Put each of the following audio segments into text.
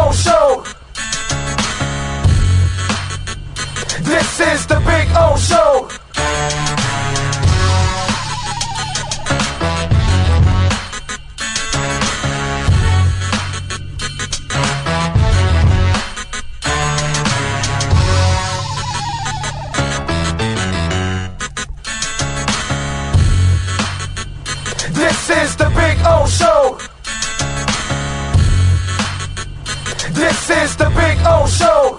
O Show. This is the Big O Show. This is the Big O Show. This is the Big O Show.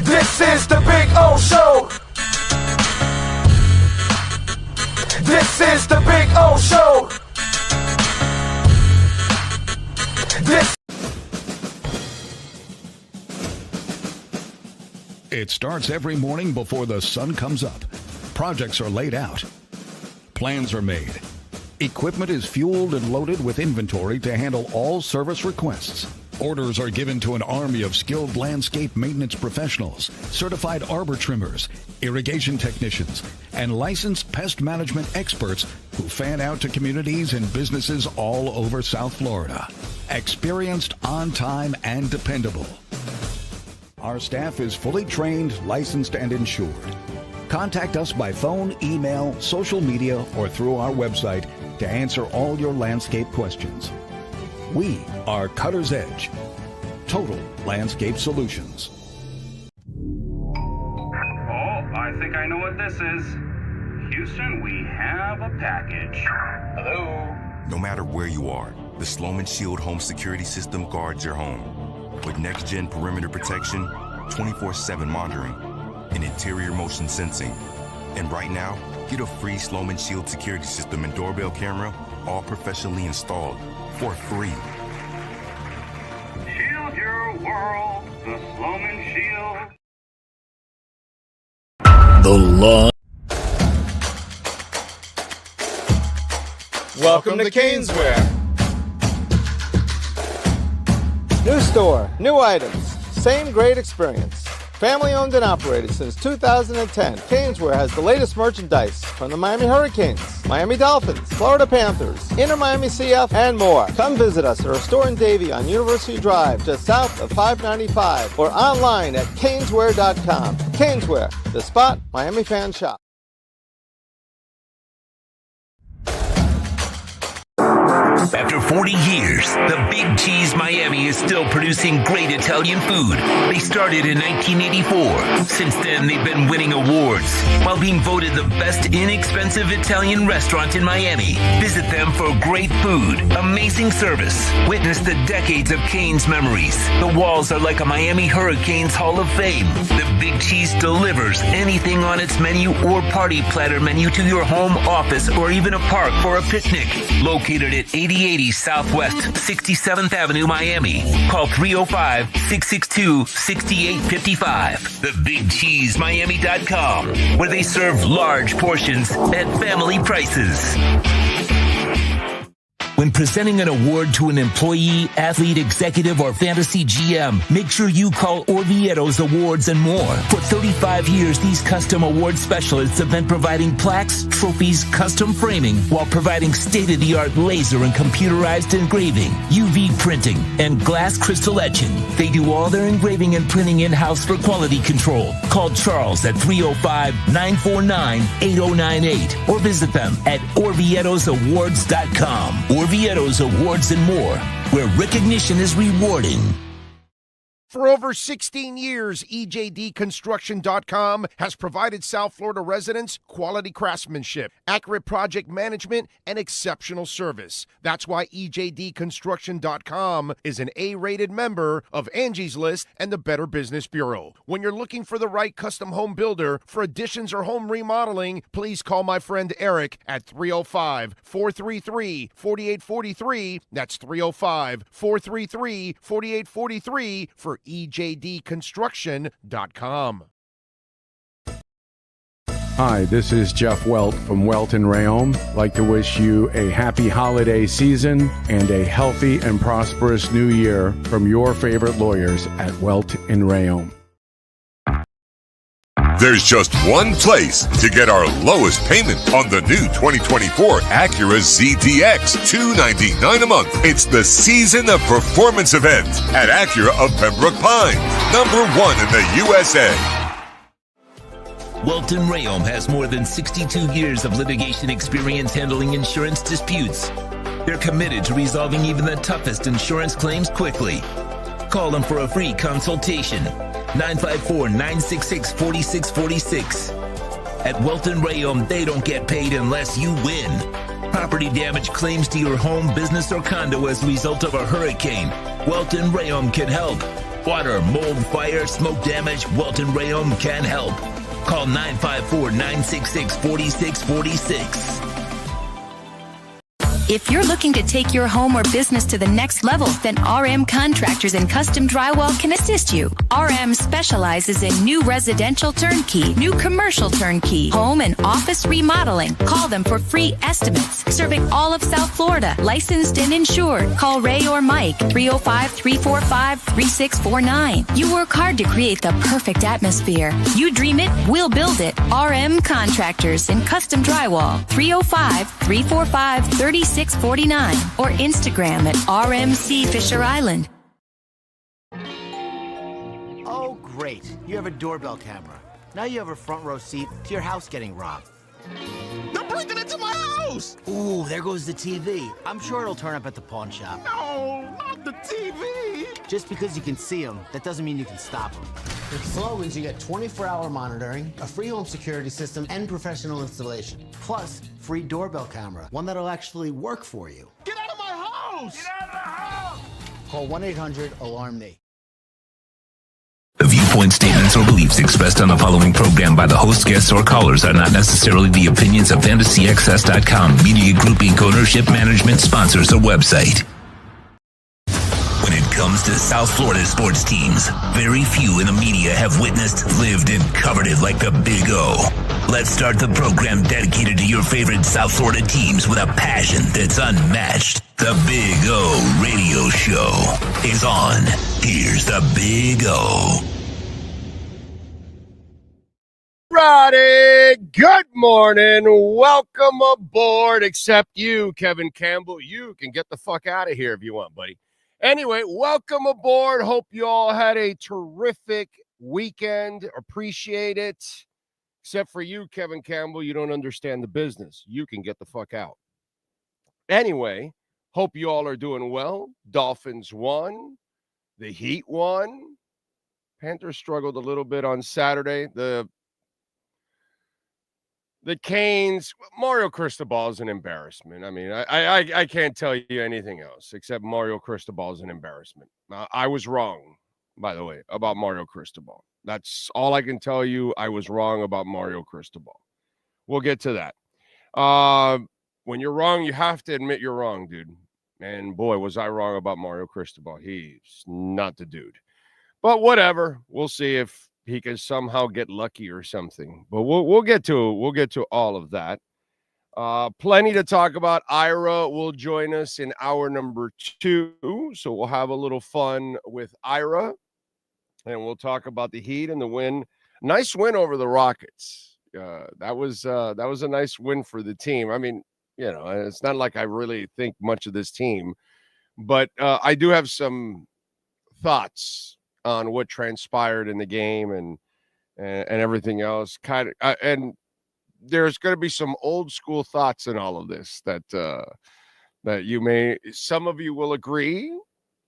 This is the Big O Show. This is the Big O Show. This. It starts every morning before the sun comes up. Projects are laid out. Plans are made. Equipment is fueled and loaded with inventory to handle all service requests. Orders are given to an army of skilled landscape maintenance professionals, certified arbor trimmers, irrigation technicians, and licensed pest management experts who fan out to communities and businesses all over South Florida. Experienced, on time, and dependable. Our staff is fully trained, licensed, and insured. Contact us by phone, email, social media, or through our website to answer all your landscape questions. We are Cutter's Edge. Total Landscape Solutions. Oh, I think I know what this is. Houston, we have a package. Hello? No matter where you are, the Sloman Shield Home Security System guards your home. With next-gen perimeter protection, 24/7 monitoring, and interior motion sensing. And right now, get a free Sloman Shield security system and doorbell camera, all professionally installed, for free. Shield your world, the Sloman Shield. The law. Welcome to Caneswear. New store, new items, same great experience. Family owned and operated since 2010, Caneswear has the latest merchandise from the Miami Hurricanes, Miami Dolphins, Florida Panthers, Inter Miami CF, and more. Come visit us at our store in Davie on University Drive, just south of 595, or online at caneswear.com. Caneswear, the spot Miami fans shop. After 40 years, the Big Cheese Miami is still producing great Italian food. They started in 1984. Since then, they've been winning awards while being voted the best inexpensive Italian restaurant in Miami. Visit them for great food, amazing service. Witness the decades of Cane's memories. The walls are like a Miami Hurricanes Hall of Fame. The Big Cheese delivers anything on its menu or party platter menu to your home, office, or even a park for a picnic. Located at 8080 Southwest 67th Avenue, Miami. Call 305-662-6855. TheBigCheeseMiami.com, where they serve large portions at family prices. When presenting an award to an employee, athlete, executive, or fantasy GM, make sure you call Orvieto's Awards and More. For 35 years, these custom award specialists have been providing plaques, trophies, custom framing, while providing state-of-the-art laser and computerized engraving, UV printing, and glass crystal etching. They do all their engraving and printing in-house for quality control. Call Charles at 305-949-8098 or visit them at orvietosawards.com. Orvieto's Awards and More, where recognition is rewarding. For over 16 years, EJDconstruction.com has provided South Florida residents quality craftsmanship, accurate project management, and exceptional service. That's why EJDconstruction.com is an A-rated member of Angie's List and the Better Business Bureau. When you're looking for the right custom home builder for additions or home remodeling, please call my friend Eric at 305-433-4843. That's 305-433-4843 for ejdconstruction.com. Hi, this is Jeff Welt from Welt and Rayom. I'd like to wish you a happy holiday season and a healthy and prosperous new year from your favorite lawyers at Welt and Rayom. There's just one place to get our lowest payment on the new 2024 Acura ZDX, $299 a month. It's the Season of Performance event at Acura of Pembroke Pines, #1 in the USA. Welt and Rayom has more than 62 years of litigation experience handling insurance disputes. They're committed to resolving even the toughest insurance claims quickly. Call them for a free consultation. 954-966-4646. At Welt and Rayom, they don't get paid unless you win. Property damage claims to your home, business, or condo as a result of a hurricane. Welt and Rayom can help. Water, mold, fire, smoke damage, Welt and Rayom can help. Call 954-966-4646. If you're looking to take your home or business to the next level, then RM Contractors and Custom Drywall can assist you. RM specializes in new residential turnkey, new commercial turnkey, home and office remodeling. Call them for free estimates. Serving all of South Florida, licensed and insured. Call Ray or Mike, 305-345-3649. You work hard to create the perfect atmosphere. You dream it, we'll build it. RM Contractors and Custom Drywall, 305-345-3649 or Instagram at RMC Fisher Island. Oh, great. You have a doorbell camera. Now you have a front row seat to your house getting robbed. They're breaking into my house! Ooh, there goes the TV. I'm sure it'll turn up at the pawn shop. No, not the TV! Just because you can see them, that doesn't mean you can stop them. With Slogans, you get 24-hour monitoring, a free home security system, and professional installation. Plus, free doorbell camera, one that'll actually work for you. Get out of my house! Get out of the house! Call 1-800-ALARM-ME. The viewpoint, statements, or beliefs expressed on the following program by the host, guests, or callers are not necessarily the opinions of FantasyXS.com, Media Group Inc. ownership, management, sponsors, or website. When it comes to South Florida sports teams, very few in the media have witnessed, lived, and covered it like the Big O. Let's start the program dedicated to your favorite South Florida teams with a passion that's unmatched. The Big O Radio Show is on. Here's the Big O. Roddy, good morning. Welcome aboard. Except you, Kevin Campbell. You can get the fuck out of here if you want, buddy. Anyway, welcome aboard. Hope you all had a terrific weekend. Appreciate it. Except for you, Kevin Campbell. You don't understand the business. You can get the fuck out. Anyway, hope you all are doing well. Dolphins won. The Heat won. Panthers struggled a little bit on Saturday. The Canes, Mario Cristobal is an embarrassment. I mean, I can't tell you anything else except Mario Cristobal is an embarrassment. I was wrong, by the way, about Mario Cristobal. That's all I can tell you. I was wrong about Mario Cristobal. We'll get to that. When you're wrong, you have to admit you're wrong, dude. And boy, was I wrong about Mario Cristobal. He's not the dude. But whatever. We'll see if he can somehow get lucky or something. But we'll get to all of that. Plenty to talk about. Ira will join us in hour number 2. So we'll have a little fun with Ira. And we'll talk about the Heat and the win. Nice win over the Rockets. That was a nice win for the team. I mean, you know, it's not like I really think much of this team, but I do have some thoughts on what transpired in the game and everything else. And there's going to be some old school thoughts in all of this that some of you will agree.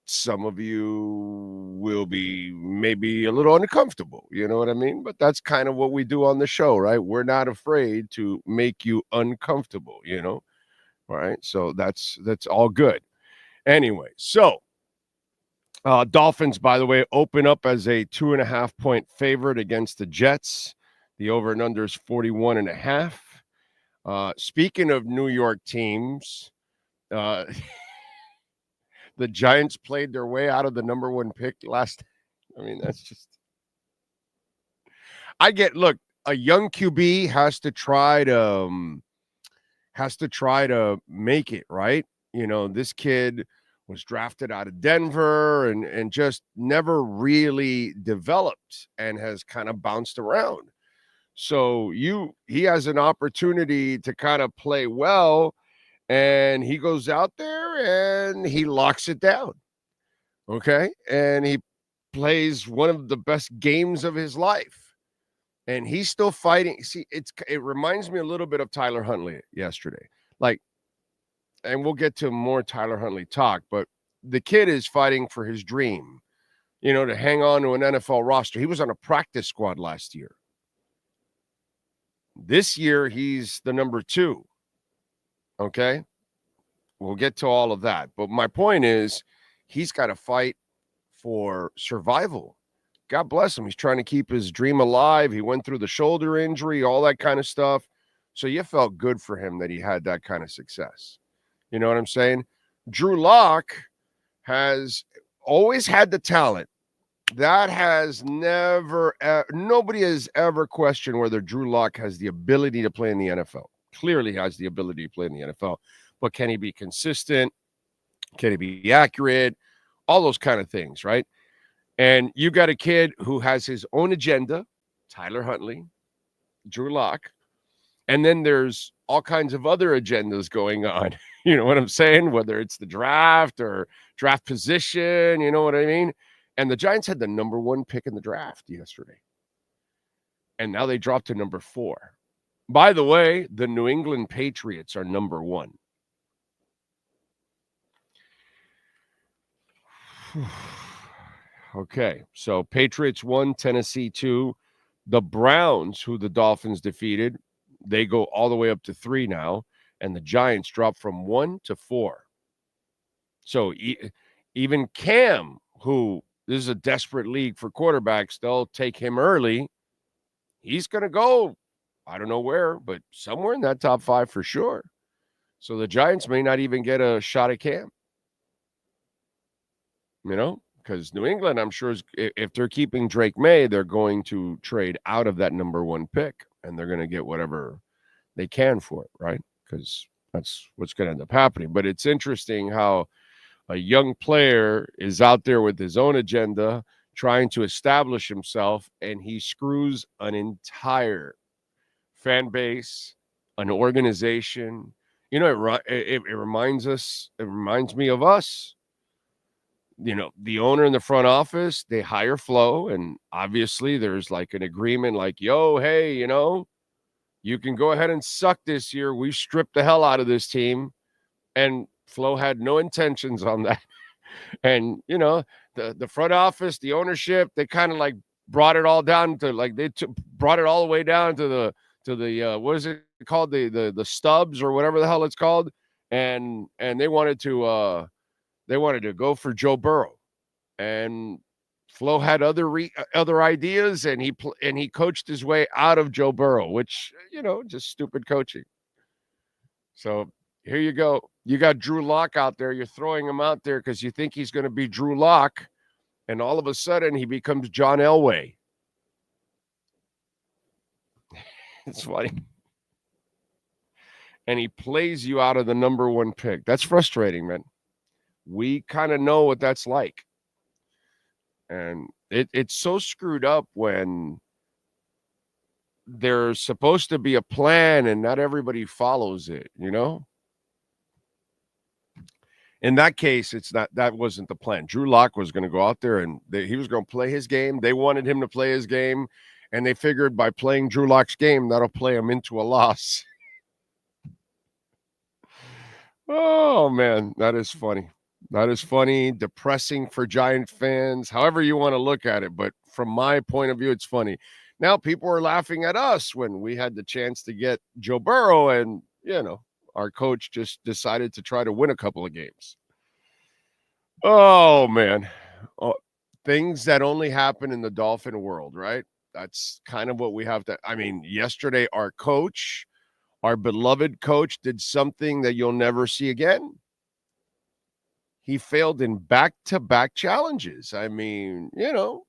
Some of you will be maybe a little uncomfortable, you know what I mean? But that's kind of what we do on the show, right? We're not afraid to make you uncomfortable, you know? All right, so that's all good. Anyway, so Dolphins, by the way, open up as a 2.5-point favorite against the Jets. The over and under is 41.5. Speaking of New York teams, the Giants played their way out of the number 1 pick last I mean, that's just. Look, a young QB has to try to make it, right? You know, this kid was drafted out of Denver and just never really developed and has kind of bounced around. So he has an opportunity to kind of play well, and he goes out there and he locks it down. Okay? And he plays one of the best games of his life. And he's still fighting. See, it reminds me a little bit of Tyler Huntley yesterday. Like, and we'll get to more Tyler Huntley talk, but the kid is fighting for his dream, you know, to hang on to an NFL roster. He was on a practice squad last year. This year, he's the number 2. Okay? We'll get to all of that. But my point is, he's got to fight for survival. God bless him. He's trying to keep his dream alive. He went through the shoulder injury, all that kind of stuff. So you felt good for him that he had that kind of success. You know what I'm saying? Drew Lock has always had the talent. That has nobody has ever questioned whether Drew Lock has the ability to play in the NFL. Clearly has the ability to play in the NFL. But can he be consistent? Can he be accurate? All those kind of things, right? And you got a kid who has his own agenda, Tyler Huntley, Drew Lock, and then there's all kinds of other agendas going on. You know what I'm saying? Whether it's the draft or draft position, you know what I mean? And the Giants had the number 1 pick in the draft yesterday. And now they dropped to number 4. By the way, the New England Patriots are number 1. Okay, so Patriots 1, Tennessee 2. The Browns, who the Dolphins defeated, they go all the way up to 3 now, and the Giants drop from 1 to 4. So even Cam, who this is a desperate league for quarterbacks, they'll take him early. He's going to go, I don't know where, but somewhere in that top 5 for sure. So the Giants may not even get a shot at Cam. You know? Because New England, I'm sure, if they're keeping Drake May, they're going to trade out of that number 1 pick, and they're going to get whatever they can for it, right? Because that's what's going to end up happening. But it's interesting how a young player is out there with his own agenda, trying to establish himself, and he screws an entire fan base, an organization. You know, it reminds me of us. You know, the owner in the front office, they hire Flo, and obviously there's like an agreement like, yo, hey, you know, you can go ahead and suck this year. We stripped the hell out of this team. And Flo had no intentions on that. And, you know, the front office, the ownership, they kind of like brought it all down to like brought it all the way down to the what is it called? The stubs or whatever the hell it's called. And they wanted to go for Joe Burrow, and Flo had other ideas, and he coached his way out of Joe Burrow, which, you know, just stupid coaching. So here you go. You got Drew Lock out there. You're throwing him out there because you think he's going to be Drew Lock, and all of a sudden he becomes John Elway. It's funny. And he plays you out of the number 1 pick. That's frustrating, man. We kind of know what that's like. And it's so screwed up when there's supposed to be a plan and not everybody follows it, you know? In that case, that wasn't the plan. Drew Lock was going to go out there and he was going to play his game. They wanted him to play his game, and they figured by playing Drew Lock's game, that'll play him into a loss. Oh, man, that is funny. That is funny, depressing for Giant fans, however you want to look at it. But from my point of view, it's funny. Now people are laughing at us when we had the chance to get Joe Burrow, and, you know, our coach just decided to try to win a couple of games. Oh, man. Things that only happen in the Dolphin world, right? That's kind of what we have to. I mean, yesterday, our coach, our beloved coach, did something that you'll never see again. He failed in back-to-back challenges. I mean, you know,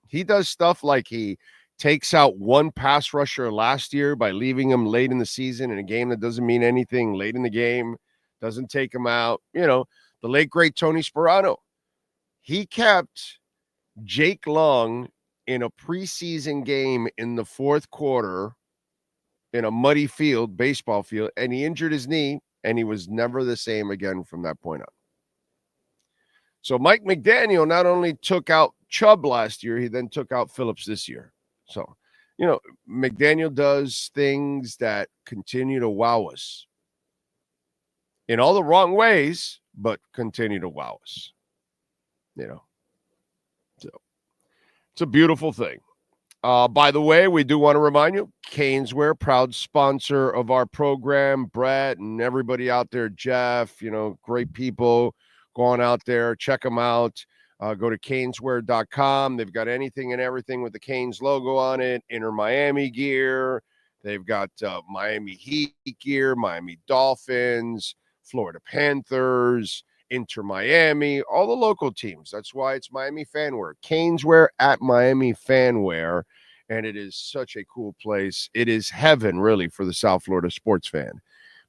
He does stuff like he takes out one pass rusher last year by leaving him late in the season in a game that doesn't mean anything, late in the game, doesn't take him out. The late, great Tony Sperano. He kept Jake Long in a preseason game in the fourth quarter in a muddy field, baseball field, and he injured his knee, and he was never the same again from that point on. So Mike McDaniel not only took out Chubb last year, he then took out Phillips this year. So, McDaniel does things that continue to wow us in all the wrong ways, but continue to wow us. So it's a beautiful thing. By the way, we do want to remind you, Caneswear, proud sponsor of our program, Brett and everybody out there, Jeff, great people. Go on out there, check them out. Go to caneswear.com. They've got anything and everything with the Canes logo on it. Inter Miami gear. They've got Miami Heat gear, Miami Dolphins, Florida Panthers, Inter Miami, all the local teams. That's why it's Miami Fanwear. Caneswear at Miami Fanwear. And it is such a cool place. It is heaven, really, for the South Florida sports fan.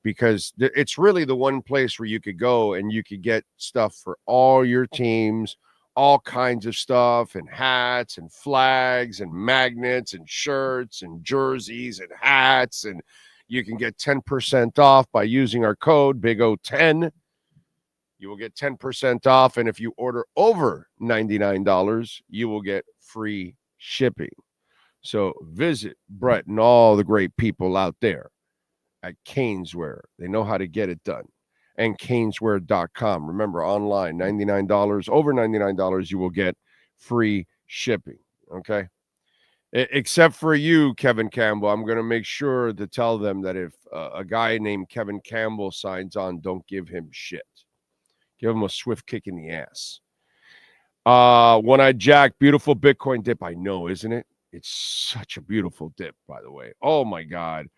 Because it's really the one place where you could go and you could get stuff for all your teams, all kinds of stuff, and hats and flags and magnets and shirts and jerseys and hats. And you can get 10% off by using our code BIG010. You will get 10% off. And if you order over $99, you will get free shipping. So visit Brett and all the great people out there at Caneswear. They know how to get it done. And caneswear.com. Remember, online, $99. Over $99, you will get free shipping. Okay? Except for you, Kevin Campbell. I'm going to make sure to tell them that if a guy named Kevin Campbell signs on, don't give him shit. Give him a swift kick in the ass. One-Eyed Jack, beautiful Bitcoin dip. I know, isn't it? It's such a beautiful dip, by the way. Oh, my God.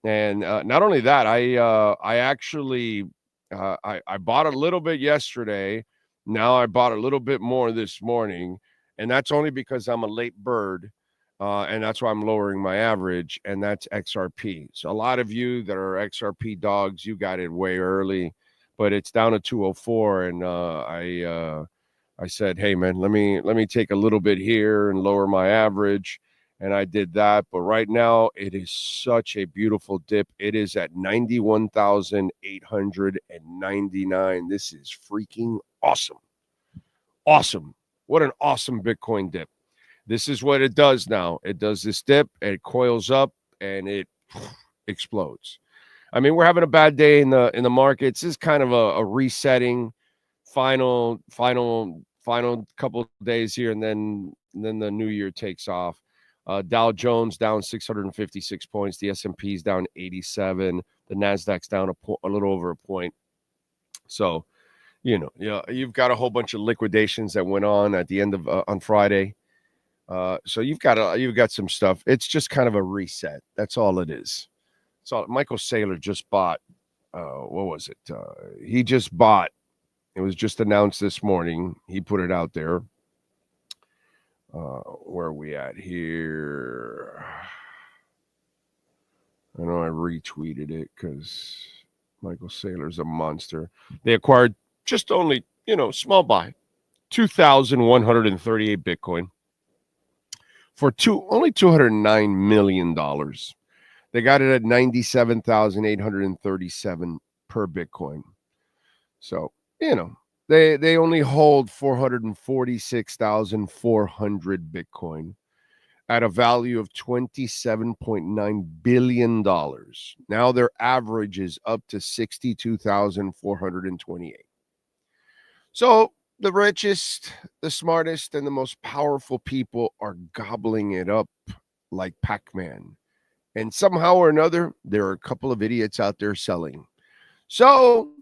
And not only that, I actually I bought a little bit yesterday. Now I bought a little bit more this morning, and that's only because I'm a late bird, and that's why I'm lowering my average, and that's XRP. So a lot of you that are XRP dogs, you got it way early, but it's down to 204, and I said, hey man, let me take a little bit here and lower my average. And I did that. But right now, it is such a beautiful dip. It is at 91,899. This is freaking awesome. Awesome. What an awesome Bitcoin dip. This is what it does now. It does this dip, it coils up, and it explodes. I mean, we're having a bad day in the markets. This is kind of a resetting, final couple of days here, and then the new year takes off. Dow Jones down 656 points. The S&P's down 87. The Nasdaq's down a little over a point. So, you've got a whole bunch of liquidations that went on at the end of on Friday. So you've got some stuff. It's just kind of a reset. That's all it is. So Michael Saylor just bought. What was it? He just bought. It was just announced this morning. He put it out there. Where are we at here? I know I retweeted it because Michael Saylor's a monster. They acquired just only, small buy, 2,138 Bitcoin for only $209 million. They got it at 97,837 per Bitcoin. So, They only hold 446,400 Bitcoin at a value of $27.9 billion. Now their average is up to 62,428. So the richest, the smartest, and the most powerful people are gobbling it up like Pac-Man. And somehow or another, there are a couple of idiots out there selling. So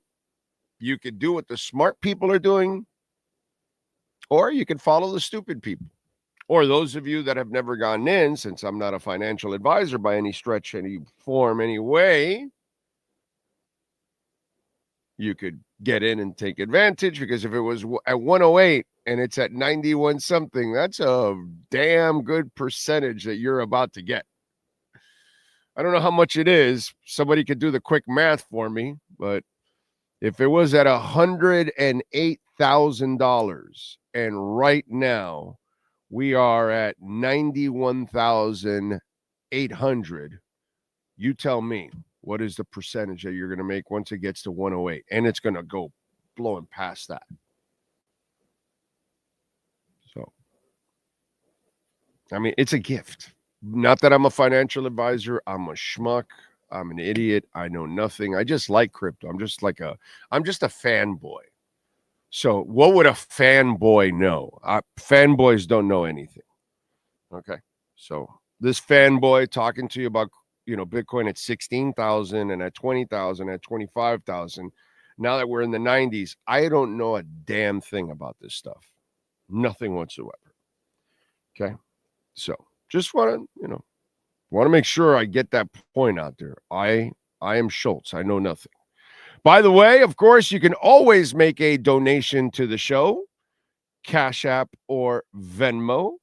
you could do what the smart people are doing, or you can follow the stupid people. Or those of you that have never gone in, since I'm not a financial advisor by any stretch, any form, any way, you could get in and take advantage, because if it was at 108 and it's at 91 something, that's a damn good percentage that you're about to get. I don't know how much it is. Somebody could do the quick math for me, but if it was at $108,000 and right now we are at 91,800, you tell me, what is the percentage that you're going to make once it gets to 108? And it's going to go blowing past that. So, I mean, it's a gift. Not that I'm a financial advisor. I'm a schmuck. I'm an idiot. I know nothing. I just like crypto. I'm just a fanboy. So what would a fanboy know? Fanboys don't know anything. Okay. So this fanboy talking to you about, Bitcoin at 16,000 and at 20,000, at 25,000. Now that we're in the 90s, I don't know a damn thing about this stuff. Nothing whatsoever. Okay. So just want to make sure I get that point out there. I am Schultz. I know nothing. By the way, of course, you can always make a donation to the show, Cash App or Venmo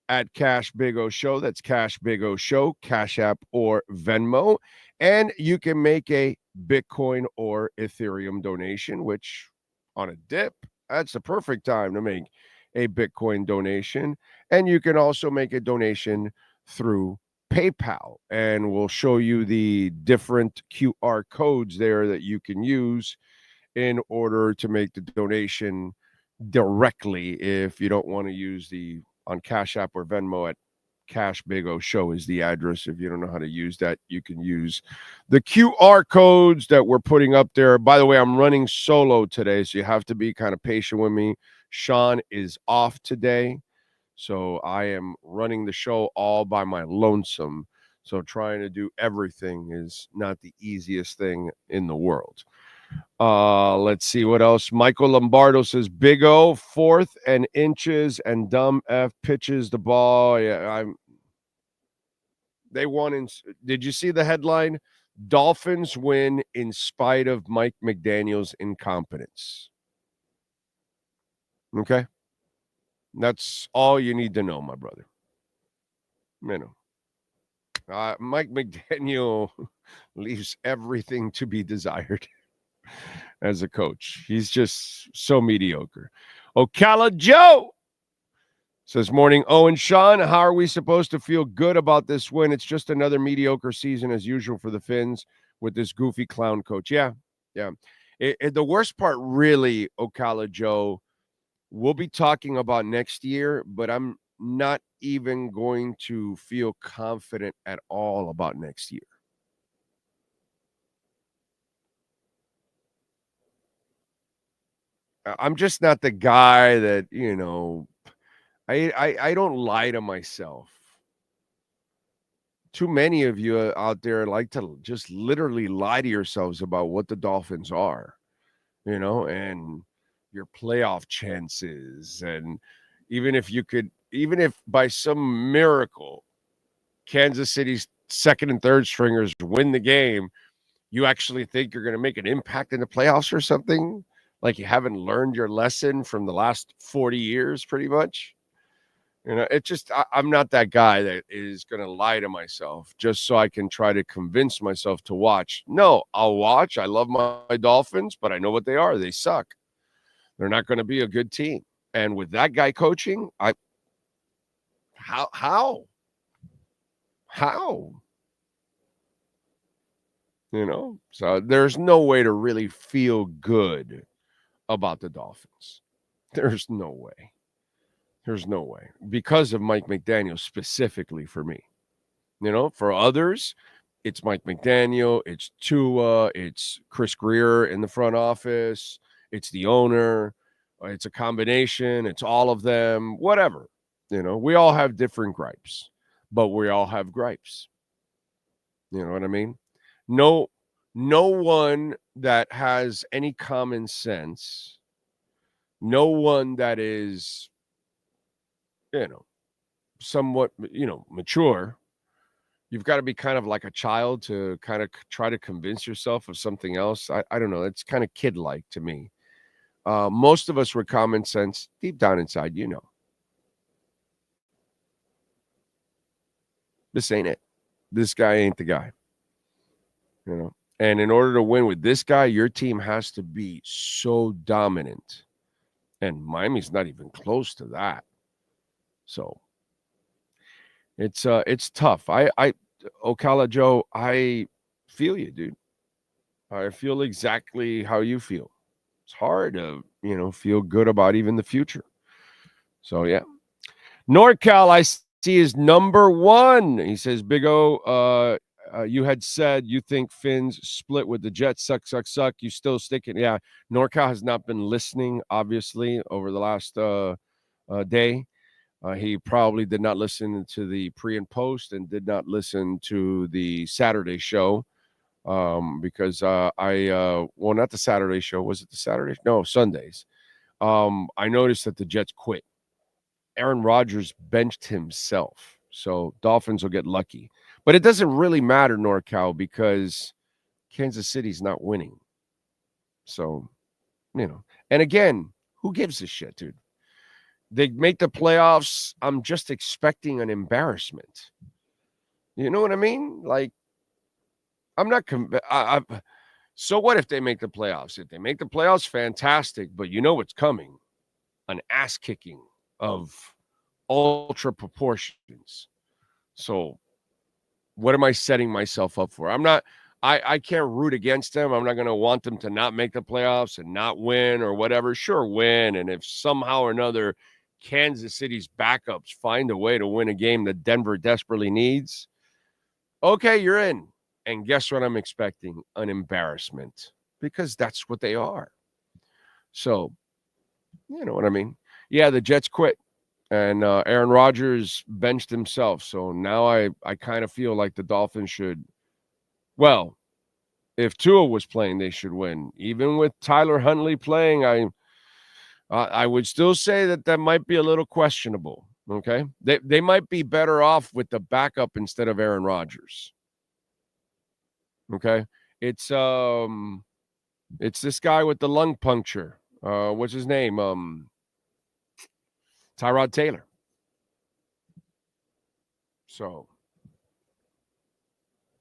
at Cash Big O Show. That's Cash Big O Show, Cash App or Venmo. And you can make a Bitcoin or Ethereum donation, which on a dip, that's the perfect time to make a Bitcoin donation. And you can also make a donation through PayPal, and we'll show you the different QR codes there that you can use in order to make the donation directly. If you don't want to use on Cash App or Venmo, at Cash Big O Show is the address. If you don't know how to use that, you can use the QR codes that we're putting up there. By the way, I'm running solo today, so you have to be kind of patient with me. Sean is off today, so I am running the show all by my lonesome. So trying to do everything is not the easiest thing in the world. Let's see what else. Michael Lombardo says, Big O, 4th and inches, and dumb F pitches the ball. Yeah, they won. Did you see the headline? Dolphins win in spite of Mike McDaniels' incompetence. Okay? That's all you need to know, my brother. Mike McDaniel leaves everything to be desired as a coach. He's just so mediocre. Ocala Joe says, morning, Owen Sean. How are we supposed to feel good about this win? It's just another mediocre season as usual for the Finns with this goofy clown coach. Yeah. The worst part, really, Ocala Joe, we'll be talking about next year, but I'm not even going to feel confident at all about next year. I'm just not the guy that, I don't lie to myself. Too many of you out there like to just literally lie to yourselves about what the Dolphins are, and your playoff chances. And even if by some miracle Kansas City's second and third stringers win the game, you actually think you're going to make an impact in the playoffs or something, like you haven't learned your lesson from the last 40 years, pretty much. It's just, I'm not that guy that is going to lie to myself just so I can try to convince myself to watch. No, I'll watch. I love my Dolphins, but I know what they are. They suck. They're not going to be a good team. And with that guy coaching, how? So there's no way to really feel good about the Dolphins. There's no way. Because of Mike McDaniel specifically for me. For others, it's Mike McDaniel, it's Tua, it's Chris Greer in the front office, it's the owner, it's a combination, it's all of them, whatever. We all have different gripes, but we all have gripes. You know what I mean? No one that has any common sense, no one that is, somewhat, mature, you've got to be kind of like a child to kind of try to convince yourself of something else. I don't know. It's kind of kid-like to me. Most of us with common sense, deep down inside, this ain't it. This guy ain't the guy. And in order to win with this guy, your team has to be so dominant. And Miami's not even close to that. So it's tough. Ocala Joe, I feel you, dude. I feel exactly how you feel. It's hard to, feel good about even the future. So, yeah. NorCal, I see, is number 1. He says, Big O, you had said you think Finn's split with the Jets. Suck. You still sticking? Yeah, NorCal has not been listening, obviously, over the last day. He probably did not listen to the pre and post and did not listen to the Saturday show because not the Saturday show. Was it the Saturday? No, Sundays. I noticed that the Jets quit. Aaron Rodgers benched himself. So Dolphins will get lucky. But it doesn't really matter, NorCal, because Kansas City's not winning. So, and again, who gives a shit, dude? They make the playoffs. I'm just expecting an embarrassment. You know what I mean? Like, I'm not so what if they make the playoffs? If they make the playoffs, fantastic. But you know what's coming? An ass kicking of ultra proportions. So what am I setting myself up for? I can't root against them. I'm not going to want them to not make the playoffs and not win or whatever. Sure, win. And if somehow or another Kansas City's backups find a way to win a game that Denver desperately needs, okay, you're in. And guess what I'm expecting? An embarrassment, because that's what they are. So, you know what I mean? Yeah, the Jets quit. And Aaron Rodgers benched himself. So now I kind of feel like the Dolphins should, well, if Tua was playing, they should win. Even with Tyler Huntley playing, I would still say that might be a little questionable, okay? They might be better off with the backup instead of Aaron Rodgers, okay? It's this guy with the lung puncture. What's his name? Tyrod Taylor. So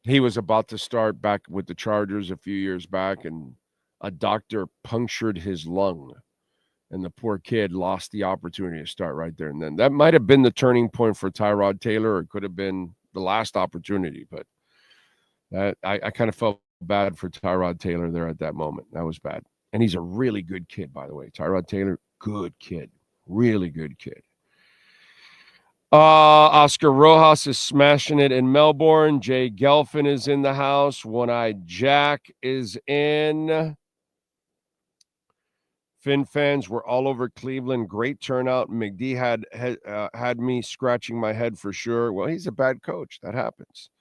he was about to start back with the Chargers a few years back, and a doctor punctured his lung, and the poor kid lost the opportunity to start right there and then. That might have been the turning point for Tyrod Taylor, or it could have been the last opportunity, but I kind of felt bad for Tyrod Taylor there at that moment. That was bad. And he's a really good kid, by the way. Tyrod Taylor, good kid. Really good kid. Oscar Rojas is smashing it in Melbourne. Jay Gelfin is in the house. One-Eyed Jack is in. Finn fans were all over Cleveland. Great turnout. McD had me scratching my head for sure. Well, he's a bad coach. That happens.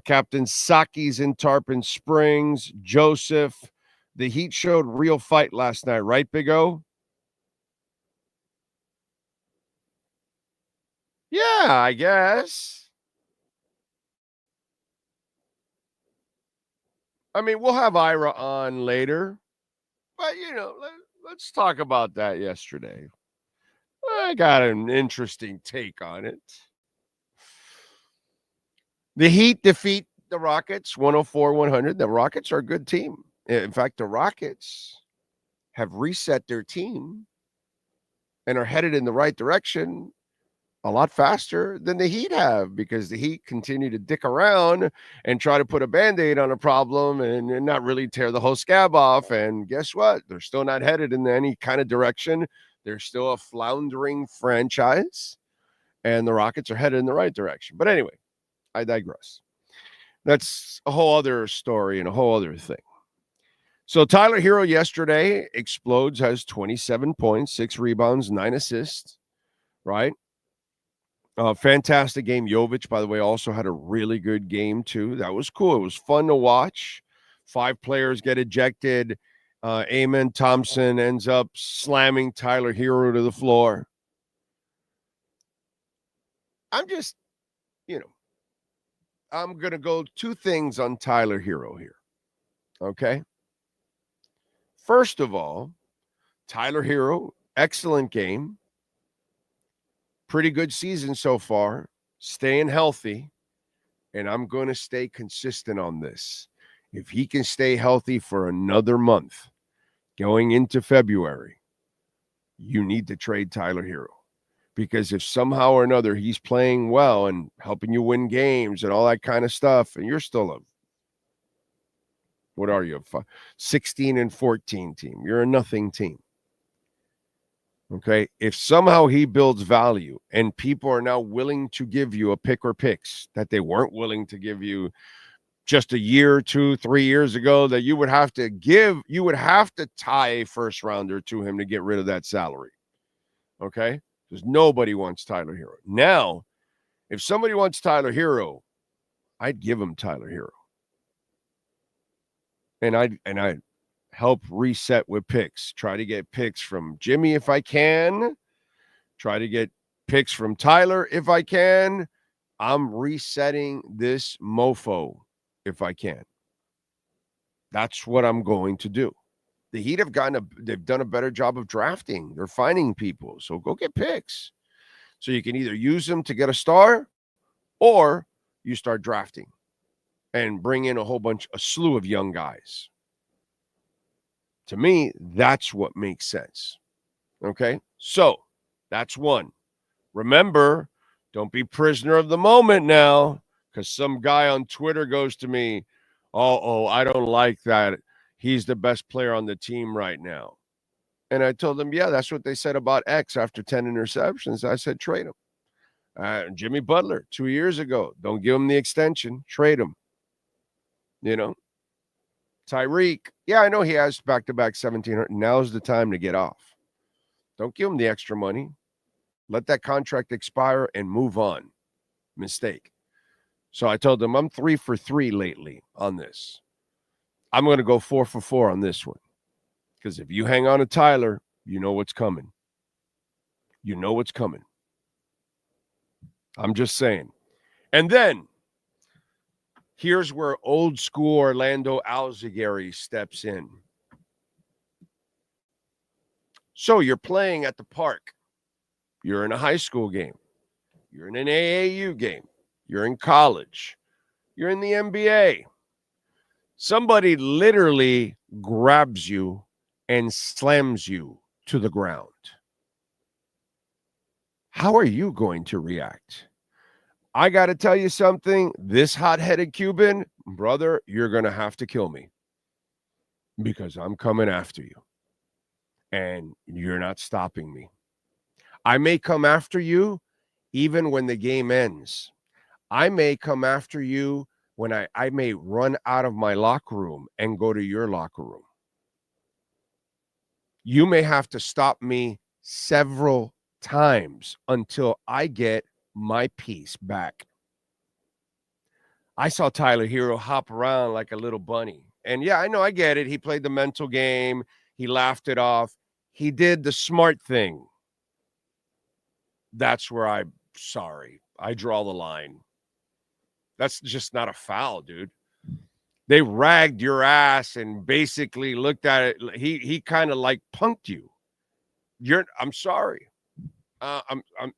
Captain Saki's in Tarpon Springs. Joseph. The Heat showed real fight last night, right, Big O? Yeah, I guess. I mean, we'll have Ira on later. But, let's talk about that yesterday. I got an interesting take on it. The Heat defeat the Rockets 104-100. The Rockets are a good team. In fact, the Rockets have reset their team and are headed in the right direction a lot faster than the Heat have, because the Heat continue to dick around and try to put a Band-Aid on a problem and not really tear the whole scab off. And guess what? They're still not headed in any kind of direction. They're still a floundering franchise, and the Rockets are headed in the right direction. But anyway, I digress. That's a whole other story and a whole other thing. So Tyler Herro yesterday explodes, has 27 points, 6 rebounds, 9 assists, right? Fantastic game. Jovic, by the way, also had a really good game too. That was cool. It was fun to watch. 5 players get ejected. Amen Thompson ends up slamming Tyler Herro to the floor. I'm just, I'm going to go two things on Tyler Herro here. Okay. First of all, Tyler Herro, excellent game. Pretty good season so far. Staying healthy. And I'm going to stay consistent on this. If he can stay healthy for another month going into February, you need to trade Tyler Herro. Because if somehow or another he's playing well and helping you win games and all that kind of stuff, and you're still what are you, a 16-14 team? You're a nothing team. Okay? If somehow he builds value and people are now willing to give you a pick or picks that they weren't willing to give you just a year, 2, 3 years ago, that you would have to tie a first rounder to him to get rid of that salary. Okay? Because nobody wants Tyler Herro. Now, if somebody wants Tyler Herro, I'd give him Tyler Herro. And I'd help reset with picks. Try to get picks from Jimmy if I can. Try to get picks from Tyler if I can. I'm resetting this mofo if I can. That's what I'm going to do. The Heat they've done a better job of drafting. They're finding people. So go get picks. So you can either use them to get a star or you start drafting and bring in a slew of young guys. To me, that's what makes sense. Okay? So that's one. Remember, don't be prisoner of the moment now, because some guy on Twitter goes to me, oh, I don't like that. He's the best player on the team right now. And I told him, yeah, that's what they said about X after 10 interceptions. I said, trade him. Jimmy Butler, 2 years ago, don't give him the extension. Trade him. You know? Tyreek, yeah, I know he has back-to-back 1,700. Now's the time to get off. Don't give him the extra money. Let that contract expire and move on. Mistake. So I told him I'm 3 for 3 lately on this. I'm going to go 4 for 4 on this one. Because if you hang on to Tyler, you know what's coming. You know what's coming. I'm just saying. And then, here's where old school Orlando Alzagari steps in. So you're playing at the park. You're in a high school game. You're in an AAU game. You're in college. You're in the NBA. Somebody literally grabs you and slams you to the ground. How are you going to react? I got to tell you something. This hot-headed Cuban, brother, you're going to have to kill me because I'm coming after you, and you're not stopping me. I may come after you even when the game ends. I may come after you when I may run out of my locker room and go to your locker room. You may have to stop me several times until I get my piece back. I saw Tyler Herro hop around like a little bunny. And yeah, I know, I get it. He played the mental game. He laughed it off. He did the smart thing. That's where I draw the line. That's just not a foul, dude. They ragged your ass and basically looked at it. He kind of like punked you. I'm sorry.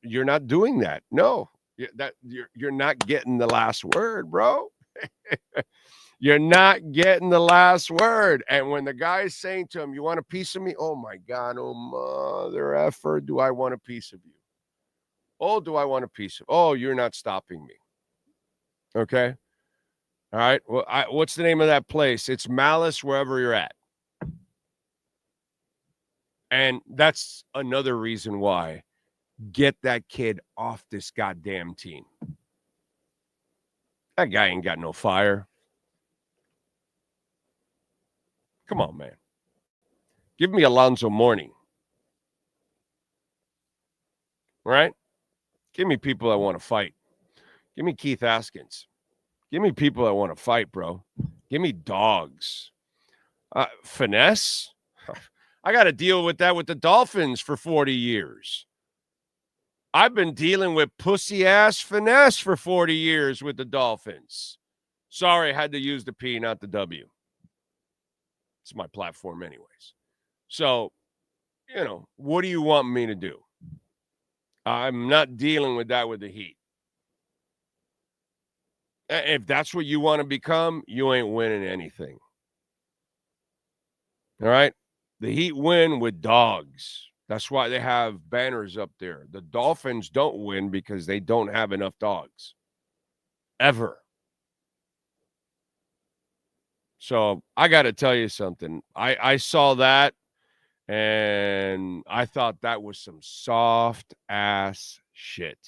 You're not doing that. No, you're not getting the last word, bro. You're not getting the last word. And when the guy's saying to him, you want a piece of me? Oh my God, oh mother effer, do I want a piece of you? Oh, do I want a piece of? Oh, you're not stopping me. Okay. All right. Well, what's the name of that place? It's Malice, wherever you're at. And that's another reason why. Get that kid off this goddamn team. That guy ain't got no fire. Come on, man. Give me Alonzo Mourning. All right? Give me people that want to fight. Give me Keith Askins. Give me people that want to fight, bro. Give me dogs. Finesse? I got to deal with that with the Dolphins for 40 years. I've been dealing with pussy-ass finesse for 40 years with the Dolphins. Sorry, I had to use the P, not the W. It's my platform anyways. So, what do you want me to do? I'm not dealing with that with the Heat. If that's what you want to become, you ain't winning anything. All right? The Heat win with dogs. That's why they have banners up there. The Dolphins don't win because they don't have enough dogs. Ever. So I got to tell you something. I saw that, and I thought that was some soft-ass shit.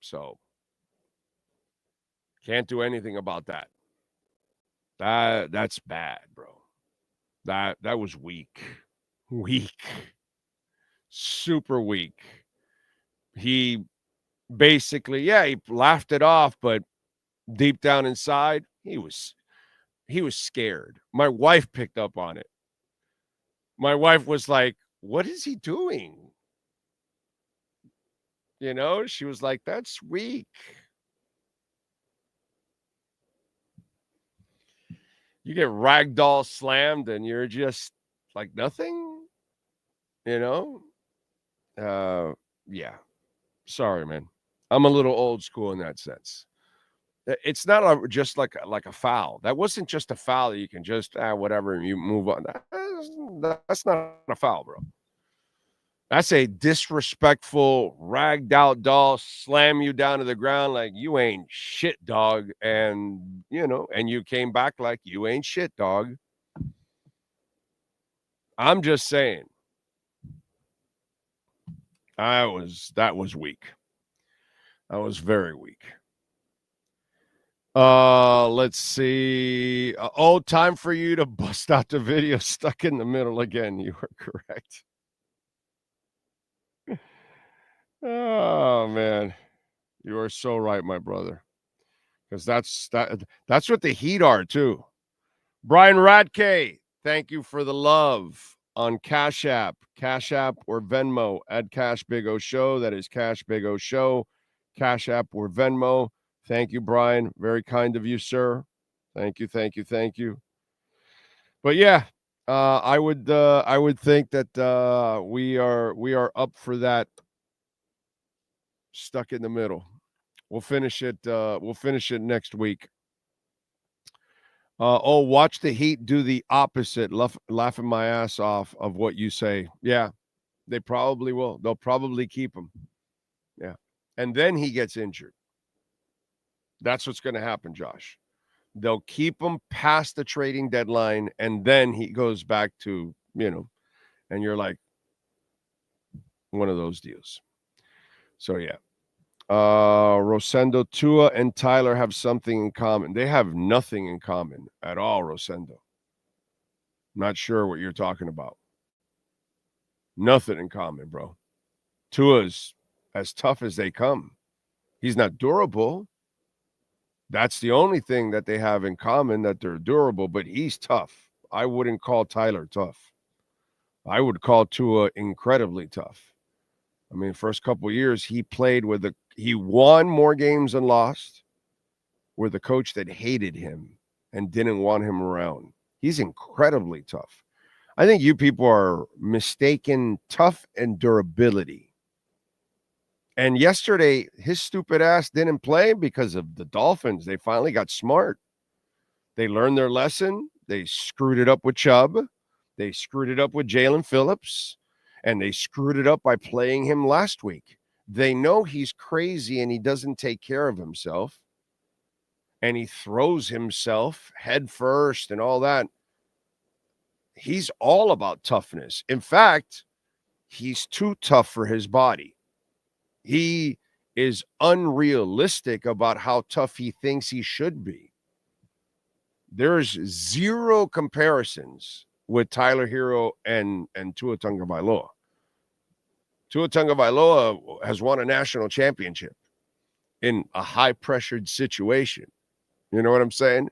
So can't do anything about that. That's bad, bro. That was weak. Super weak. He basically, he laughed it off, but deep down inside, he was scared. My wife picked up on it. My wife was like, "What is he doing?" She was like, "That's weak." You get ragdoll slammed and you're just like nothing, Yeah. Sorry, man. I'm a little old school in that sense. It's not just like a foul. That wasn't just a foul that you can just whatever and you move on. That's not a foul, bro. That's a disrespectful, ragged out doll, slam you down to the ground like you ain't shit, dog. And, and you came back like you ain't shit, dog. I'm just saying. That was weak. That was very weak. Let's see. Time for you to bust out the video stuck in the middle again. You are correct. Oh, man. You are so right, my brother. Because that's what the Heat are, too. Brian Radke, thank you for the love on Cash App or Venmo at Cash Big O Show. That is Cash Big O Show, Cash App or Venmo. Thank you, Brian. Very kind of you, sir. Thank you. But yeah, I would think that we are up for that. Stuck in the middle. We'll finish it next week. Watch the Heat do the opposite, laughing my ass off of what you say. Yeah, they probably will. They'll probably keep him. Yeah. And then he gets injured. That's what's going to happen, Josh. They'll keep him past the trading deadline, and then he goes back to, and you're like, one of those deals. So, yeah. Rosendo, Tua, and Tyler have something in common. They have nothing in common at all, Rosendo. Not sure what you're talking about. Nothing in common, bro. Tua's as tough as they come. He's not durable. That's the only thing that they have in common, that they're durable, but he's tough. I wouldn't call Tyler tough. I would call Tua incredibly tough. I mean, first couple of years, he played he won more games than lost with a coach that hated him and didn't want him around. He's incredibly tough. I think you people are mistaken tough and durability. And yesterday, his stupid ass didn't play because of the Dolphins. They finally got smart. They learned their lesson. They screwed it up with Chubb. They screwed it up with Jalen Phillips. And they screwed it up by playing him last week. They know he's crazy and he doesn't take care of himself. And he throws himself head first and all that. He's all about toughness. In fact, he's too tough for his body. He is unrealistic about how tough he thinks he should be. There's zero comparisons with Tyler Herro and Tua Tagovailoa. Tua Tagovailoa has won a national championship in a high-pressured situation. You know what I'm saying?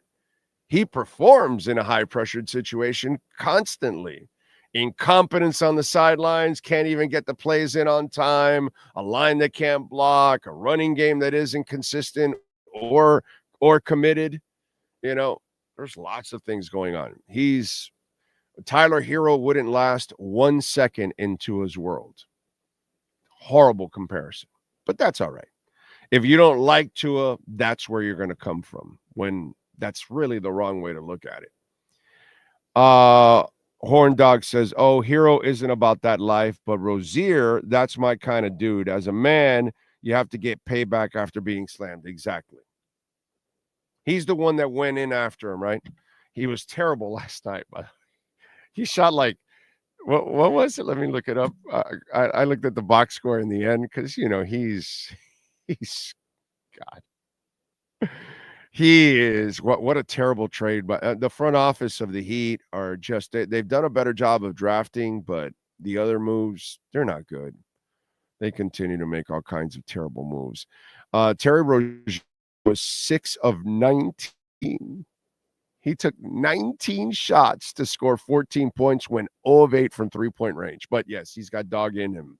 He performs in a high-pressured situation constantly. Incompetence on the sidelines, can't even get the plays in on time, a line that can't block, a running game that isn't consistent or committed. There's lots of things going on. Tyler Herro wouldn't last 1 second into his world. Horrible comparison, but that's all right. If you don't like Tua, that's where you're going to come from, when that's really the wrong way to look at it. Horn Dog says, oh, Herro isn't about that life, but Rozier, that's my kind of dude. As a man, you have to get payback after being slammed. Exactly. He's the one that went in after him, right? He was terrible last night, but he shot like, what was it? Let me look it up. I looked at the box score in the end because, he's God. He is what a terrible trade. But the front office of the Heat are just they've done a better job of drafting, but the other moves, they're not good. They continue to make all kinds of terrible moves. Terry Rozier was 6 of 19. He took 19 shots to score 14 points, went 0 of 8 from 3-point range. But yes, he's got dog in him.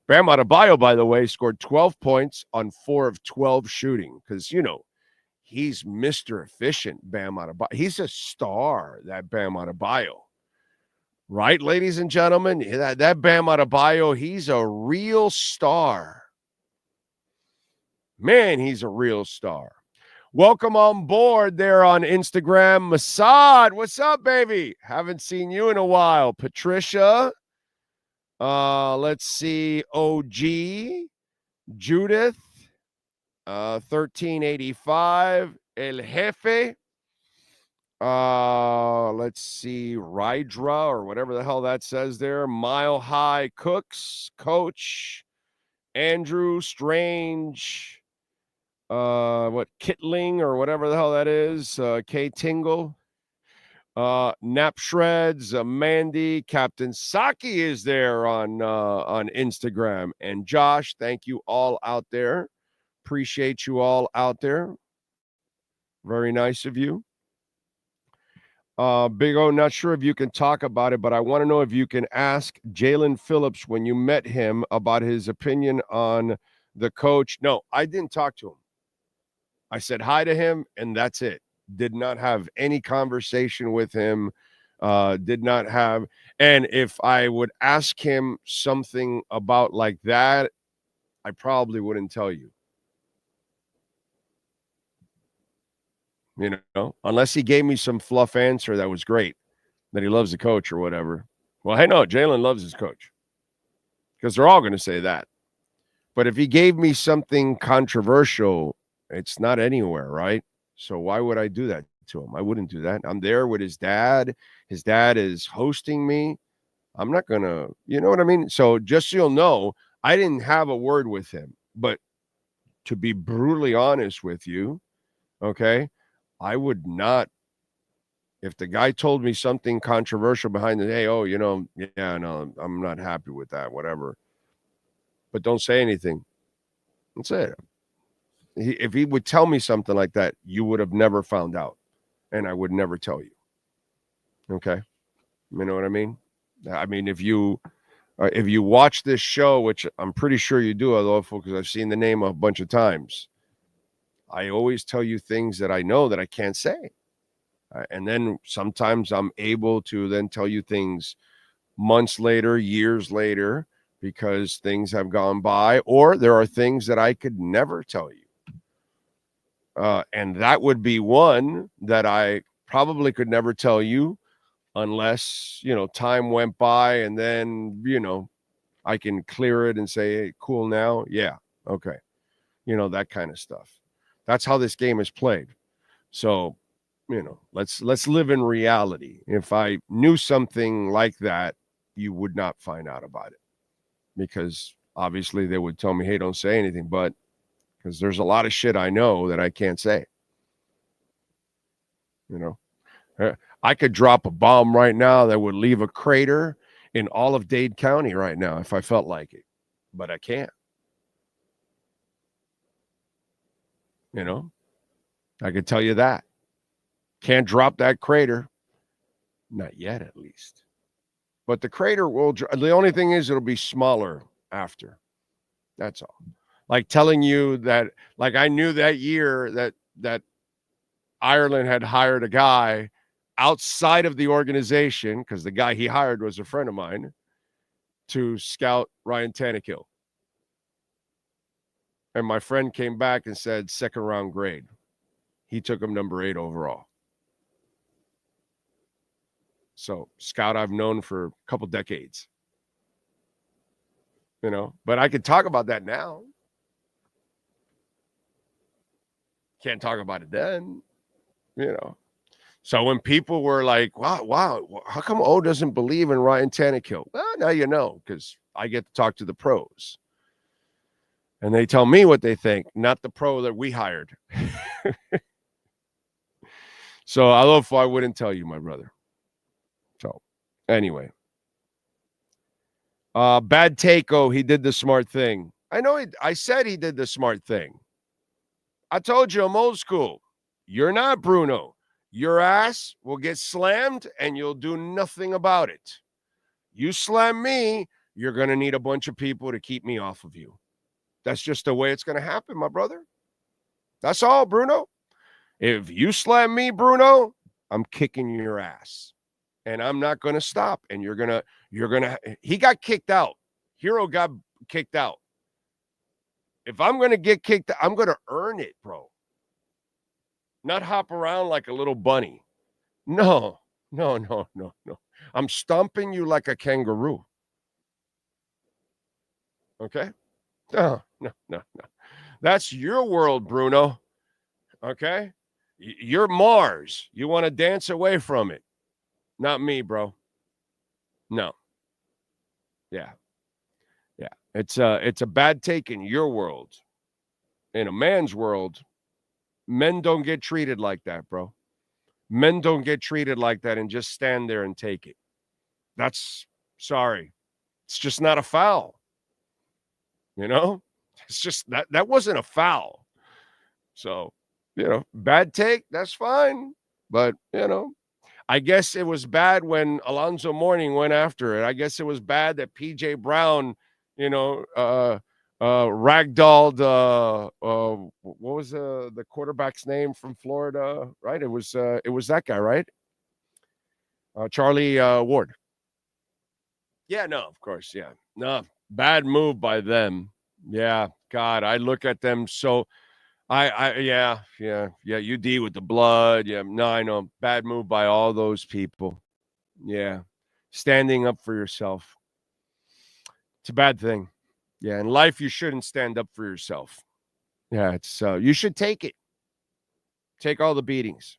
Bam Adebayo, by the way, scored 12 points on 4 of 12 shooting because, he's Mr. Efficient, Bam Adebayo. He's a star, that Bam Adebayo. Right, ladies and gentlemen? That Bam Adebayo, he's a real star. Man, he's a real star. Welcome on board there on Instagram. Masad, what's up, baby? Haven't seen you in a while. Patricia. Let's see. OG. Judith. 1385. El Jefe. Let's see. Rydra or whatever the hell that says there. Mile High Cooks. Coach. Andrew Strange. Kitling or whatever the hell that is, K Tingle, Nap Shreds, Mandy, Captain Saki is there on Instagram, and Josh, thank you all out there. Appreciate you all out there. Very nice of you. Big O, not sure if you can talk about it, but I want to know if you can ask Jalen Phillips when you met him about his opinion on the coach. No, I didn't talk to him. I said hi to him, and that's it. Did not have any conversation with him. Did not have. And if I would ask him something about like that, I probably wouldn't tell you. Unless he gave me some fluff answer that was great, that he loves the coach or whatever. Well, hey, no, Jalen loves his coach because they're all going to say that. But if he gave me something controversial, it's not anywhere, right? So why would I do that to him? I wouldn't do that. I'm there with his dad. His dad is hosting me. I'm not going to, you know what I mean? So just so you'll know, I didn't have a word with him. But to be brutally honest with you, okay, I would not, if the guy told me something controversial behind the day, I'm not happy with that, whatever. But don't say anything. Don't say it. If he would tell me something like that, you would have never found out, and I would never tell you. Okay, you know what I mean? I mean, if you watch this show, which I'm pretty sure you do, although because I've seen the name a bunch of times, I always tell you things that I know that I can't say, and then sometimes I'm able to then tell you things months later, years later, because things have gone by, or there are things that I could never tell you. And that would be one that I probably could never tell you unless, time went by and then, I can clear it and say, hey, cool now. Yeah. Okay. That kind of stuff. That's how this game is played. So, let's live in reality. If I knew something like that, you would not find out about it because obviously they would tell me, hey, don't say anything, but because there's a lot of shit I know that I can't say. I could drop a bomb right now that would leave a crater in all of Dade County right now if I felt like it, but I can't. I could tell you that. Can't drop that crater. Not yet, at least. But the crater will, the only thing is it'll be smaller after. That's all. Like telling you that, like I knew that year that Ireland had hired a guy outside of the organization, because the guy he hired was a friend of mine, to scout Ryan Tannehill. And my friend came back and said, 2nd round grade. He took him number 8 overall. So scout I've known for a couple decades. You know, but I could talk about that now. Can't talk about it then, you know. So when people were like, wow, how come O doesn't believe in Ryan Tannehill? Well, now you know, because I get to talk to the pros. And they tell me what they think, not the pro that we hired. So Adolfo, I wouldn't tell you, my brother. So anyway. Bad take-o, he did the smart thing. I know I said he did the smart thing. I told you I'm old school. You're not, Bruno. Your ass will get slammed and you'll do nothing about it. You slam me, you're going to need a bunch of people to keep me off of you. That's just the way it's going to happen, my brother. That's all, Bruno. If you slam me, Bruno, I'm kicking your ass. And I'm not going to stop. And he got kicked out. Herro got kicked out. If I'm going to get kicked, I'm going to earn it, bro. Not hop around like a little bunny. No. I'm stomping you like a kangaroo. Okay? No. That's your world, Bruno. Okay? You're Mars. You want to dance away from it. Not me, bro. No. Yeah. It's a bad take in your world. In a man's world, men don't get treated like that, bro. Men don't get treated like that and just stand there and take it. That's sorry. It's just not a foul. You know? It's just that wasn't a foul. So, you know, bad take, that's fine. But, you know, I guess it was bad when Alonzo Mourning went after it. I guess it was bad that P.J. Brown, you know, ragdolled, what was the quarterback's name from Florida, right? It was that guy, right? Charlie Ward. Yeah, no, of course, yeah. No, bad move by them. Yeah, God, I look at them so... yeah, UD with the blood. Yeah, no, I know. Bad move by all those people. Yeah, standing up for yourself. It's a bad thing. Yeah, in life, you shouldn't stand up for yourself. Yeah, it's you should take it. Take all the beatings.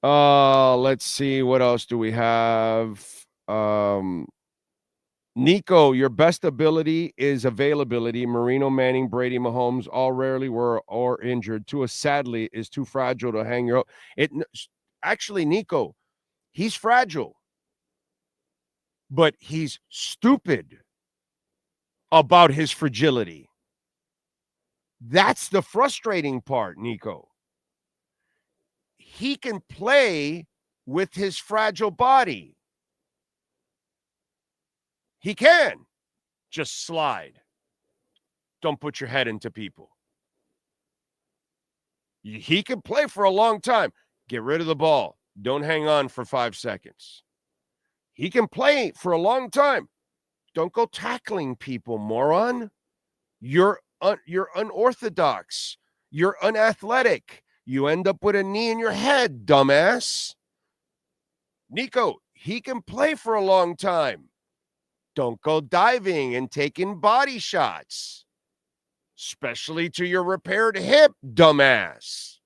Let's see. What else do we have? Nico, your best ability is availability. Marino, Manning, Brady, Mahomes all rarely were or injured. Tua, sadly, is too fragile to hang your own. Actually, Nico, he's fragile, but he's stupid about his fragility. That's the frustrating part, Nico. He can play with his fragile body. He can just slide. Don't put your head into people. He can play for a long time. Get rid of the ball. Don't hang on for 5 seconds. He can play for a long time. Don't go tackling people, moron. You're unorthodox. You're unathletic. You end up with a knee in your head, dumbass. Nico, he can play for a long time. Don't go diving and taking body shots, especially to your repaired hip, dumbass.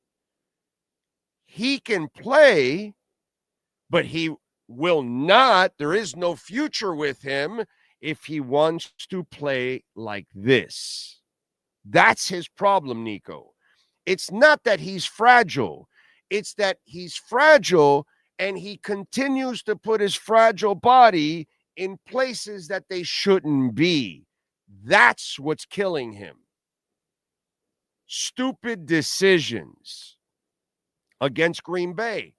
He can play, but he will not. There is no future with him if he wants to play like this. That's his problem, Nico. It's not that he's fragile. It's that he's fragile and he continues to put his fragile body in places that they shouldn't be. That's what's killing him. Stupid decisions against Green Bay.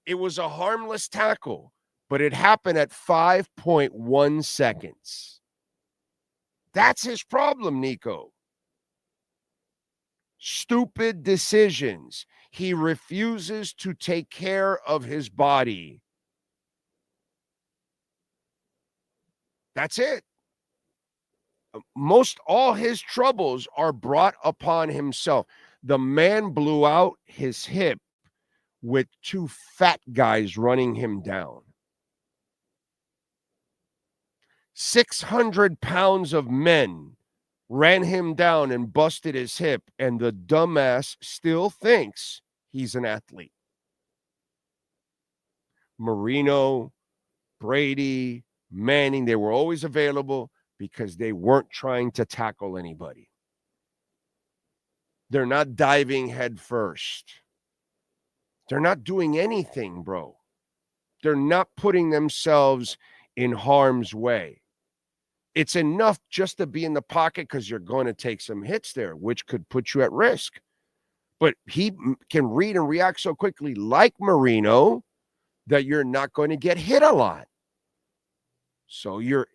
It was a harmless tackle, but it happened at 5.1 seconds. That's his problem, Nico. Stupid decisions. He refuses to take care of his body. That's it. Most all his troubles are brought upon himself. The man blew out his hip with two fat guys running him down. 600 pounds of men ran him down and busted his hip, and the dumbass still thinks he's an athlete. Marino, Brady, Manning, they were always available because they weren't trying to tackle anybody. They're not diving head first. They're not doing anything, bro. They're not putting themselves in harm's way. It's enough just to be in the pocket because you're going to take some hits there, which could put you at risk. But he can read and react so quickly, like Marino, that you're not going to get hit a lot. So your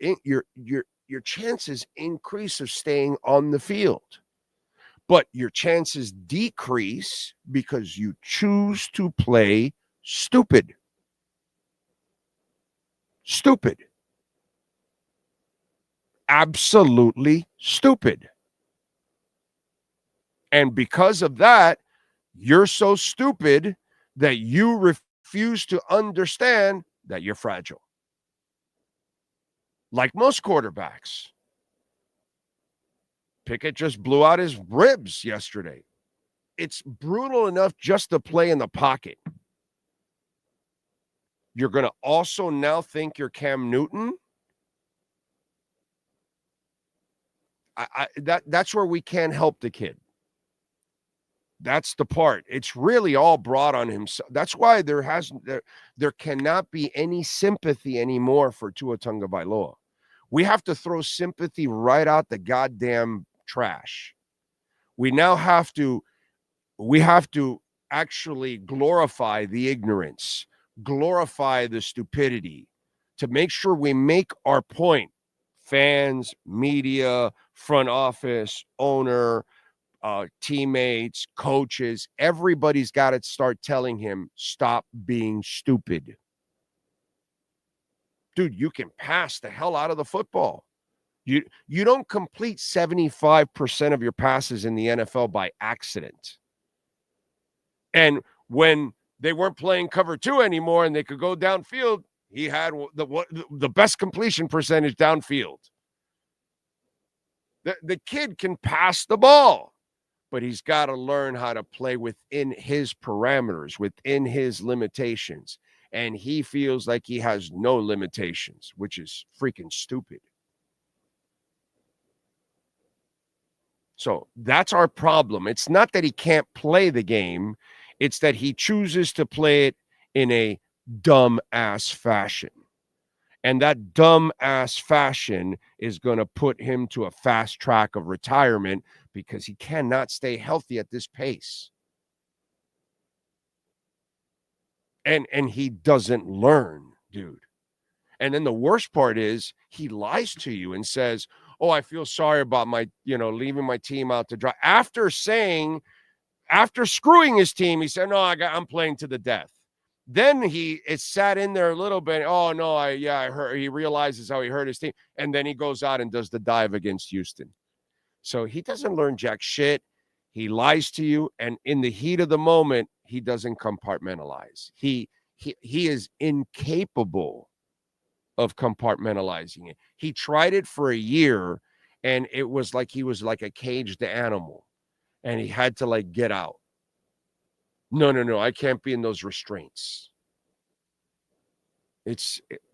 chances increase of staying on the field. But your chances decrease because you choose to play stupid. Stupid. Absolutely stupid. And because of that, you're so stupid that you refuse to understand that you're fragile. Like most quarterbacks. Pickett just blew out his ribs yesterday. It's brutal enough just to play in the pocket. You're going to also now think you're Cam Newton? That's where we can't help the kid. That's the part. It's really all brought on himself. That's why there cannot be any sympathy anymore for Tua Tagovailoa. We have to throw sympathy right out the goddamn trash. We have to actually glorify the ignorance, glorify the stupidity to make sure we make our point. Fans, media, front office, owner, teammates, coaches, everybody's got to start telling him, stop being stupid. Dude, you can pass the hell out of the football. You don't complete 75% of your passes in the NFL by accident. And when they weren't playing cover 2 anymore and they could go downfield, he had the best completion percentage downfield. The kid can pass the ball, but he's got to learn how to play within his parameters, within his limitations. And he feels like he has no limitations, which is freaking stupid. So that's our problem. It's not that he can't play the game. It's that he chooses to play it in a dumb-ass fashion. And that dumb-ass fashion is going to put him to a fast track of retirement because he cannot stay healthy at this pace. And he doesn't learn, dude. And then the worst part is he lies to you and says, oh, I feel sorry about my, leaving my team out to dry. After screwing his team, he said, no, I'm playing to the death. Then it sat in there a little bbit. Oh, no, I heard. He realizes how he hurt his team. And then he goes out and does the dive against Houston. So he doesn't learn jack shit. He lies to you. And in the heat of the moment, he doesn't compartmentalize. He is incapable of compartmentalizing it. He tried it for a year, and it was like he was like a caged animal. And he had to get out. No, I can't be in those restraints.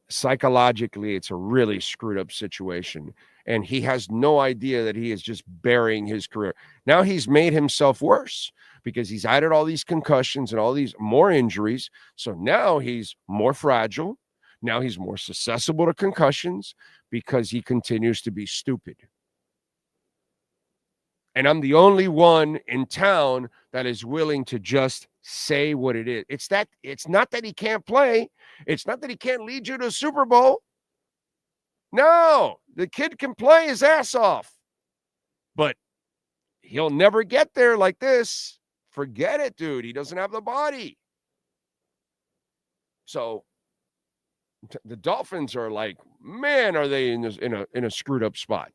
Psychologically, it's a really screwed up situation. And he has no idea that he is just burying his career. Now he's made himself worse because he's added all these concussions and all these more injuries. So now he's more fragile. Now he's more susceptible to concussions because he continues to be stupid. And I'm the only one in town that is willing to just say what it is. It's not that he can't play. It's not that he can't lead you to a Super Bowl. No, the kid can play his ass off. But he'll never get there like this. Forget it, dude. He doesn't have the body. So the Dolphins are like, man, are they in a screwed up spot?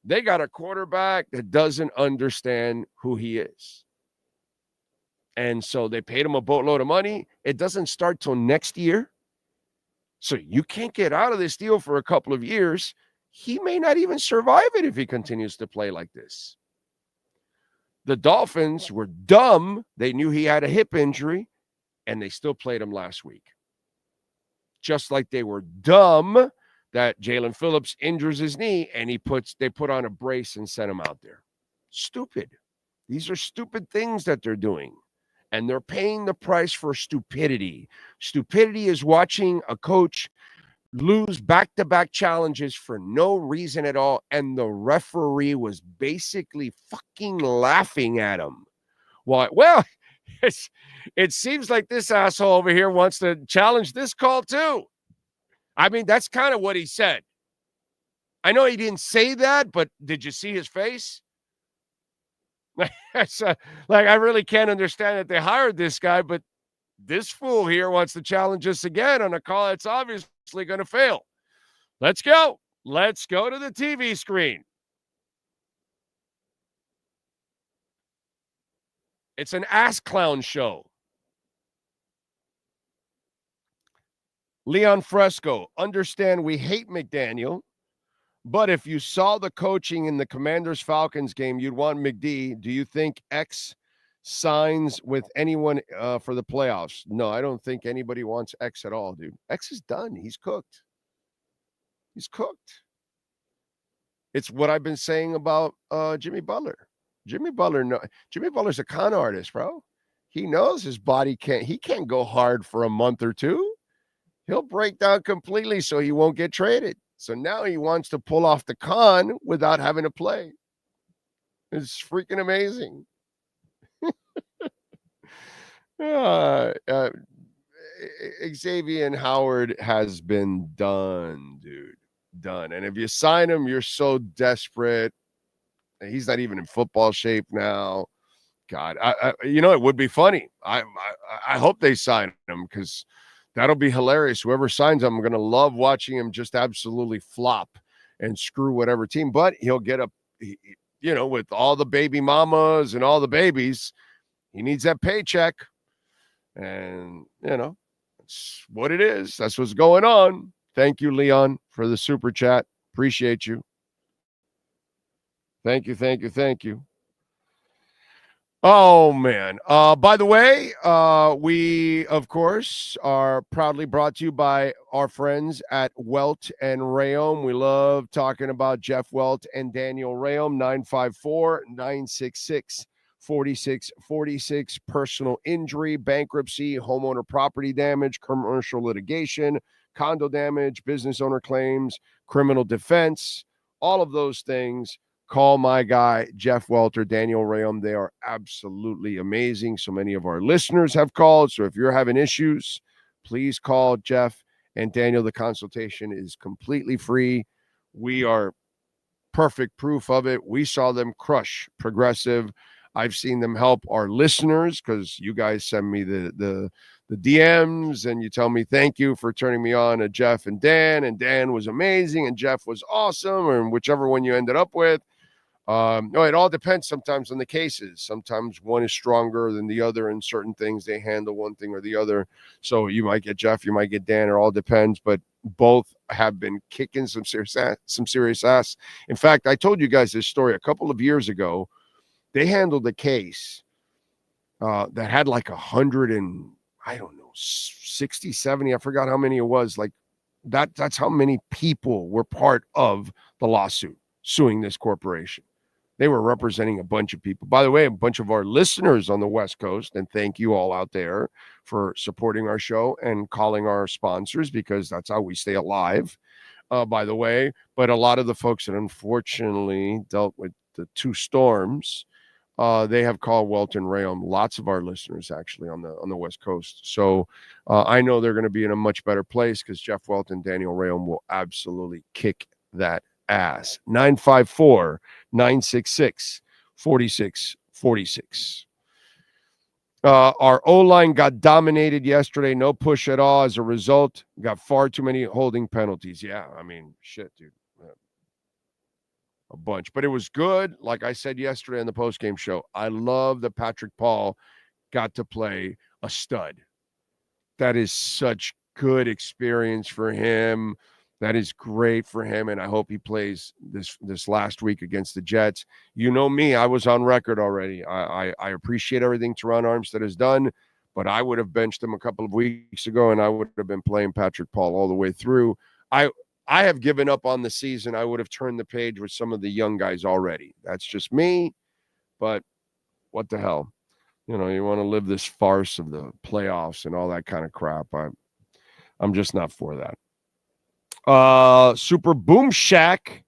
They got a quarterback that doesn't understand who he is. And so they paid him a boatload of money. It doesn't start till next year. So you can't get out of this deal for a couple of years. He may not even survive it if he continues to play like this. The Dolphins were dumb. They knew he had a hip injury, and they still played him last week. Just like they were dumb that Jalen Phillips injures his knee and they put on a brace and sent him out there. Stupid. These are stupid things that they're doing. And they're paying the price for stupidity. Stupidity is watching a coach lose back-to-back challenges for no reason at all. And the referee was basically fucking laughing at him. Well, it seems like this asshole over here wants to challenge this call too. I mean, that's kind of what he said. I know he didn't say that, but did you see his face? I really can't understand that they hired this guy, but this fool here wants to challenge us again on a call that's obviously going to fail. Let's go. Let's go to the TV screen. It's an ass clown show. Leon Fresco, understand we hate McDaniel, but if you saw the coaching in the Commanders-Falcons game, you'd want McD. Do you think X signs with anyone for the playoffs? No, I don't think anybody wants X at all, dude. X is done. He's cooked. He's cooked. It's what I've been saying about Jimmy Butler. Jimmy Butler's a con artist, bro. He knows his body can't go hard for a month or two. He'll break down completely so he won't get traded. So now he wants to pull off the con without having to play. It's freaking amazing. Xavier Howard has been done, dude. Done. And if you sign him, you're so desperate. He's not even in football shape now. God, it would be funny. I hope they sign him because that'll be hilarious. Whoever signs him, I'm going to love watching him just absolutely flop and screw whatever team. But he'll get with all the baby mamas and all the babies, he needs that paycheck. And, it's what it is. That's what's going on. Thank you, Leon, for the super chat. Appreciate you. Thank you. Oh, man. By the way, we, of course, are proudly brought to you by our friends at Welt and Rayom. We love talking about Jeff Welt and Daniel Rayom, 954-966-4646, personal injury, bankruptcy, homeowner property damage, commercial litigation, condo damage, business owner claims, criminal defense, all of those things. Call my guy, Jeff Welter, Daniel Rayom. They are absolutely amazing. So many of our listeners have called. So if you're having issues, please call Jeff and Daniel. The consultation is completely free. We are perfect proof of it. We saw them crush Progressive. I've seen them help our listeners because you guys send me the DMs and you tell me thank you for turning me on to Jeff and Dan was amazing and Jeff was awesome, or whichever one you ended up with. No, it all depends sometimes on the cases. Sometimes one is stronger than the other in certain things. They handle one thing or the other. So you might get Jeff, you might get Dan. It all depends. But both have been kicking some serious ass. In fact, I told you guys this story a couple of years ago. They handled a case that had like 60, 70. I forgot how many it was. Like that's how many people were part of the lawsuit suing this corporation. They were representing a bunch of people. By the way, a bunch of our listeners on the West Coast, and thank you all out there for supporting our show and calling our sponsors because that's how we stay alive, by the way. But a lot of the folks that unfortunately dealt with two storms, they have called Welt and Rayom. Lots of our listeners actually on the West Coast. So I know they're going to be in a much better place because Jeff Welt and Daniel Rayom will absolutely kick that ass. 954-966-4646. Our O-line got dominated yesterday. No push at all. As a result, got far too many holding penalties. Yeah, I mean, shit, dude. A bunch. But it was good. Like I said yesterday on the postgame show, I love that Patrick Paul got to play a stud. That is such good experience for him. That is great for him, and I hope he plays this last week against the Jets. You know me, I was on record already. I appreciate everything Teron Armstead has done, but I would have benched him a couple of weeks ago, and I would have been playing Patrick Paul all the way through. I have given up on the season. I would have turned the page with some of the young guys already. That's just me, but what the hell? You know, you want to live this farce of the playoffs and all that kind of crap. I'm just not for that. Super Boom Shack,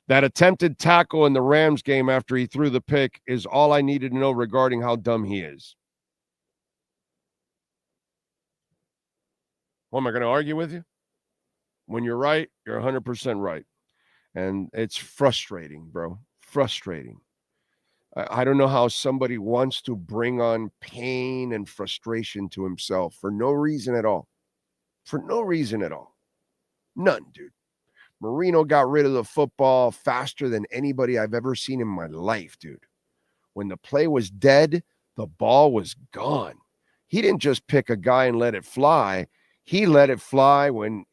that attempted tackle in the Rams game after he threw the pick is all I needed to know regarding how dumb he is. What, am I going to argue with you? When you're right, you're 100% right. And it's frustrating, bro. Frustrating. I don't know how somebody wants to bring on pain and frustration to himself for no reason at all. For no reason at all. None, dude. Marino got rid of the football faster than anybody I've ever seen in my life, dude. When the play was dead, the ball was gone. He didn't just pick a guy and let it fly. He let it fly and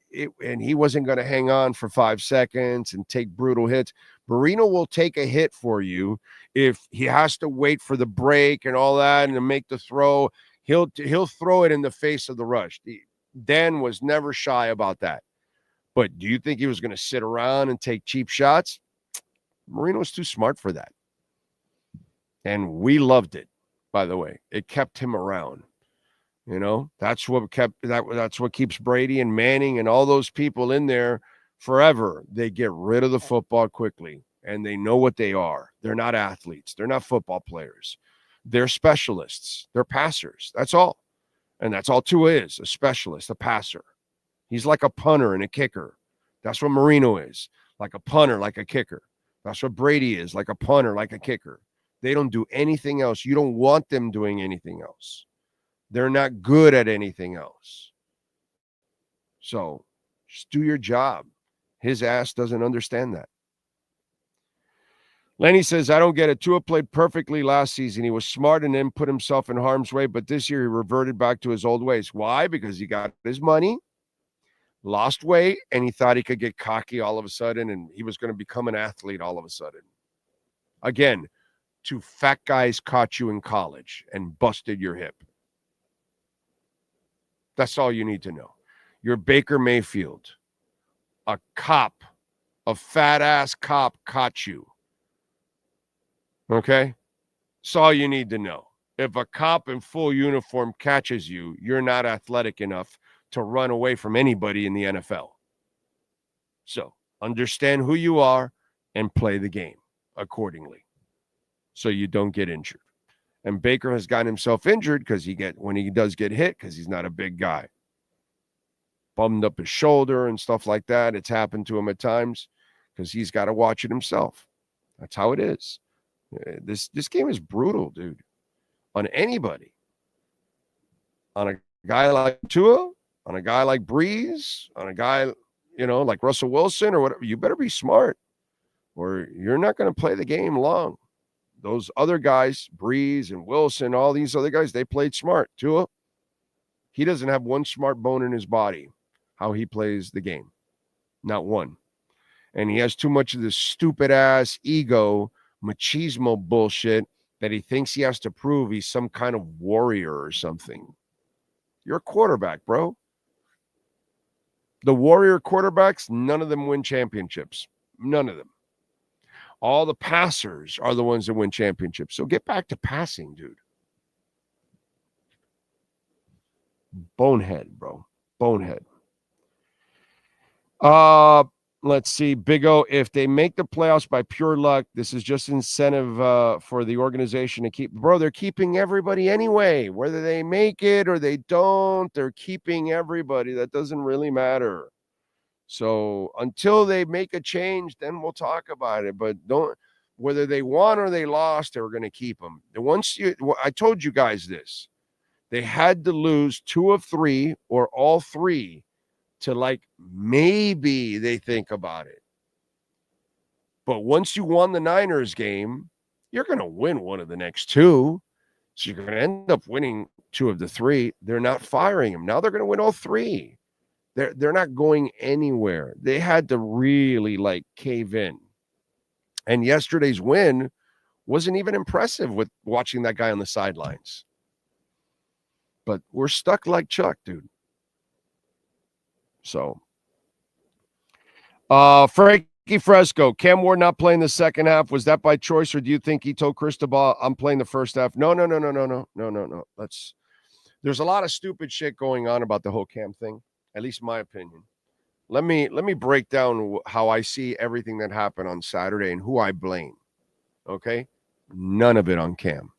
he wasn't going to hang on for 5 seconds and take brutal hits. Marino will take a hit for you if he has to wait for the break and all that and to make the throw. He'll throw it in the face of the rush. Dan was never shy about that. But do you think he was going to sit around and take cheap shots? Marino was too smart for that. And we loved it, by the way. It kept him around. You know, that's what keeps Brady and Manning and all those people in there forever. They get rid of the football quickly, and they know what they are. They're not athletes. They're not football players. They're specialists. They're passers. That's all. And that's all Tua is, a specialist, a passer. He's like a punter and a kicker. That's what Marino is, like a punter, like a kicker. That's what Brady is, like a punter, like a kicker. They don't do anything else. You don't want them doing anything else. They're not good at anything else. So just do your job. His ass doesn't understand that. Lenny says, I don't get it. Tua played perfectly last season. He was smart and then put himself in harm's way, but this year he reverted back to his old ways. Why? Because he got his money, lost weight, and he thought he could get cocky all of a sudden, and he was going to become an athlete all of a sudden. Again, 2 fat guys caught you in college and busted your hip. That's all you need to know. You're Baker Mayfield. A cop, a fat-ass cop caught you. Okay? That's all you need to know. If a cop in full uniform catches you, you're not athletic enough to run away from anybody in the NFL. So understand who you are and play the game accordingly so you don't get injured. And Baker has gotten himself injured because when he does get hit, because he's not a big guy. Bummed up his shoulder and stuff like that. It's happened to him at times because he's got to watch it himself. That's how it is. This game is brutal, dude. On anybody. On a guy like Tua, on a guy like Breeze, on a guy, like Russell Wilson or whatever. You better be smart or you're not going to play the game long. Those other guys, Breeze and Wilson, all these other guys, they played smart. Tua, he doesn't have one smart bone in his body, how he plays the game. Not one. And he has too much of this stupid-ass ego, machismo bullshit that he thinks he has to prove he's some kind of warrior or something. You're a quarterback, bro. The warrior quarterbacks, none of them win championships. None of them. All the passers are the ones that win championships. So get back to passing, dude. Bonehead, bro. Bonehead. Let's see. Big O, if they make the playoffs by pure luck, this is just incentive for the organization to keep. Bro, they're keeping everybody anyway. Whether they make it or they don't, they're keeping everybody. That doesn't really matter. So until they make a change, then we'll talk about it. But don't, whether they won or they lost, they're going to keep them. I told you guys this. They had to lose 2 of 3 or all 3 to like maybe they think about it. But once you won the Niners game, you're going to win one of the next 2. So you're going to end up winning 2 of the 3. They're not firing him. Now they're going to win all 3. They're not going anywhere. They had to really like cave in. And yesterday's win wasn't even impressive with watching that guy on the sidelines. But we're stuck like Chuck, dude. So, Frankie Fresco, Cam Ward not playing the second half. Was that by choice, or do you think he told Cristobal, I'm playing the first half? No. There's a lot of stupid shit going on about the whole Cam thing, at least my opinion. Let me break down how I see everything that happened on Saturday and who I blame. Okay? None of it on Cam.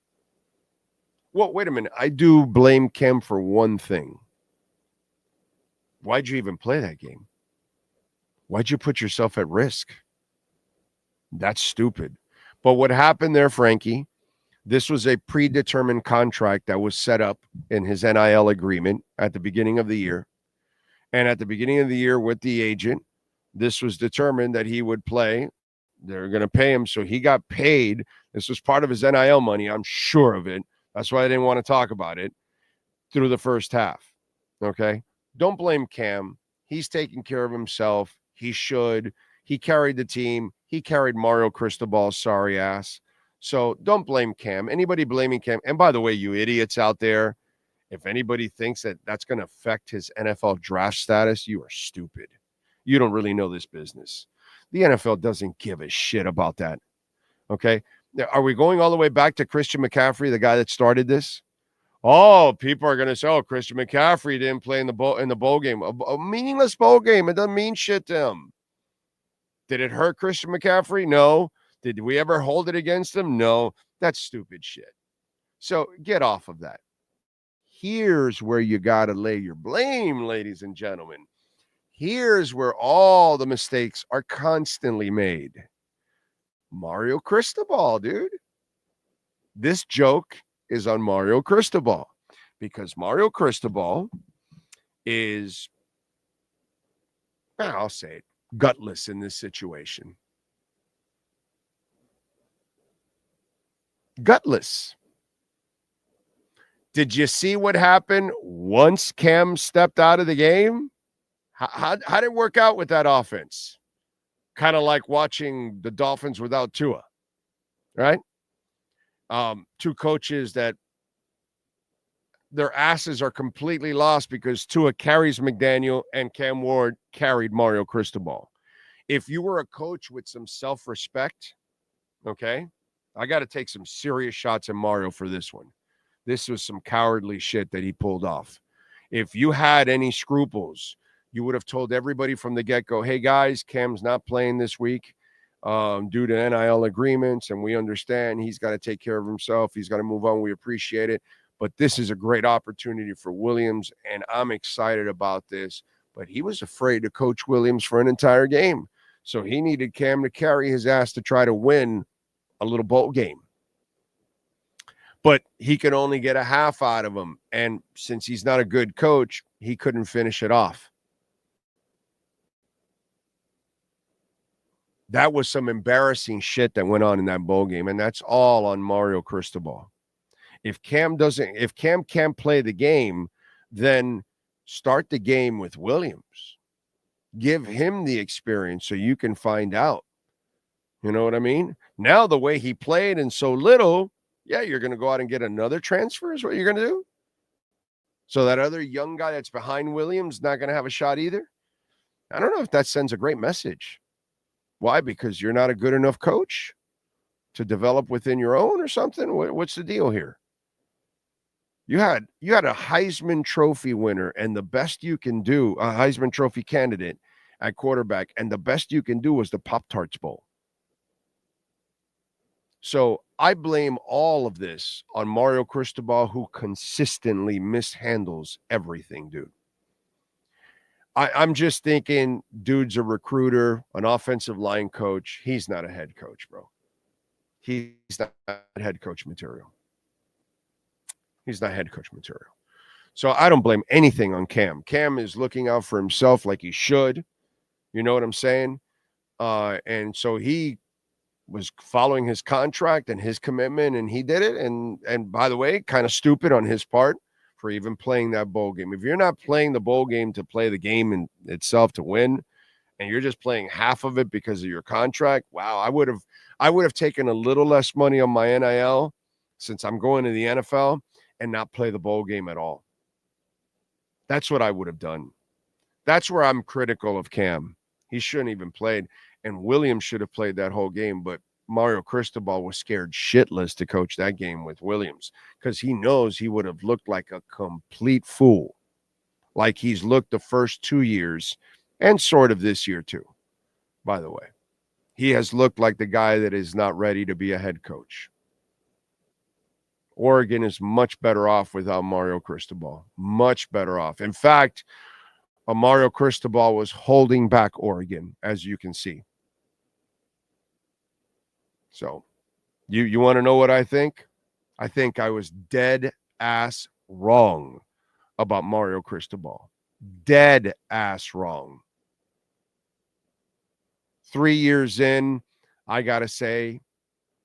Well, wait a minute. I do blame Cam for one thing. Why'd you even play that game? Why'd you put yourself at risk? That's stupid. But what happened there, Frankie, this was a predetermined contract that was set up in his NIL agreement at the beginning of the year. And at the beginning of the year with the agent, this was determined that he would play. They're going to pay him. So he got paid. This was part of his NIL money. I'm sure of it. That's why I didn't want to talk about it through the first half. Okay? Don't blame Cam. He's taking care of himself. He should. He carried the team. He carried Mario Cristobal's sorry ass. So don't blame Cam. Anybody blaming Cam. And by the way, you idiots out there, if anybody thinks that that's going to affect his NFL draft status, you are stupid. You don't really know this business. The NFL doesn't give a shit about that. Okay? Now, are we going all the way back to Christian McCaffrey, the guy that started this? Oh, people are going to say, oh, Christian McCaffrey didn't play in the bowl game. A meaningless bowl game. It doesn't mean shit to him. Did it hurt Christian McCaffrey? No. Did we ever hold it against him? No. That's stupid shit. So get off of that. Here's where you got to lay your blame, ladies and gentlemen. Here's where all the mistakes are constantly made. Mario Cristobal, dude. This joke is on Mario Cristobal because Mario Cristobal is, I'll say it, gutless in this situation. Gutless. Did you see what happened once Cam stepped out of the game? How did it work out with that offense? Kind of like watching the Dolphins without Tua, right? 2 coaches that their asses are completely lost because Tua carries McDaniel and Cam Ward carried Mario Cristobal. If you were a coach with some self-respect, okay, I got to take some serious shots at Mario for this one. This was some cowardly shit that he pulled off. If you had any scruples, you would have told everybody from the get-go, hey, guys, Cam's not playing this week due to NIL agreements, and we understand he's got to take care of himself. He's got to move on. We appreciate it. But this is a great opportunity for Williams, and I'm excited about this. But he was afraid to coach Williams for an entire game. So he needed Cam to carry his ass to try to win a little bowl game. But he could only get a half out of him. And since he's not a good coach, he couldn't finish it off. That was some embarrassing shit that went on in that bowl game. And that's all on Mario Cristobal. If Cam can't play the game, then start the game with Williams. Give him the experience so you can find out. You know what I mean? Now, the way he played and so little, yeah, you're going to go out and get another transfer is what you're going to do? So that other young guy that's behind Williams not going to have a shot either? I don't know if that sends a great message. Why? Because you're not a good enough coach to develop within your own or something? What's the deal here? You had a Heisman Trophy winner and the best you can do, a Heisman Trophy candidate, at quarterback, and the best you can do was the Pop-Tarts Bowl. So I blame all of this on Mario Cristobal, who consistently mishandles everything, dude. I'm just thinking, dude's a recruiter, an offensive line coach. He's not a head coach, bro. He's not head coach material. He's not head coach material. So I don't blame anything on Cam. Cam is looking out for himself like he should. You know what I'm saying? And so he was following his contract and his commitment, and he did it. And by the way, kind of stupid on his part for even playing that bowl game. If you're not playing the bowl game to play the game in itself to win, and you're just playing half of it because of your contract, wow, I would have taken a little less money on my NIL since I'm going to the NFL and not play the bowl game at all. That's what I would have done. That's where I'm critical of Cam. He shouldn't even played, and Williams should have played that whole game, but Mario Cristobal was scared shitless to coach that game with Williams because he knows he would have looked like a complete fool, like he's looked the first 2 years and sort of this year too, by the way. He has looked like the guy that is not ready to be a head coach. Oregon is much better off without Mario Cristobal. Much better off. In fact, Mario Cristobal was holding back Oregon, as you can see. So, you want to know what I think? I think I was dead ass wrong about Mario Cristobal. Dead ass wrong. 3 years in, I got to say,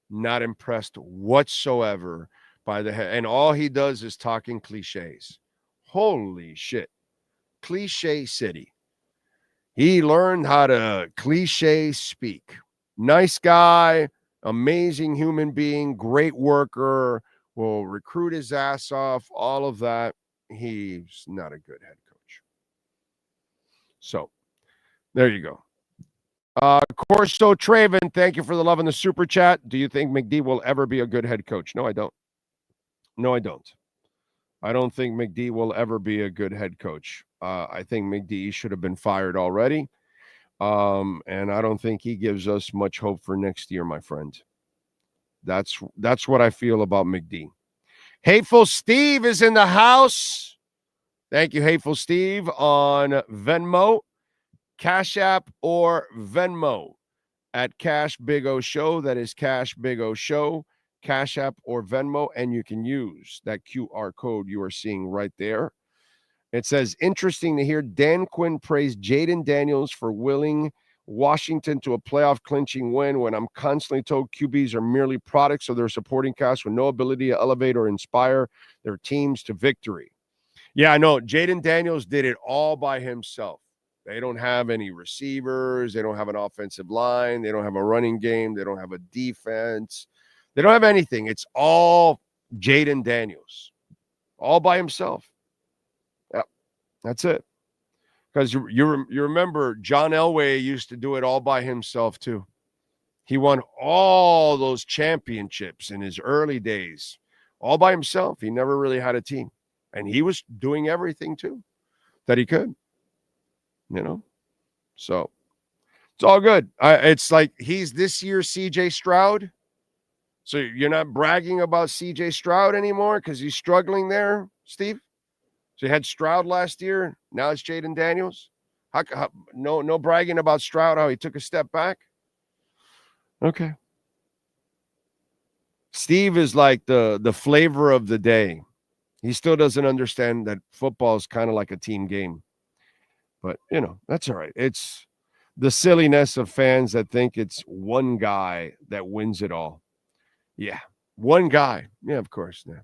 not impressed whatsoever by the head. And all he does is talking cliches. Holy shit. Cliche city. He learned how to cliche speak. Nice guy, amazing human being, great worker, will recruit his ass off, all of that. He's not a good head coach. So, there you go. Corso Traven, thank you for the love in the super chat. Do you think McD will ever be a good head coach? No, I don't. No, I don't. I don't think McD will ever be a good head coach. I think McD should have been fired already. And I don't think he gives us much hope for next year, my friend. That's what I feel about McD. Hateful Steve is in the house. Thank you, Hateful Steve, on Venmo, Cash App, or Venmo at Cash Big O Show. That is Cash Big O Show, Cash App, or Venmo, and you can use that QR code you are seeing right there. It says, interesting to hear Dan Quinn praise Jaden Daniels for willing Washington to a playoff clinching win when I'm constantly told QBs are merely products of their supporting cast with no ability to elevate or inspire their teams to victory. Yeah, I know. Jaden Daniels did it all by himself. They don't have any receivers. They don't have an offensive line. They don't have a running game. They don't have a defense. They don't have anything. It's all Jaden Daniels, all by himself. Yep, that's it. Because you remember John Elway used to do it all by himself too. He won all those championships in his early days, all by himself. He never really had a team. And he was doing everything too that he could, you know. So it's all good. It's like he's this year's CJ Stroud. So you're not bragging about CJ Stroud anymore because he's struggling there, Steve? So you had Stroud last year. Now it's Jaden Daniels. No bragging about Stroud, how he took a step back? Okay. Steve is like the flavor of the day. He still doesn't understand that football is kind of like a team game. But, you know, that's all right. It's the silliness of fans that think it's one guy that wins it all. Yeah, one guy. Yeah, of course. Yeah.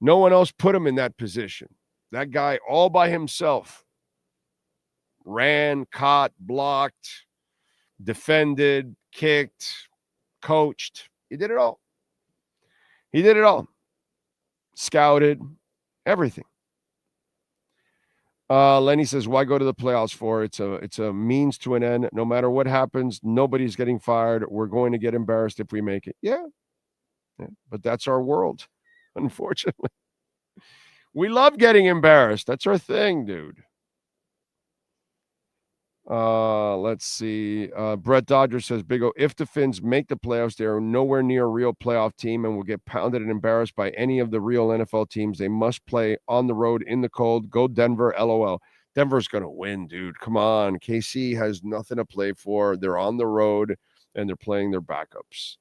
No one else put him in that position. That guy all by himself ran, caught, blocked, defended, kicked, coached. He did it all. He did it all. Scouted, everything. Lenny says, why go to the playoffs for? It's a means to an end. No matter what happens, nobody's getting fired. We're going to get embarrassed if we make it. Yeah. But that's our world, unfortunately. We love getting embarrassed. That's our thing, dude. Let's see. Brett Dodger says, Big O, if the Finns make the playoffs, they are nowhere near a real playoff team and will get pounded and embarrassed by any of the real NFL teams. They must play on the road in the cold. Go Denver, LOL. Denver's going to win, dude. Come on. KC has nothing to play for. They're on the road, and they're playing their backups.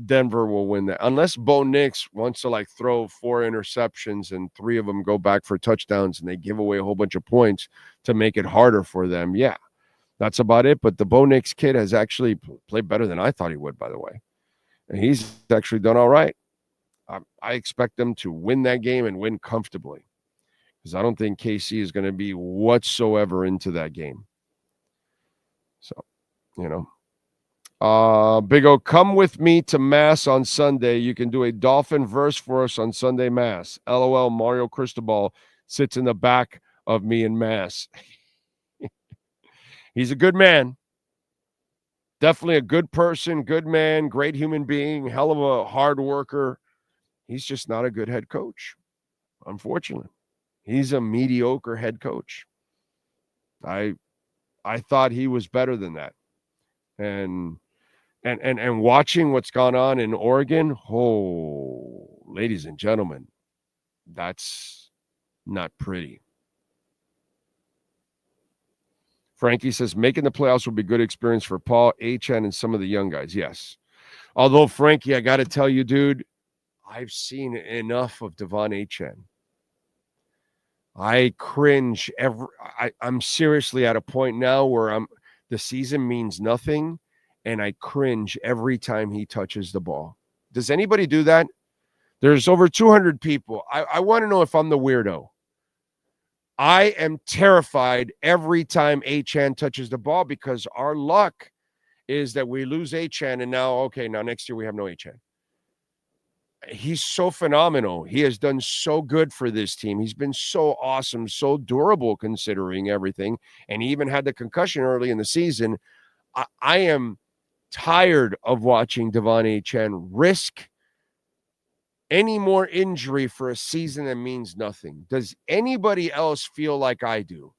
Denver will win that. Unless Bo Nix wants to, throw 4 interceptions and 3 of them go back for touchdowns and they give away a whole bunch of points to make it harder for them. Yeah, that's about it. But the Bo Nix kid has actually played better than I thought he would, by the way. And he's actually done all right. I expect them to win that game and win comfortably because I don't think KC is going to be whatsoever into that game. So, Big O, come with me to Mass on Sunday. You can do a Dolphin verse for us on Sunday Mass. LOL, Mario Cristobal sits in the back of me in Mass. He's a good man. Definitely a good person, good man, great human being, hell of a hard worker. He's just not a good head coach, unfortunately. He's a mediocre head coach. I thought he was better than that. And watching what's gone on in Oregon, ladies and gentlemen, that's not pretty. Frankie says, making the playoffs will be a good experience for Paul, Achane, and some of the young guys. Yes. Although, Frankie, I got to tell you, dude, I've seen enough of Devon Achane. I cringe. I'm seriously at a point now where the season means nothing. And I cringe every time he touches the ball. Does anybody do that? There's over 200 people. I want to know if I'm the weirdo. I am terrified every time Achane touches the ball because our luck is that we lose Achane and now next year we have no Achane. He's so phenomenal. He has done so good for this team. He's been so awesome, so durable considering everything. And he even had the concussion early in the season. I am tired of watching Devon Achane risk any more injury for a season that means nothing. Does anybody else feel like I do?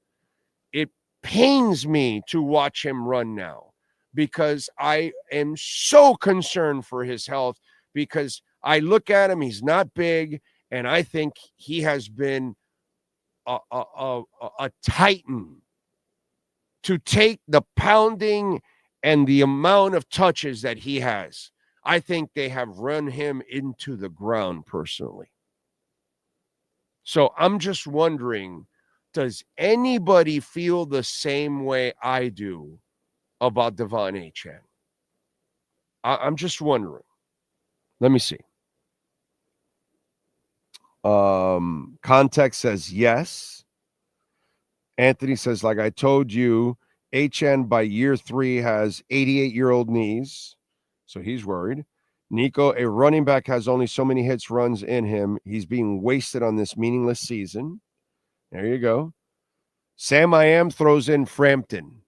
It pains me to watch him run now because I am so concerned for his health because I look at him, he's not big, and I think he has been a titan to take the pounding and the amount of touches that he has. I think they have run him into the ground personally. So I'm just wondering, does anybody feel the same way I do about Devon Achane? I'm just wondering. Let me see. Context says yes. Anthony says, like I told you, Achane by year 3 has 88-year-old knees, so he's worried. Nico, a running back has only so many hits, runs in him. He's being wasted on this meaningless season. There you go. Sam I Am throws in Frampton.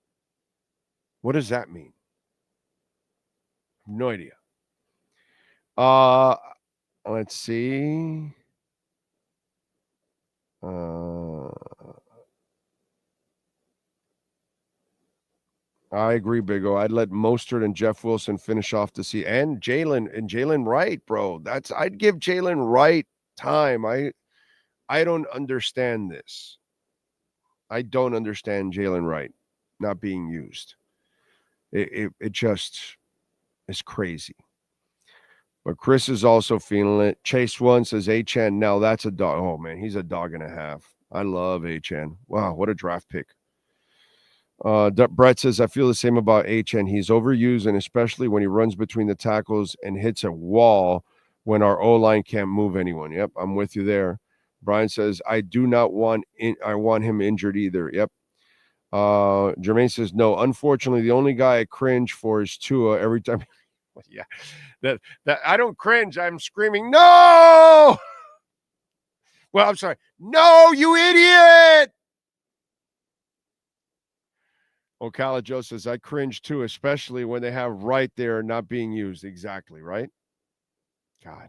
What does that mean? No idea. Let's see. I agree, Big O. I'd let Mostert and Jeff Wilson finish off the season. And Jalen Wright, bro. I'd give Jalen Wright time. I don't understand this. I don't understand Jalen Wright not being used. It just is crazy. But Chris is also feeling it. Chase One says, Achane, now that's a dog. Oh, man, he's a dog and a half. I love Achane. Wow, what a draft pick. Brett says, I feel the same about Achane. He's overused, and especially when he runs between the tackles and hits a wall when our O-line can't move anyone. Yep, I'm with you there. Brian says, I want him injured either. Yep. Jermaine says, no, unfortunately, the only guy I cringe for is Tua every time. Yeah, that I don't cringe. I'm screaming, no! Well, I'm sorry. No, you idiot! Ocala Joe says, I cringe too, especially when they have right there not being used. Exactly, right? God.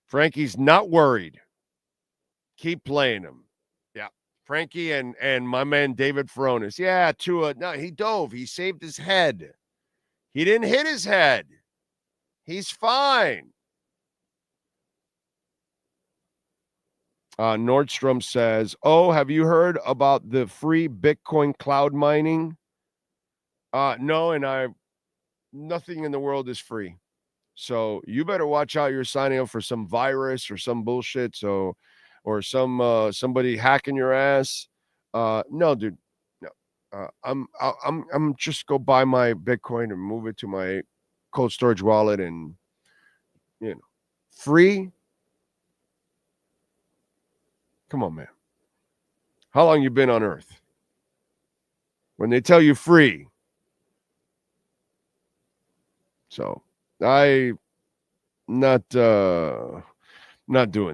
Frankie's not worried. Keep playing him. Yeah. Frankie and my man David Furones. Yeah, Tua. No, he dove. He saved his head. He didn't hit his head. He's fine. Nordstrom says, "Oh, have you heard about the free Bitcoin cloud mining?" No, and nothing in the world is free. So you better watch out. You're signing up for some virus or some bullshit. Or somebody hacking your ass. No, dude. No. I'm just go buy my Bitcoin and move it to my cold storage wallet and free. Come on, man. How long you been on Earth? When they tell you free. So I not doing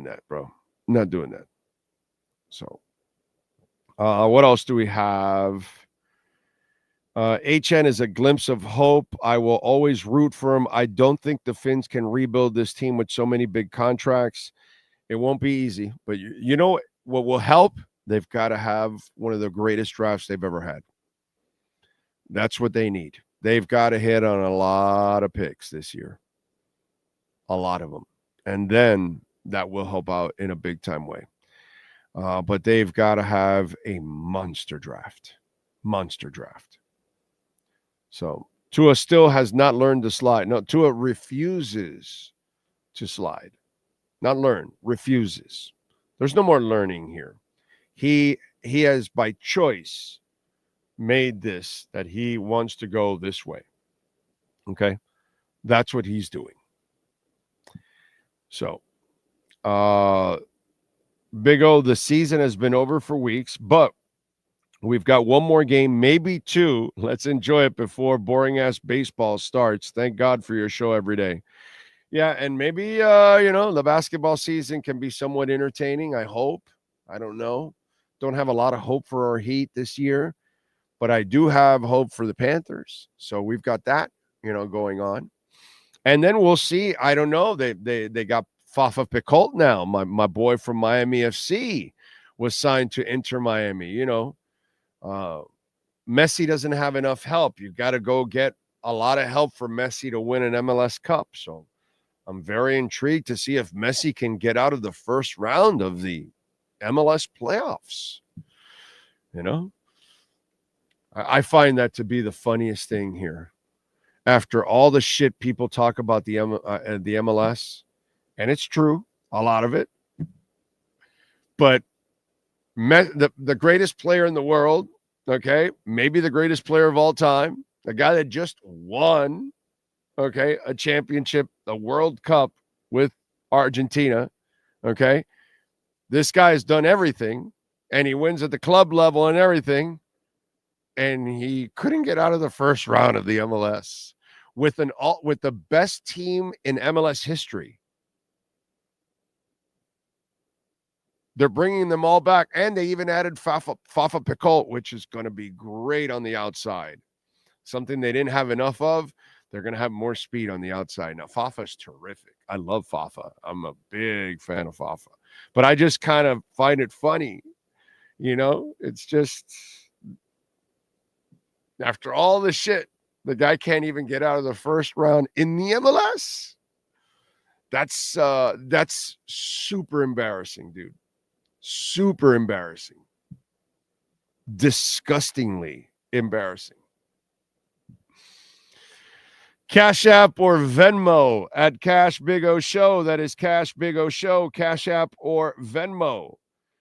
that, bro. Not doing that. So what else do we have? HN is a glimpse of hope. I will always root for him. I don't think the Finns can rebuild this team with so many big contracts. It won't be easy, but you know what will help? They've got to have one of the greatest drafts they've ever had. That's what they need. They've got to hit on a lot of picks this year. A lot of them. And then that will help out in a big-time way. But they've got to have a monster draft. Monster draft. So Tua still has not learned to slide. No, Tua refuses to slide. Not learn, refuses. There's no more learning here. He has by choice made this that he wants to go this way. Okay? That's what he's doing. So, Big O, the season has been over for weeks, but we've got one more game, maybe two. Let's enjoy it before boring-ass baseball starts. Thank God for your show every day. Yeah, and maybe, the basketball season can be somewhat entertaining, I hope. I don't know. Don't have a lot of hope for our Heat this year, but I do have hope for the Panthers. So we've got that, going on. And then we'll see. I don't know. They got Fafa Picoult now. My boy from Miami FC was signed to Inter Miami. Messi doesn't have enough help. You've got to go get a lot of help for Messi to win an MLS Cup. So I'm very intrigued to see if Messi can get out of the first round of the MLS playoffs. I find that to be the funniest thing here. After all the shit people talk about the MLS, and it's true, a lot of it, but the greatest player in the world, okay, maybe the greatest player of all time, the guy that just won, okay, a championship, a World Cup with Argentina, okay, this guy has done everything, and he wins at the club level and everything, and he couldn't get out of the first round of the MLS with the best team in MLS history. They're bringing them all back, and they even added Fafa Picoult, which is going to be great on the outside. Something they didn't have enough of. They're going to have more speed on the outside. Now, Fafa's terrific. I love Fafa. I'm a big fan of Fafa. But I just kind of find it funny. It's just, after all the shit, the guy can't even get out of the first round in the MLS. That's super embarrassing, dude. Super embarrassing. Disgustingly embarrassing. Cash App or Venmo at Cash Big O Show. That is Cash Big O Show, Cash App or Venmo.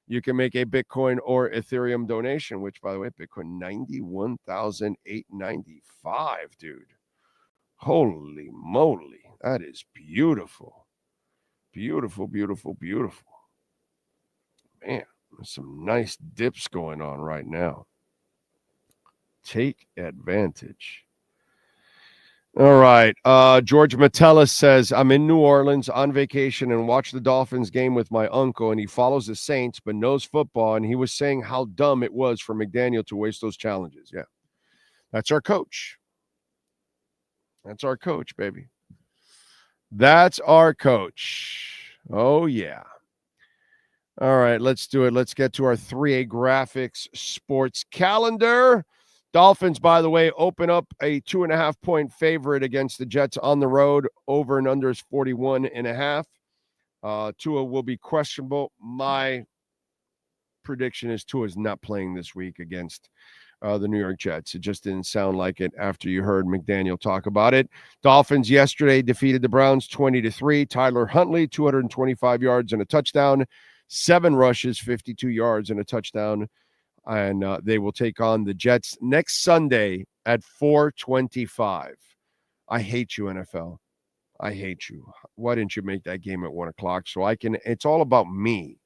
You can make a Bitcoin or Ethereum donation, which, by the way, Bitcoin 91,895, dude. Holy moly. That is beautiful. Beautiful, beautiful, beautiful. Man, there's some nice dips going on right now. Take advantage. All right. George Metellus says, I'm in New Orleans on vacation and watch the Dolphins game with my uncle, and he follows the Saints but knows football, and he was saying how dumb it was for McDaniel to waste those challenges. Yeah. That's our coach. That's our coach, baby. That's our coach. Oh, yeah. All right, let's do it. Let's get to our 3A Graphics sports calendar. Dolphins, by the way, open up a 2.5-point favorite against the Jets on the road. Over and under is 41.5. Tua will be questionable. My prediction is Tua's not playing this week against the New York Jets. It just didn't sound like it after you heard McDaniel talk about it. Dolphins yesterday defeated the Browns 20-3. Tyler Huntley, 225 yards and a touchdown. 7 rushes, 52 yards and a touchdown. And they will take on the Jets next Sunday at 4:25. I hate you, NFL. I hate you. Why didn't you make that game at 1 o'clock so I can? It's all about me.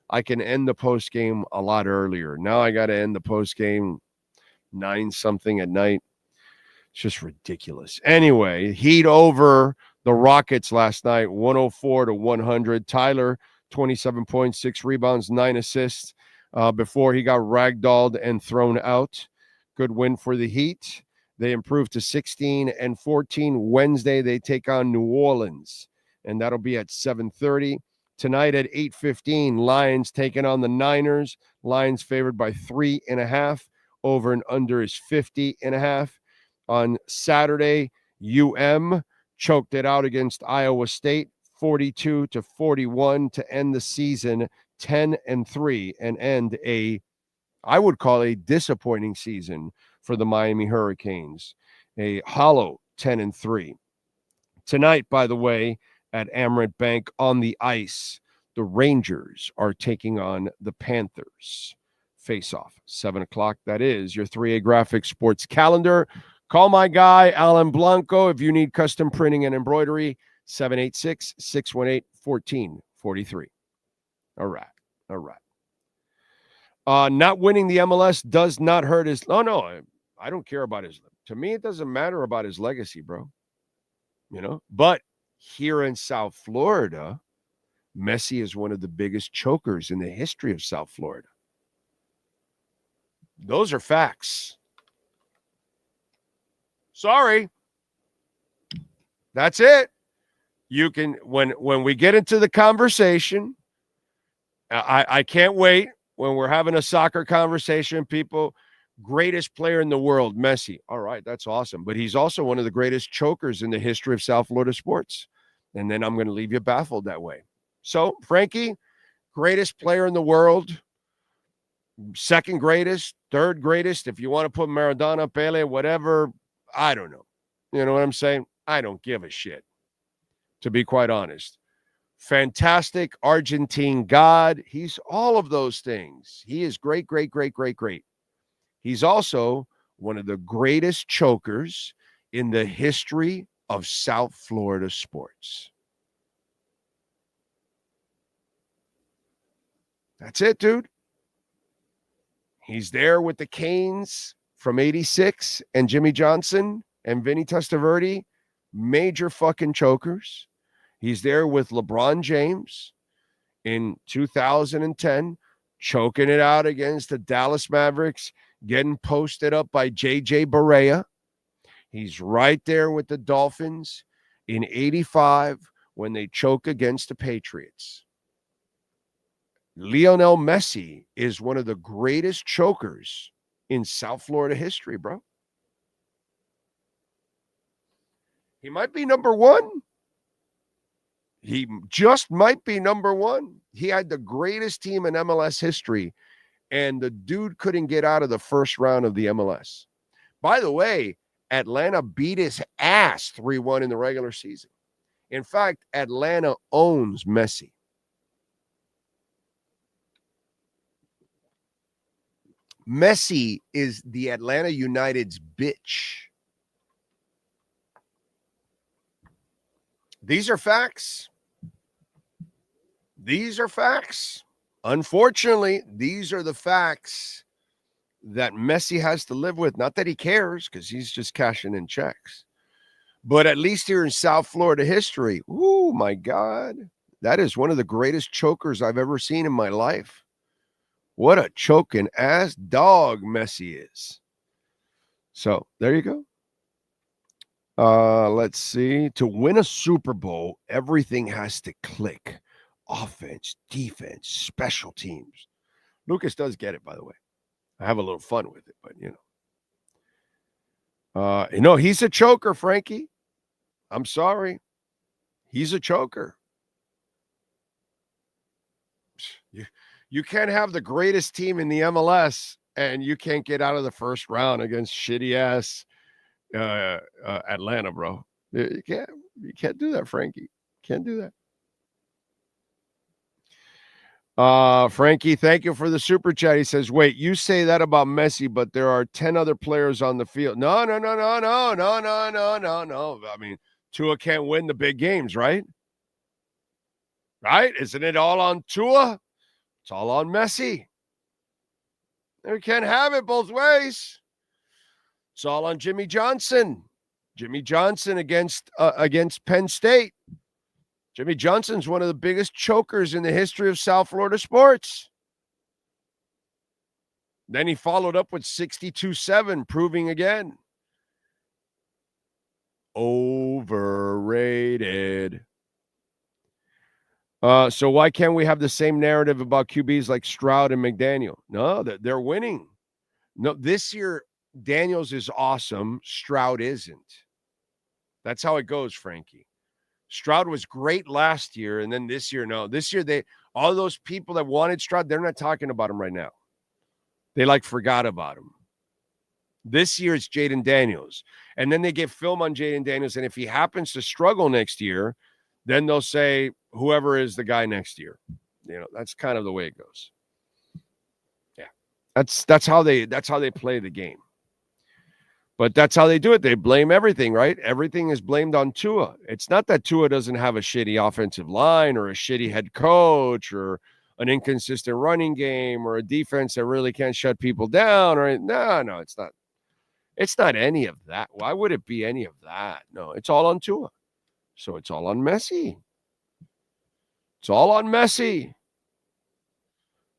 I can end the post game a lot earlier. Now I got to end the post game 9-something at night. It's just ridiculous. Anyway, Heat over the Rockets last night, 104-100. Tyler, 27 points, 6 rebounds, 9 assists. Before he got ragdolled and thrown out. Good win for the Heat. They improved to 16-14. Wednesday, they take on New Orleans, and that'll be at 7:30. Tonight at 8:15, Lions taking on the Niners. Lions favored by 3.5. Over and under is 50.5. On Saturday, choked it out against Iowa State, 42-41 to end the season 10-3 and end I would call a disappointing season for the Miami Hurricanes, a hollow 10-3. Tonight, by the way, at Amerant Bank on the ice, the Rangers are taking on the Panthers. Face off, 7 o'clock. That is your 3A Graphics sports calendar. Call my guy, Alan Blanco, if you need custom printing and embroidery, 786-618-1443. All right. Not winning the MLS does not hurt his. Oh, no, I don't care about his. To me, it doesn't matter about his legacy, bro. But here in South Florida, Messi is one of the biggest chokers in the history of South Florida. Those are facts. Sorry. That's it. You can, when we get into the conversation, I can't wait when we're having a soccer conversation, people, greatest player in the world, Messi. All right, that's awesome. But he's also one of the greatest chokers in the history of South Florida sports. And then I'm going to leave you baffled that way. So, Frankie, greatest player in the world, second greatest, third greatest. If you want to put Maradona, Pele, whatever, I don't know. You know what I'm saying? I don't give a shit, to be quite honest. Fantastic Argentine God. He's all of those things. He is great. He's also one of the greatest chokers in the history of South Florida sports. That's it, dude. He's there with the Canes from 86 and Jimmy Johnson and Vinny Testaverde, major fucking chokers. He's there with LeBron James in 2010, choking it out against the Dallas Mavericks, getting posted up by J.J. Barea. He's right there with the Dolphins in 85 when they choke against the Patriots. Lionel Messi is one of the greatest chokers in South Florida history, bro. He might be number one. He just might be number one. He had the greatest team in MLS history, and the dude couldn't get out of the first round of the MLS. By the way, Atlanta beat his ass 3-1 in the regular season. In fact, Atlanta owns Messi. Messi is the Atlanta United's bitch. These are facts. Unfortunately, these are the facts that Messi has to live with. Not that he cares, because he's just cashing in checks. But at least here in South Florida history, oh my God, that is one of the greatest chokers I've ever seen in my life. What a choking ass dog Messi is. So there you go. Let's see. To win a Super Bowl, everything has to click. offense, defense, special teams. Lucas does get it, by the way. I have a little fun with it, but he's a choker, Frankie. I'm sorry. He's a choker. You can't have the greatest team in the MLS and you can't get out of the first round against shitty-ass Atlanta, bro. You can't do that, Frankie. Can't do that. Frankie, thank you for the super chat. He says, wait, you say that about Messi, but there are 10 other players on the field. No. I mean, Tua can't win the big games, right? Right? Isn't it all on Tua? It's all on Messi. We can't have it both ways. It's all on Jimmy Johnson. Jimmy Johnson against Penn State. Jimmy Johnson's one of the biggest chokers in the history of South Florida sports. Then he followed up with 62-7, proving again. Overrated. So why can't we have the same narrative about QBs like Stroud and McDaniel? No, they're winning. No, this year, Daniels is awesome. Stroud isn't. That's how it goes, Frankie. Stroud was great last year, and then this year, no. This year, all those people that wanted Stroud, they're not talking about him right now. They forgot about him. This year, it's Jaden Daniels. And then they get film on Jaden Daniels, and if he happens to struggle next year, then they'll say whoever is the guy next year. That's kind of the way it goes. Yeah. That's how they play the game. But that's how they do it. They blame everything, right? Everything is blamed on Tua. It's not that Tua doesn't have a shitty offensive line or a shitty head coach or an inconsistent running game or a defense that really can't shut people down. No, it's not. It's not any of that. Why would it be any of that? No, it's all on Tua. So it's all on Messi. It's all on Messi.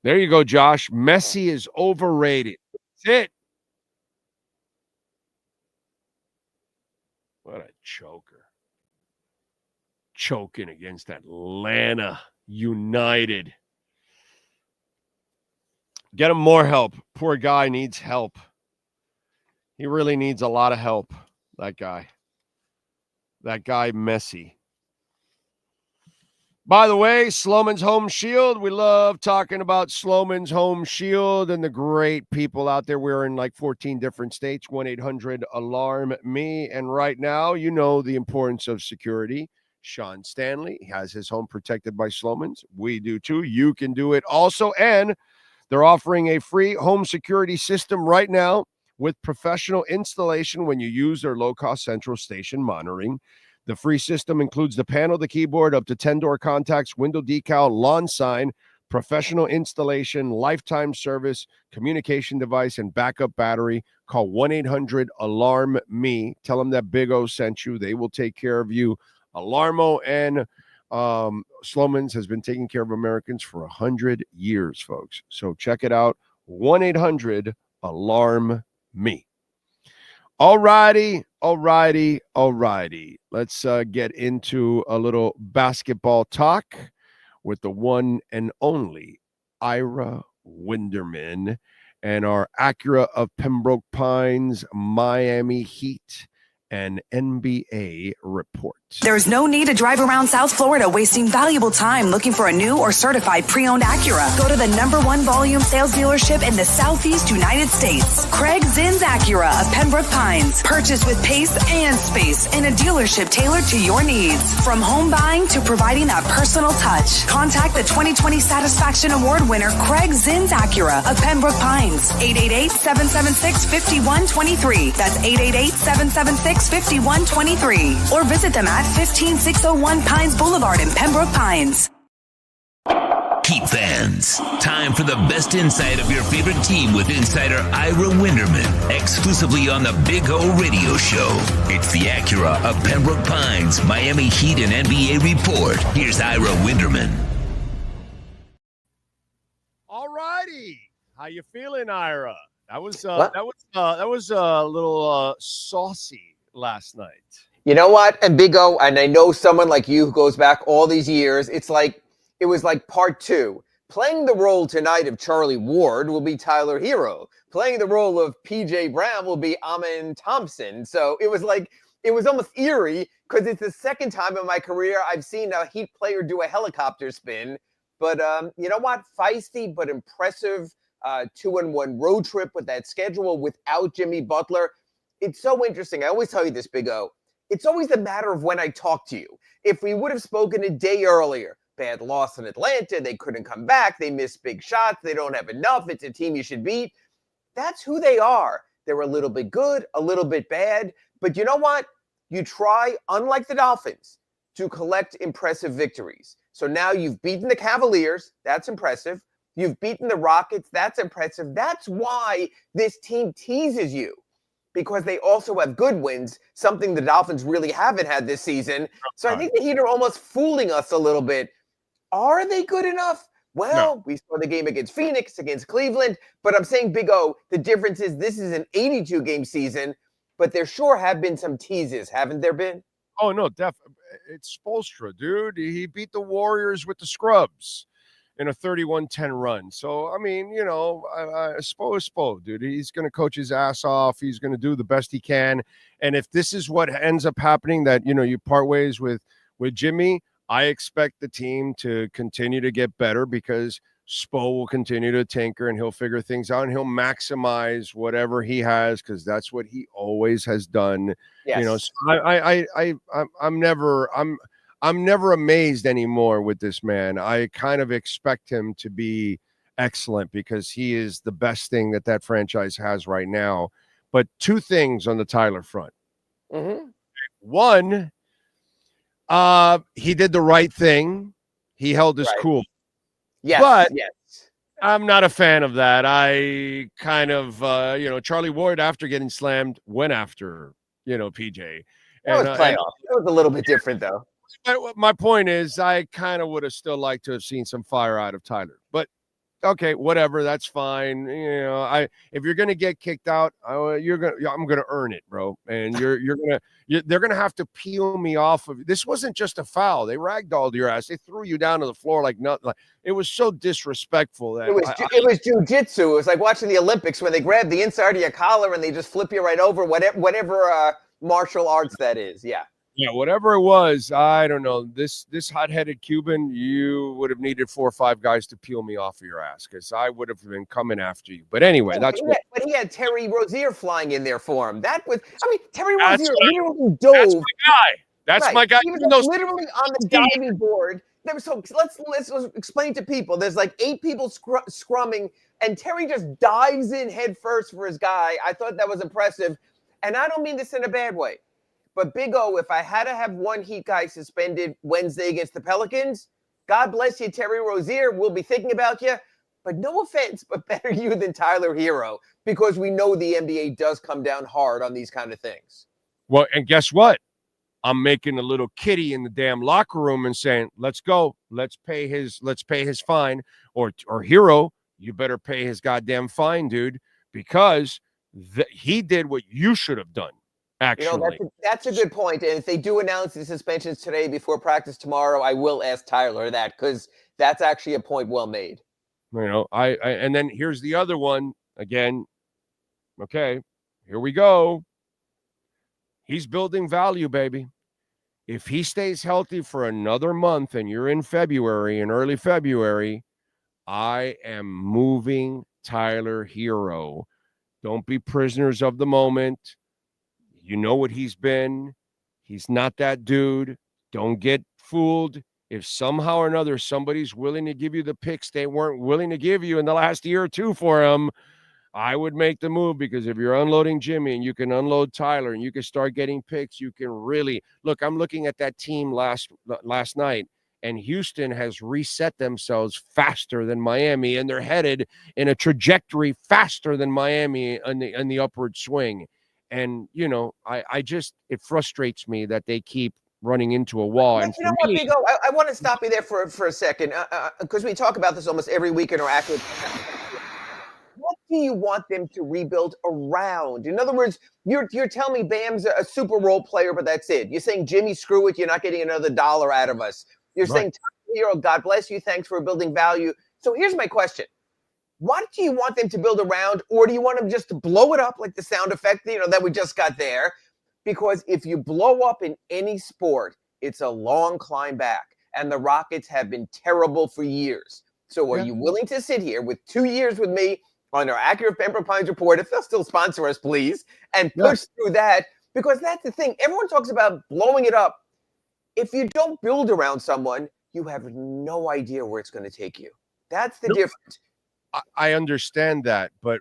There you go, Josh. Messi is overrated. That's it. What a choker. Choking against Atlanta United. Get him more help. Poor guy needs help. He really needs a lot of help, that guy. That guy, Messi. By the way, Sloman's Home Shield. We love talking about Sloman's Home Shield and the great people out there. We're in 14 different states, 1-800-ALARM-ME. And right now, you know the importance of security. Sean Stanley has his home protected by Sloman's. We do too. You can do it also. And they're offering a free home security system right now with professional installation when you use their low-cost central station monitoring. The free system includes the panel, the keyboard, up to 10 door contacts, window decal, lawn sign, professional installation, lifetime service, communication device, and backup battery. Call 1-800-ALARM-ME. Tell them that Big O sent you. They will take care of you. Alarmo and Sloman's has been taking care of Americans for 100 years, folks. So check it out. 1-800-ALARM-ME. All righty. Let's get into a little basketball talk with the one and only Ira Winderman and our Acura of Pembroke Pines, Miami Heat, and NBA report. There's no need to drive around South Florida wasting valuable time looking for a new or certified pre-owned Acura. Go to the #1 volume sales dealership in the Southeast United States. Craig Zinn's Acura of Pembroke Pines. Purchase with pace and space in a dealership tailored to your needs. From home buying to providing that personal touch. Contact the 2020 Satisfaction Award winner Craig Zinn's Acura of Pembroke Pines. 888-776-5123. That's 888-776-5123. Or visit them at 15601 Pines Boulevard in Pembroke Pines. Heat fans, time for the best insight of your favorite team with insider Ira Winderman, exclusively on the Big O Radio Show. It's the Acura of Pembroke Pines, Miami Heat and NBA report. Here's Ira Winderman. All righty, how you feeling, Ira? That was a little saucy last night. You know what? And Big O, and I know someone like you who goes back all these years, it's like it was like part 2. Playing the role tonight of Charlie Ward will be Tyler Herro. Playing the role of PJ Brown will be Amin Thompson. So it was almost eerie because it's the second time in my career I've seen a Heat player do a helicopter spin. But you know what? Feisty but impressive 2-1 road trip with that schedule without Jimmy Butler. It's so interesting. I always tell you this, Big O. It's always a matter of when I talk to you. If we would have spoken a day earlier, bad loss in Atlanta, they couldn't come back, they missed big shots, they don't have enough, it's a team you should beat. That's who they are. They're a little bit good, a little bit bad. But you know what? You try, unlike the Dolphins, to collect impressive victories. So now you've beaten the Cavaliers. That's impressive. You've beaten the Rockets. That's impressive. That's why this team teases you, because they also have good wins, something the Dolphins really haven't had this season. So I think the Heat are almost fooling us a little bit. Are they good enough? Well, we saw the game against Phoenix, against Cleveland, but I'm saying, Big O, the difference is this is an 82-game season, but there sure have been some teases, haven't there been? Oh, no, definitely. It's Spoelstra, dude. He beat the Warriors with the scrubs in a 31-10 run. So, I mean, you know, Spo, dude. He's going to coach his ass off. He's going to do the best he can. And if this is what ends up happening, that, you know, you part ways with Jimmy, I expect the team to continue to get better because Spo will continue to tinker and he'll figure things out and he'll maximize whatever he has because that's what he always has done. Yes. You know, so I'm never amazed anymore with this man. I kind of expect him to be excellent because he is the best thing that franchise has right now. But two things on the Tyler front. Mm-hmm. One, he did the right thing. He held his cool. Yes, but yes. I'm not a fan of that. I kind of, Charlie Ward, after getting slammed, went after, PJ. That was playoff. It was a little bit different, though. My point is, I kind of would have still liked to have seen some fire out of Tyler. But, okay, whatever. That's fine. If you're going to get kicked out, I'm going to earn it, bro. And they're going to have to peel me off of. This wasn't just a foul. They ragdolled your ass. They threw you down to the floor like nothing. Like, it was so disrespectful that it was jujitsu. It was like watching the Olympics when they grab the inside of your collar and they just flip you right over. Whatever martial arts that is. Yeah. Yeah, whatever it was, I don't know. This hot-headed Cuban, you would have needed 4 or 5 guys to peel me off of your ass because I would have been coming after you. But anyway, but he had Terry Rozier flying in there for him. Terry Rozier literally dove. That's my guy. That's my guy. He was literally on the diving board. So let's explain to people. There's like 8 people scrumming, and Terry just dives in head first for his guy. I thought that was impressive, and I don't mean this in a bad way. But Big O, if I had to have one Heat guy suspended Wednesday against the Pelicans, God bless you, Terry Rozier. We'll be thinking about you. But no offense, but better you than Tyler Herro, because we know the NBA does come down hard on these kind of things. Well, and guess what? I'm making a little kitty in the damn locker room and saying, let's go. Let's pay his fine. Or Herro, you better pay his goddamn fine, dude, because he did what you should have done. Actually, that's a good point. And if they do announce the suspensions today before practice tomorrow, I will ask Tyler that because that's actually a point well made. And then here's the other one again. Okay, here we go. He's building value, baby. If he stays healthy for another month and you're in early February, I am moving Tyler Herro. Don't be prisoners of the moment. You know what he's been. He's not that dude. Don't get fooled. If somehow or another somebody's willing to give you the picks they weren't willing to give you in the last year or two for him, I would make the move because if you're unloading Jimmy and you can unload Tyler and you can start getting picks, you can really look. I'm looking at that team last night, and Houston has reset themselves faster than Miami, and they're headed in a trajectory faster than Miami in the upward swing. And, it frustrates me that they keep running into a wall. But and you know what, Big O? I want to stop you there for a second because we talk about this almost every week in our Accurate. What do you want them to rebuild around? In other words, you're telling me Bam's a super role player, but that's it. You're saying, Jimmy, screw it. You're not getting another dollar out of us. You're saying Hero, God bless you. Thanks for building value. So here's my question. What do you want them to build around, or do you want them just to blow it up like the sound effect, that we just got there? Because if you blow up in any sport, it's a long climb back. And the Rockets have been terrible for years. So are you willing to sit here with 2 years with me on our accurate Pembroke Pines report, if they'll still sponsor us, please, and push through that? Because that's the thing. Everyone talks about blowing it up. If you don't build around someone, you have no idea where it's going to take you. That's the difference. I understand that, but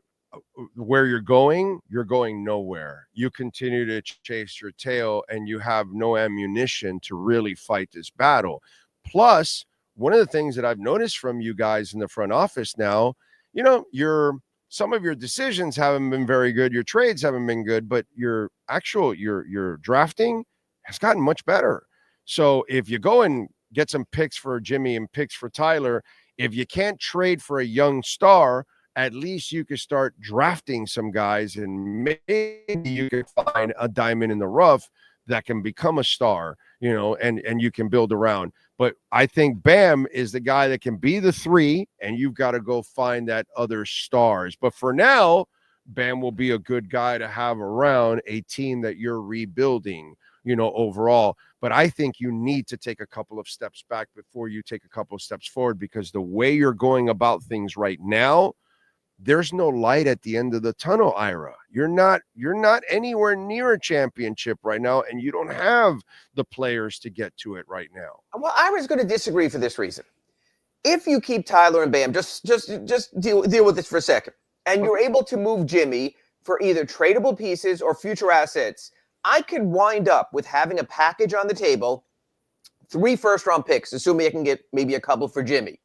where you're going nowhere. You continue to chase your tail, and you have no ammunition to really fight this battle. Plus, one of the things that I've noticed from you guys in the front office now, some of your decisions haven't been very good. Your trades haven't been good, but your drafting has gotten much better. So if you go and get some picks for Jimmy and picks for Tyler, if you can't trade for a young star, at least you could start drafting some guys, and maybe you could find a diamond in the rough that can become a star, and you can build around. But I think Bam is the guy that can be the 3, and you've got to go find that other stars. But for now, Bam will be a good guy to have around a team that you're rebuilding, overall. But I think you need to take a couple of steps back before you take a couple of steps forward, because the way you're going about things right now, there's no light at the end of the tunnel, Ira. You're not anywhere near a championship right now, and you don't have the players to get to it right now. Well, Ira's going to disagree for this reason. If you keep Tyler and Bam, just deal with this for a second, and you're able to move Jimmy for either tradable pieces or future assets, I could wind up with having a package on the table, 3 first-round picks, assuming I can get maybe a couple for Jimmy.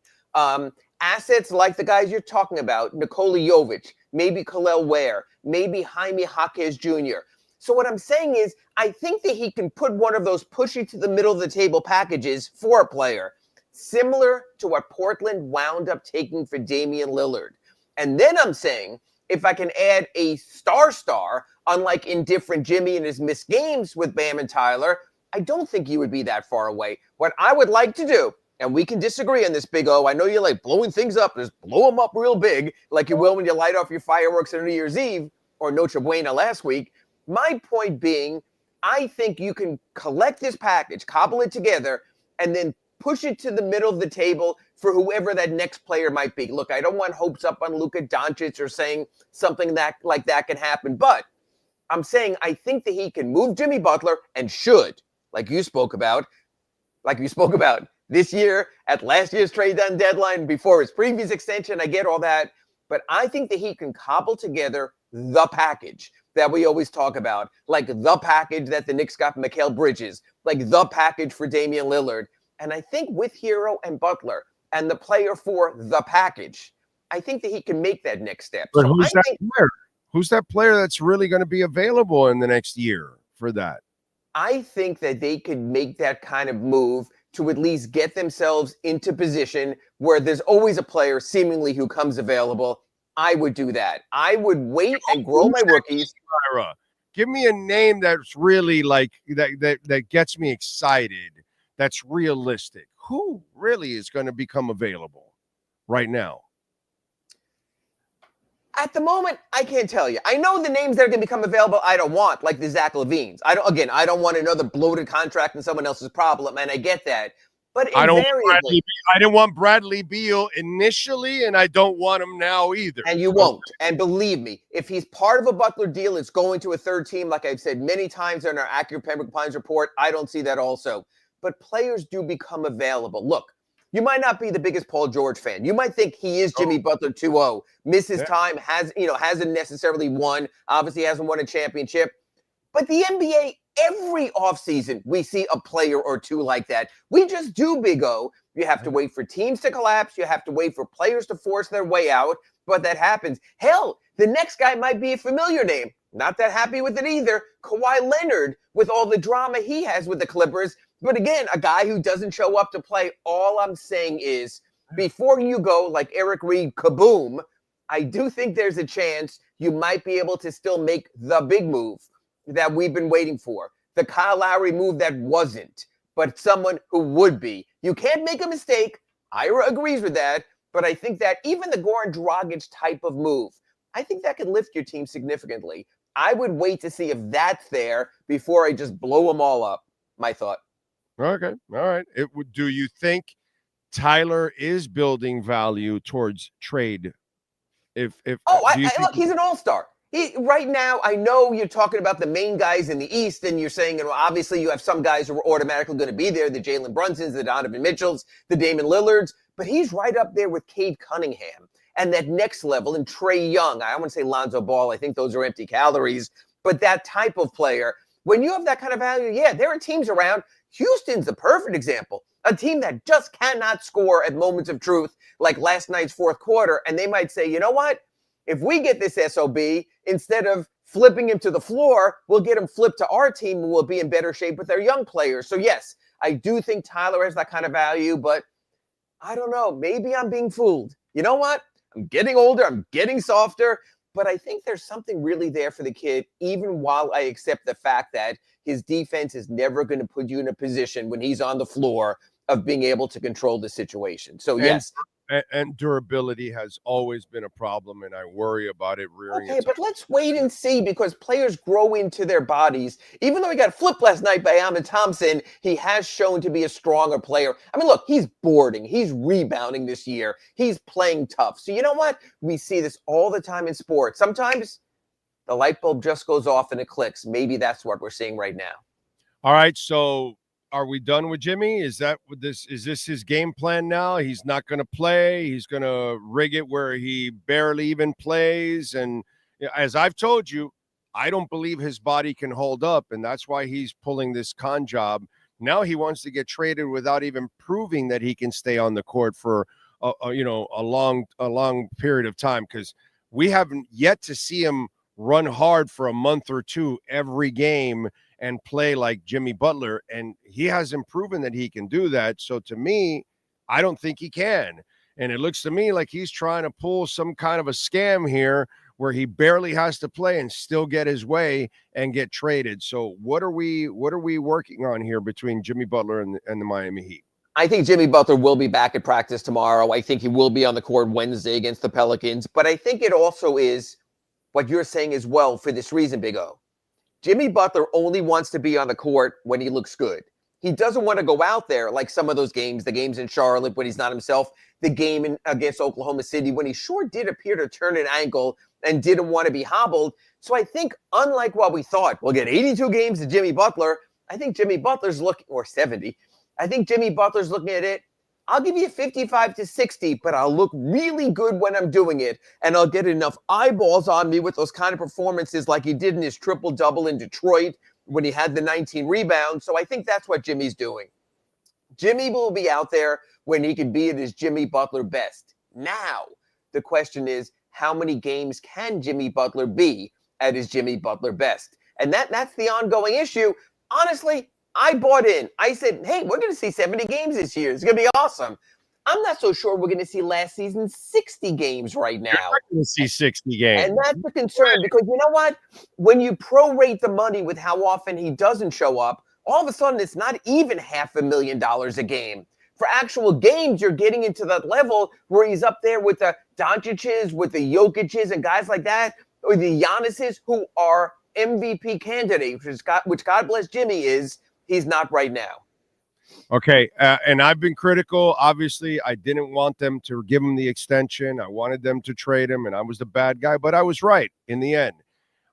Assets like the guys you're talking about, Nikola Jovic, maybe Khalil Ware, maybe Jaime Jaquez Jr. So what I'm saying is, I think that he can put one of those pushy to the middle of the table packages for a player, similar to what Portland wound up taking for Damian Lillard. And then I'm saying, if I can add a star, unlike indifferent Jimmy and his missed games with Bam and Tyler, I don't think you would be that far away. What I would like to do, and we can disagree on this, Big O. I know you like blowing things up. Just blow them up real big, like you will when you light off your fireworks on New Year's Eve or Noche Buena last week. My point being, I think you can collect this package, cobble it together, and then push it to the middle of the table for whoever that next player might be. Look, I don't want hopes up on Luka Doncic or saying something like that can happen, but I'm saying I think that he can move Jimmy Butler and should, like you spoke about this year at last year's trade deadline before his previous extension. I get all that, but I think that he can cobble together the package that we always talk about, like the package that the Knicks got from Mikal Bridges, like the package for Damian Lillard. And I think with Herro and Butler and the player for the package, I think that he can make that next step. But who's that player? Who's that player that's really going to be available in the next year for that? I think that they could make that kind of move to at least get themselves into position where there's always a player seemingly who comes available. I would do that. I would wait and grow my rookies. Ira, give me a name that's really like that gets me excited, that's realistic. Who really is going to become available right now? At the moment, I can't tell you. I know the names that are going to become available I don't want, like the Zach LaVines. I don't want another bloated contract and someone else's problem, and I get that. But I didn't want Bradley Beal initially, and I don't want him now either. And you won't. And believe me, if he's part of a Butler deal, it's going to a third team, like I've said many times in our accurate Pembroke Pines report. I don't see that also. But players do become available. Look, you might not be the biggest Paul George fan. You might think he is Jimmy Butler 2.0. Misses time, hasn't necessarily won. Obviously hasn't won a championship. But the NBA, every offseason, we see a player or two like that. We just do, Big O. You have to wait for teams to collapse. You have to wait for players to force their way out. But that happens. Hell, the next guy might be a familiar name. Not that happy with it either. Kawhi Leonard, with all the drama he has with the Clippers. But again, a guy who doesn't show up to play. All I'm saying is, before you go like Eric Reed, kaboom, I do think there's a chance you might be able to still make the big move that we've been waiting for. The Kyle Lowry move that wasn't. but someone who would be. You can't make a mistake. Ira agrees with that, but I think that even the Goran Dragic type of move, I think that could lift your team significantly. I would wait to see if that's there before I just blow them all up. My thought. Okay. All right. Do you think Tyler is building value towards trade? Look, he's an all-star. Right now, I know you're talking about the main guys in the East, and you're saying, obviously you have some guys who are automatically going to be there, the Jalen Brunsons, the Donovan Mitchells, the Damon Lillards, but he's right up there with Cade Cunningham and that next level, and Trae Young. I don't want to say Lonzo Ball. I think those are empty calories, but that type of player, when you have that kind of value, yeah, there are teams around. Houston's the perfect example. A team that just cannot score at moments of truth, like last night's fourth quarter, and they might say, you know what? If we get this SOB, instead of flipping him to the floor, we'll get him flipped to our team and we'll be in better shape with their young players. So yes, I do think Tyler has that kind of value, but I don't know. Maybe I'm being fooled. You know what? I'm getting older. I'm getting softer. But I think there's something really there for the kid, even while I accept the fact that his defense is never going to put you in a position when he's on the floor of being able to control the situation. So yes. And durability has always been a problem, and I worry about it rearing its but let's wait and see, because players grow into their bodies. Even though he got flipped last night by Amin Thompson, he has shown to be a stronger player. I mean, look, he's boarding. He's rebounding this year. He's playing tough. So you know what? We see this all the time in sports. Sometimes the light bulb just goes off and it clicks. Maybe that's what we're seeing right now. All right, so are we done with Jimmy? Is this his game plan now? He's not going to play. He's going to rig it where he barely even plays. And as I've told you, I don't believe his body can hold up, and that's why he's pulling this con job. Now he wants to get traded without even proving that he can stay on the court for a long period of time, because we haven't yet to see him run hard for a month or two every game and play like Jimmy Butler, and he hasn't proven that he can do that. So to me, I don't think he can. And it looks to me like he's trying to pull some kind of a scam here where he barely has to play and still get his way and get traded. So what are we working on here between Jimmy Butler and the Miami Heat? I think Jimmy Butler will be back at practice tomorrow. I think he will be on the court Wednesday against the Pelicans. But I think it also is what you're saying as well for this reason, Big O. Jimmy Butler only wants to be on the court when he looks good. He doesn't want to go out there like some of those games, the games in Charlotte when he's not himself, the game against Oklahoma City when he sure did appear to turn an ankle and didn't want to be hobbled. So I think, unlike what we thought, we'll get 82 games to Jimmy Butler. I think Jimmy Butler's looking, or 70. I think Jimmy Butler's looking at it. I'll give you 55 to 60, but I'll look really good when I'm doing it, and I'll get enough eyeballs on me with those kind of performances like he did in his triple-double in Detroit when he had the 19 rebounds. So I think that's what Jimmy's doing. Jimmy will be out there when he can be at his Jimmy Butler best. Now, the question is, how many games can Jimmy Butler be at his Jimmy Butler best? And that's the ongoing issue. Honestly, I bought in. I said, hey, we're going to see 70 games this year. It's going to be awesome. I'm not so sure we're going to see last season's 60 games right now. You're going to see 60 games. And that's the concern, because you know what? When you prorate the money with how often he doesn't show up, all of a sudden it's not even $500,000 a game. For actual games, you're getting into that level where he's up there with the Doncic's, with the Jokic's and guys like that, or the Giannis's who are MVP candidates, which God bless Jimmy is. He's not right now. Okay, and I've been critical. Obviously, I didn't want them to give him the extension. I wanted them to trade him, and I was the bad guy, but I was right in the end.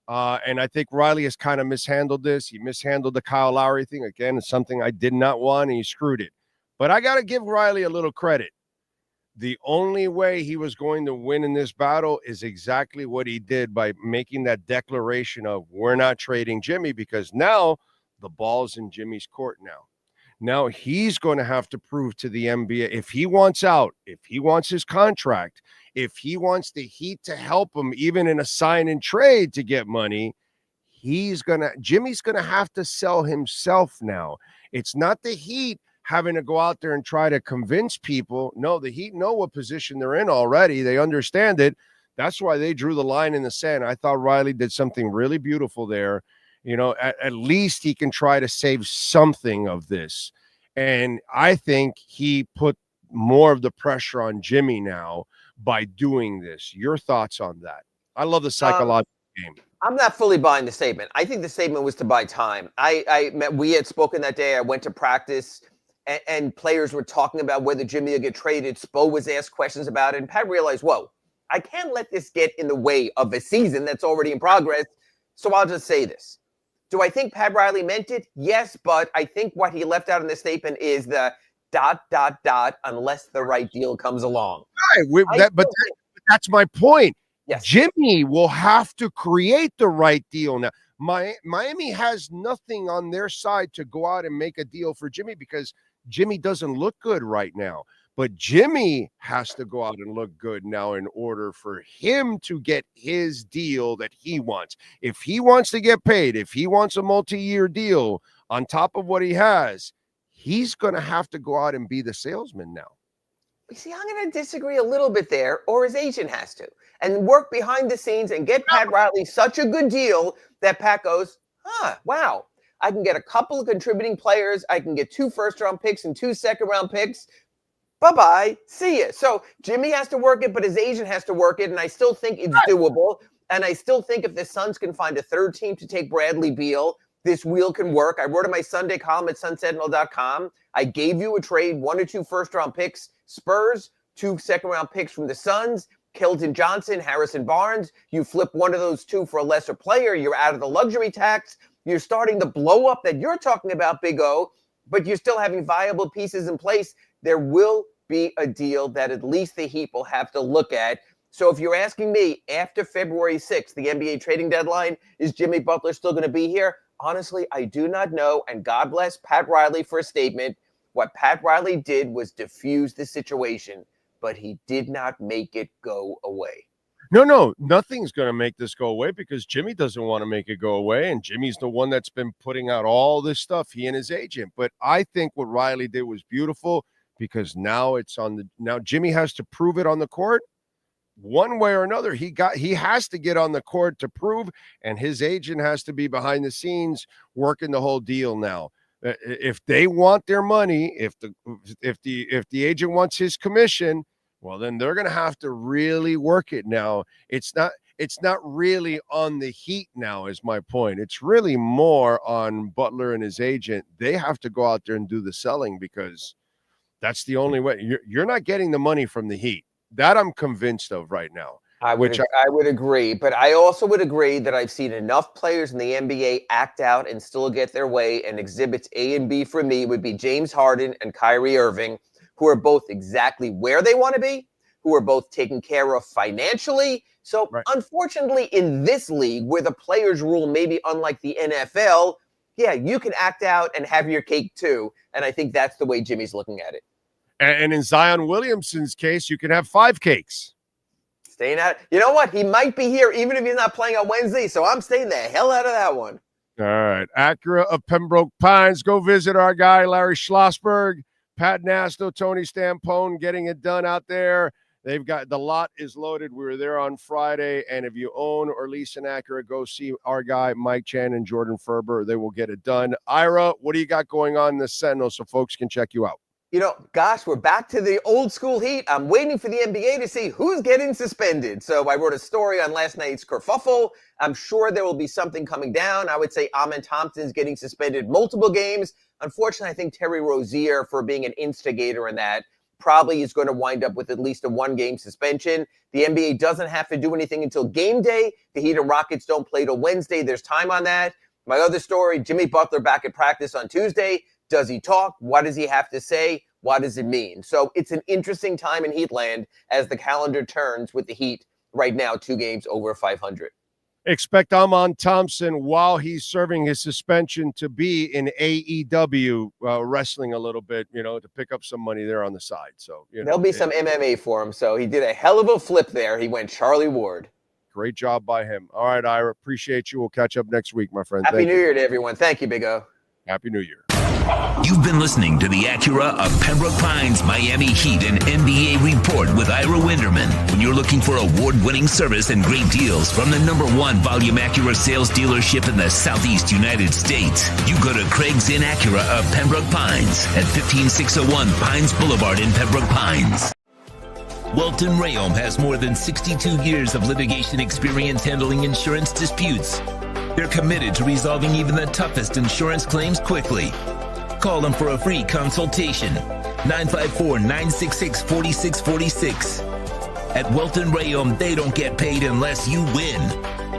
And I think Riley has kind of mishandled this. He mishandled the Kyle Lowry thing. Again, it's something I did not want, and he screwed it. But I got to give Riley a little credit. The only way he was going to win in this battle is exactly what he did by making that declaration of we're not trading Jimmy, because now the ball's in Jimmy's court now. Now he's going to have to prove to the NBA if he wants out, if he wants his contract, if he wants the Heat to help him even in a sign and trade to get money, Jimmy's going to have to sell himself now. It's not the Heat having to go out there and try to convince people. No, the Heat know what position they're in already. They understand it. That's why they drew the line in the sand. I thought Riley did something really beautiful there. You know, at least he can try to save something of this. And I think he put more of the pressure on Jimmy now by doing this. Your thoughts on that? I love the psychological game. I'm not fully buying the statement. I think the statement was to buy time. We had spoken that day. I went to practice, and players were talking about whether Jimmy would get traded. Spo was asked questions about it, and Pat realized, whoa, I can't let this get in the way of a season that's already in progress. So I'll just say this. Do I think Pat Riley meant it? Yes, but I think what he left out in the statement is the ... unless the right deal comes along. Right, but that's my point. Yes. Jimmy will have to create the right deal now. Miami has nothing on their side to go out and make a deal for Jimmy because Jimmy doesn't look good right now. But Jimmy has to go out and look good now in order for him to get his deal that he wants. If he wants to get paid, if he wants a multi-year deal on top of what he has, he's going to have to go out and be the salesman now. You see, I'm going to disagree a little bit there, or his agent has to, and work behind the scenes and get Pat Riley such a good deal that Pat goes, wow, I can get a couple of contributing players. I can get 2 first-round picks and 2 second-round picks. Bye-bye. See ya. So Jimmy has to work it, but his agent has to work it, and I still think it's doable. And I still think if the Suns can find a third team to take Bradley Beal, this wheel can work. I wrote in my Sunday column at sunsentinel.com. I gave you a trade, 1 or 2 first-round picks, Spurs, 2 second-round picks from the Suns, Keldon Johnson, Harrison Barnes. You flip one of those 2 for a lesser player. You're out of the luxury tax. You're starting the blow up that you're talking about, Big O, but you're still having viable pieces in place. There will be a deal that at least the Heat will have to look at. So if you're asking me, after February 6th, the NBA trading deadline, is Jimmy Butler still going to be here? Honestly, I do not know, and God bless Pat Riley for a statement. What Pat Riley did was diffuse the situation, but he did not make it go away. No, nothing's going to make this go away because Jimmy doesn't want to make it go away, and Jimmy's the one that's been putting out all this stuff, he and his agent. But I think what Riley did was beautiful because now now Jimmy has to prove it on the court. One way or another, he has to get on the court to prove, and his agent has to be behind the scenes working the whole deal now. If they want their money, if the agent wants his commission, well, then they're going to have to really work it now. It's not really on the Heat now, is my point. It's really more on Butler and his agent. They have to go out there and do the selling because that's the only way. You're not getting the money from the Heat. That I'm convinced of right now. I would agree, but I also would agree that I've seen enough players in the NBA act out and still get their way, and exhibits A and B for me would be James Harden and Kyrie Irving, who are both exactly where they want to be, who are both taken care of financially. So unfortunately, in this league, where the players rule may be unlike the NFL, yeah, you can act out and have your cake too, and I think that's the way Jimmy's looking at it. And in Zion Williamson's case, you can have 5 cakes. Staying out. You know what? He might be here even if he's not playing on Wednesday, so I'm staying the hell out of that one. All right. Acura of Pembroke Pines. Go visit our guy, Larry Schlossberg, Pat Nasto, Tony Stampone, getting it done out there. They've got the lot is loaded. We were there on Friday, and if you own or lease an Acura, go see our guy, Mike Chan and Jordan Ferber. They will get it done. Ira, what do you got going on in the Sentinel so folks can check you out? You know, gosh, we're back to the old school Heat. I'm waiting for the NBA to see who's getting suspended. So I wrote a story on last night's kerfuffle. I'm sure there will be something coming down. I would say Amen Thompson's getting suspended multiple games. Unfortunately, I think Terry Rozier, for being an instigator in that, probably is going to wind up with at least a 1-game suspension. The NBA doesn't have to do anything until game day. The Heat and Rockets don't play till Wednesday. There's time on that. My other story, Jimmy Butler back at practice on Tuesday. Does he talk? What does he have to say? What does it mean? So it's an interesting time in Heatland as the calendar turns with the Heat right now, 2 games over 500. Expect Amen Thompson, while he's serving his suspension, to be in AEW wrestling a little bit, to pick up some money there on the side. So there'll be some MMA for him. So he did a hell of a flip there. He went Charlie Ward. Great job by him. All right, Ira, appreciate you. We'll catch up next week, my friend. Happy New Year to everyone. Thank you, Big O. Happy New Year. You've been listening to the Acura of Pembroke Pines Miami Heat and NBA Report with Ira Winderman. When you're looking for award-winning service and great deals from the #1 volume Acura sales dealership in the Southeast United States, you go to Craig's Inn Acura of Pembroke Pines at 15601 Pines Boulevard in Pembroke Pines. Welton Rayom has more than 62 years of litigation experience handling insurance disputes. They're committed to resolving even the toughest insurance claims quickly. Call them for a free consultation. 954-966-4646. At Welton Rayom, they don't get paid unless you win.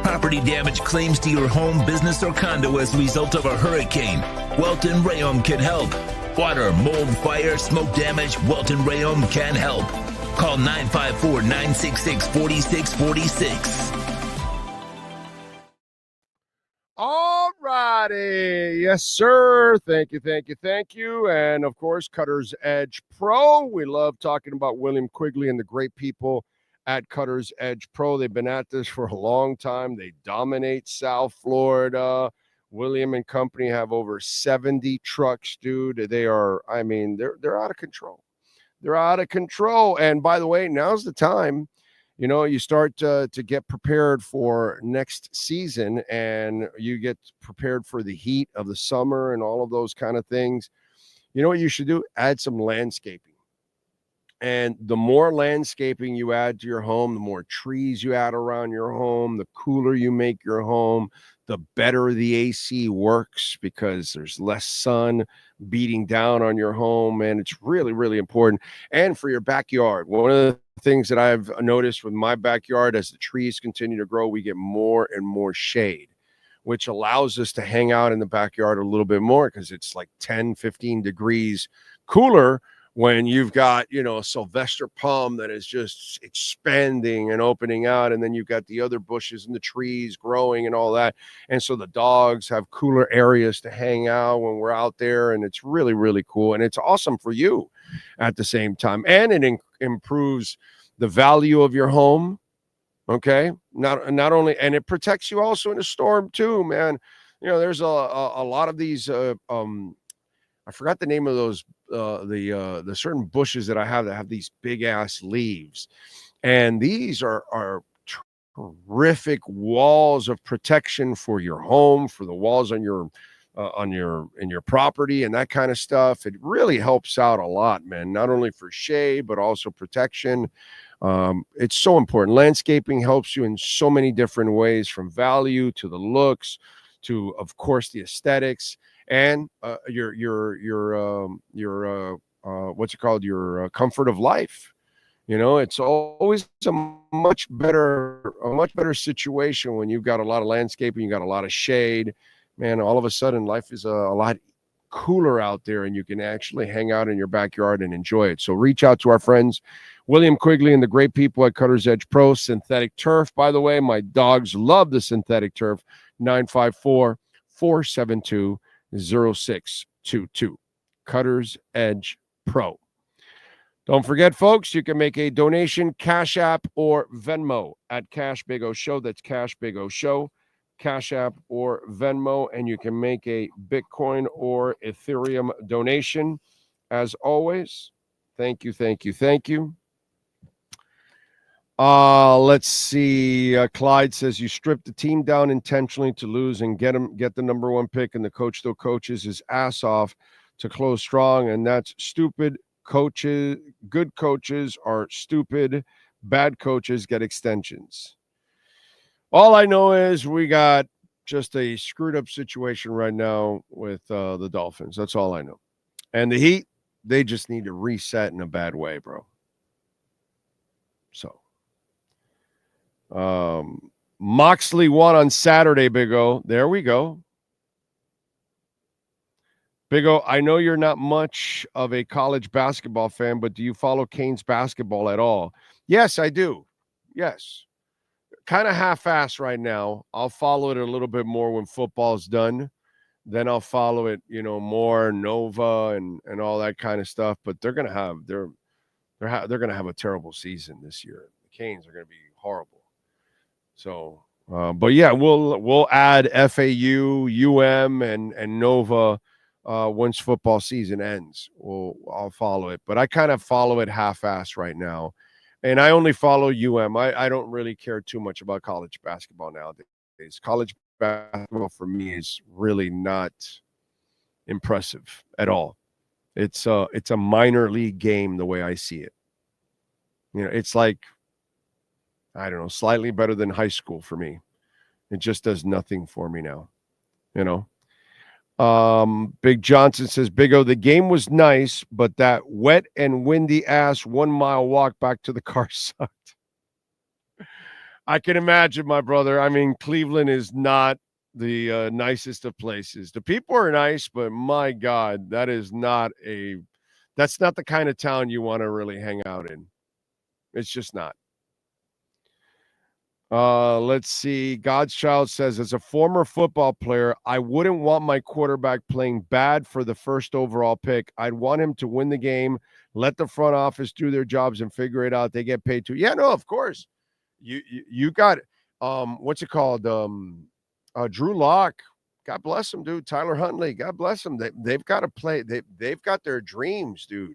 Property damage claims to your home, business, or condo as a result of a hurricane. Welton Rayom can help. Water, mold, fire, smoke damage, Welton Rayom can help. Call 954-966-4646. All righty. Yes, sir. Thank you. And, of course, Cutter's Edge Pro. We love talking about William Quigley and the great people at Cutter's Edge Pro. They've been at this for a long time. They dominate South Florida. William and company have over 70 trucks, dude. They are, they're out of control. They're out of control. And, by the way, now's the time. You start to get prepared for next season, and you get prepared for the heat of the summer and all of those kind of things. You know what you should do? Add some landscaping. And the more landscaping you add to your home, the more trees you add around your home, the cooler you make your home, the better the AC works because there's less sun beating down on your home. And it's really, really important. And for your backyard, one of the things that I've noticed with my backyard, as the trees continue to grow, we get more and more shade, which allows us to hang out in the backyard a little bit more because it's like 10, 15 degrees cooler when you've got, a Sylvester palm that is just expanding and opening out. And then you've got the other bushes and the trees growing and all that. And so the dogs have cooler areas to hang out when we're out there. And it's really, really cool. And it's awesome for you at the same time. And it improves the value of your home. Okay. Not only, and it protects you also in a storm too, man. There's a lot of these, I forgot the name of those, the certain bushes that I have that have these big ass leaves, and these are terrific walls of protection for your home, for the walls on your in your property and that kind of stuff. It really helps out a lot, man, not only for shade but also protection. It's so important. Landscaping helps you in so many different ways, from value to the looks to, of course, the aesthetics. And your what's it called? Your comfort of life. It's always a much better situation when you've got a lot of landscaping, you got a lot of shade. Man, all of a sudden life is a lot cooler out there, and you can actually hang out in your backyard and enjoy it. So reach out to our friends, William Quigley and the great people at Cutter's Edge Pro. Synthetic turf, by the way, my dogs love the synthetic turf. 954-472-0622. Cutter's Edge Pro. Don't forget, folks, you can make a donation, Cash App or Venmo at Cash Big O Show. That's Cash Big O Show, Cash App or Venmo, and you can make a Bitcoin or Ethereum donation. As always, thank you. Let's see. Clyde says you stripped the team down intentionally to lose and get the number one pick, and the coach still coaches his ass off to close strong, and that's stupid. Coaches, good coaches are stupid. Bad coaches get extensions. All I know is we got just a screwed up situation right now with the Dolphins. That's all I know. And the Heat, they just need to reset in a bad way, bro. So. Moxley won on Saturday, Big O. There we go. Big O, I know you're not much of a college basketball fan, but do you follow Canes basketball at all? Yes, I do. Yes. Kind of half-assed right now. I'll follow it a little bit more when football's done. Then I'll follow it, more Nova and all that kind of stuff. But they're gonna have a terrible season this year. The Canes are gonna be horrible. So, but yeah, we'll add FAU, UM, and Nova once football season ends. I'll follow it. But I kind of follow it half-assed right now. And I only follow I don't really care too much about college basketball nowadays. College basketball for me is really not impressive at all. It's a minor league game the way I see it. It's like, I don't know, slightly better than high school for me. It just does nothing for me now. Big Johnson says, Big O, the game was nice, but that wet and windy ass 1 mile walk back to the car sucked. I can imagine, my brother. I mean, Cleveland is not the nicest of places. The people are nice, but my God, that's not the kind of town you want to really hang out in. It's just not. Let's see. God's Child says, as a former football player, I wouldn't want my quarterback playing bad for the first overall pick. I'd want him to win the game, let the front office do their jobs and figure it out. They get paid too. Yeah, no, of course. You got, what's it called? Drew Lock. God bless him, dude. Tyler Huntley. God bless him. They've got to play. They've got their dreams, dude.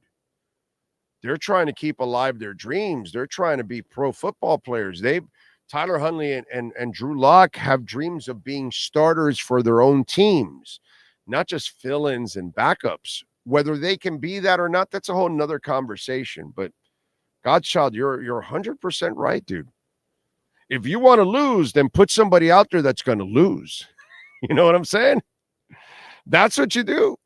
They're trying to keep alive their dreams. They're trying to be pro football players. Tyler Huntley and Drew Lock have dreams of being starters for their own teams, not just fill-ins and backups. Whether they can be that or not, that's a whole nother conversation. But God's Child, you're 100% right, dude. If you want to lose, then put somebody out there that's going to lose. You know what I'm saying? That's what you do.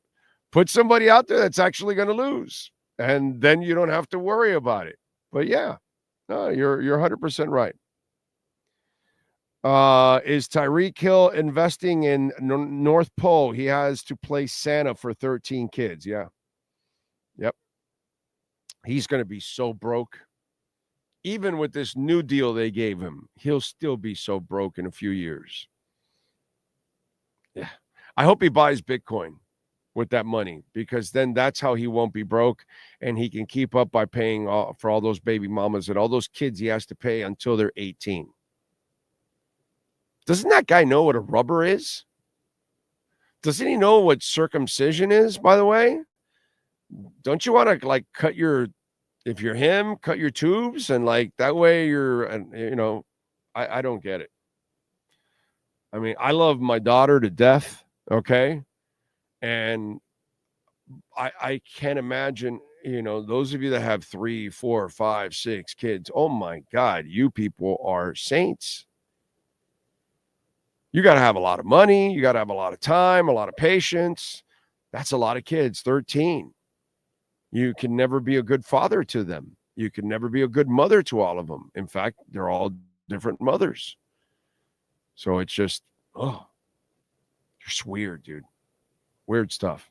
Put somebody out there that's actually going to lose, and then you don't have to worry about it. But yeah, no, you're 100% right. Is Tyreek Hill investing in North Pole? He has to play Santa for 13 kids. Yeah. Yep. He's going to be so broke. Even with this new deal they gave him, he'll still be so broke in a few years. Yeah. I hope he buys Bitcoin with that money, because then that's how he won't be broke, and he can keep up by paying for all those baby mamas and all those kids he has to pay until they're 18. Doesn't that guy know what a rubber is? Doesn't he know what circumcision is, by the way? Don't you want to, cut your, if you're him, cut your tubes, and that way you're, I don't get it. I mean, I love my daughter to death, okay? And I can't imagine, those of you that have 3, 4, 5, 6 kids, oh my God, you people are saints. You got to have a lot of money. You got to have a lot of time, a lot of patience. That's a lot of kids, 13. You can never be a good father to them. You can never be a good mother to all of them. In fact, they're all different mothers. So it's just, just weird, dude. Weird stuff.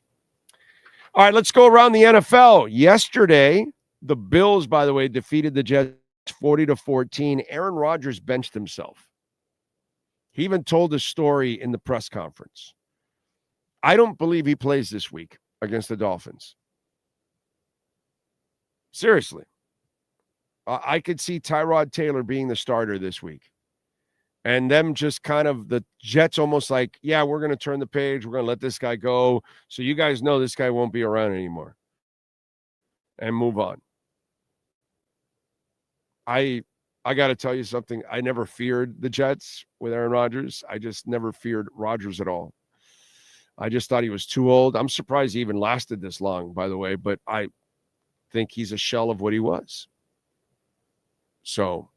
All right, let's go around the NFL. Yesterday, the Bills, by the way, defeated the Jets 40-14. Aaron Rodgers benched himself. He even told a story in the press conference. I don't believe he plays this week against the Dolphins. Seriously. I could see Tyrod Taylor being the starter this week. And them just kind of, the Jets almost like, yeah, we're going to turn the page. We're going to let this guy go. So you guys know this guy won't be around anymore. And move on. I got to tell you something. I never feared the Jets with Aaron Rodgers. I just never feared Rodgers at all. I just thought he was too old. I'm surprised he even lasted this long, by the way, but I think he's a shell of what he was. So,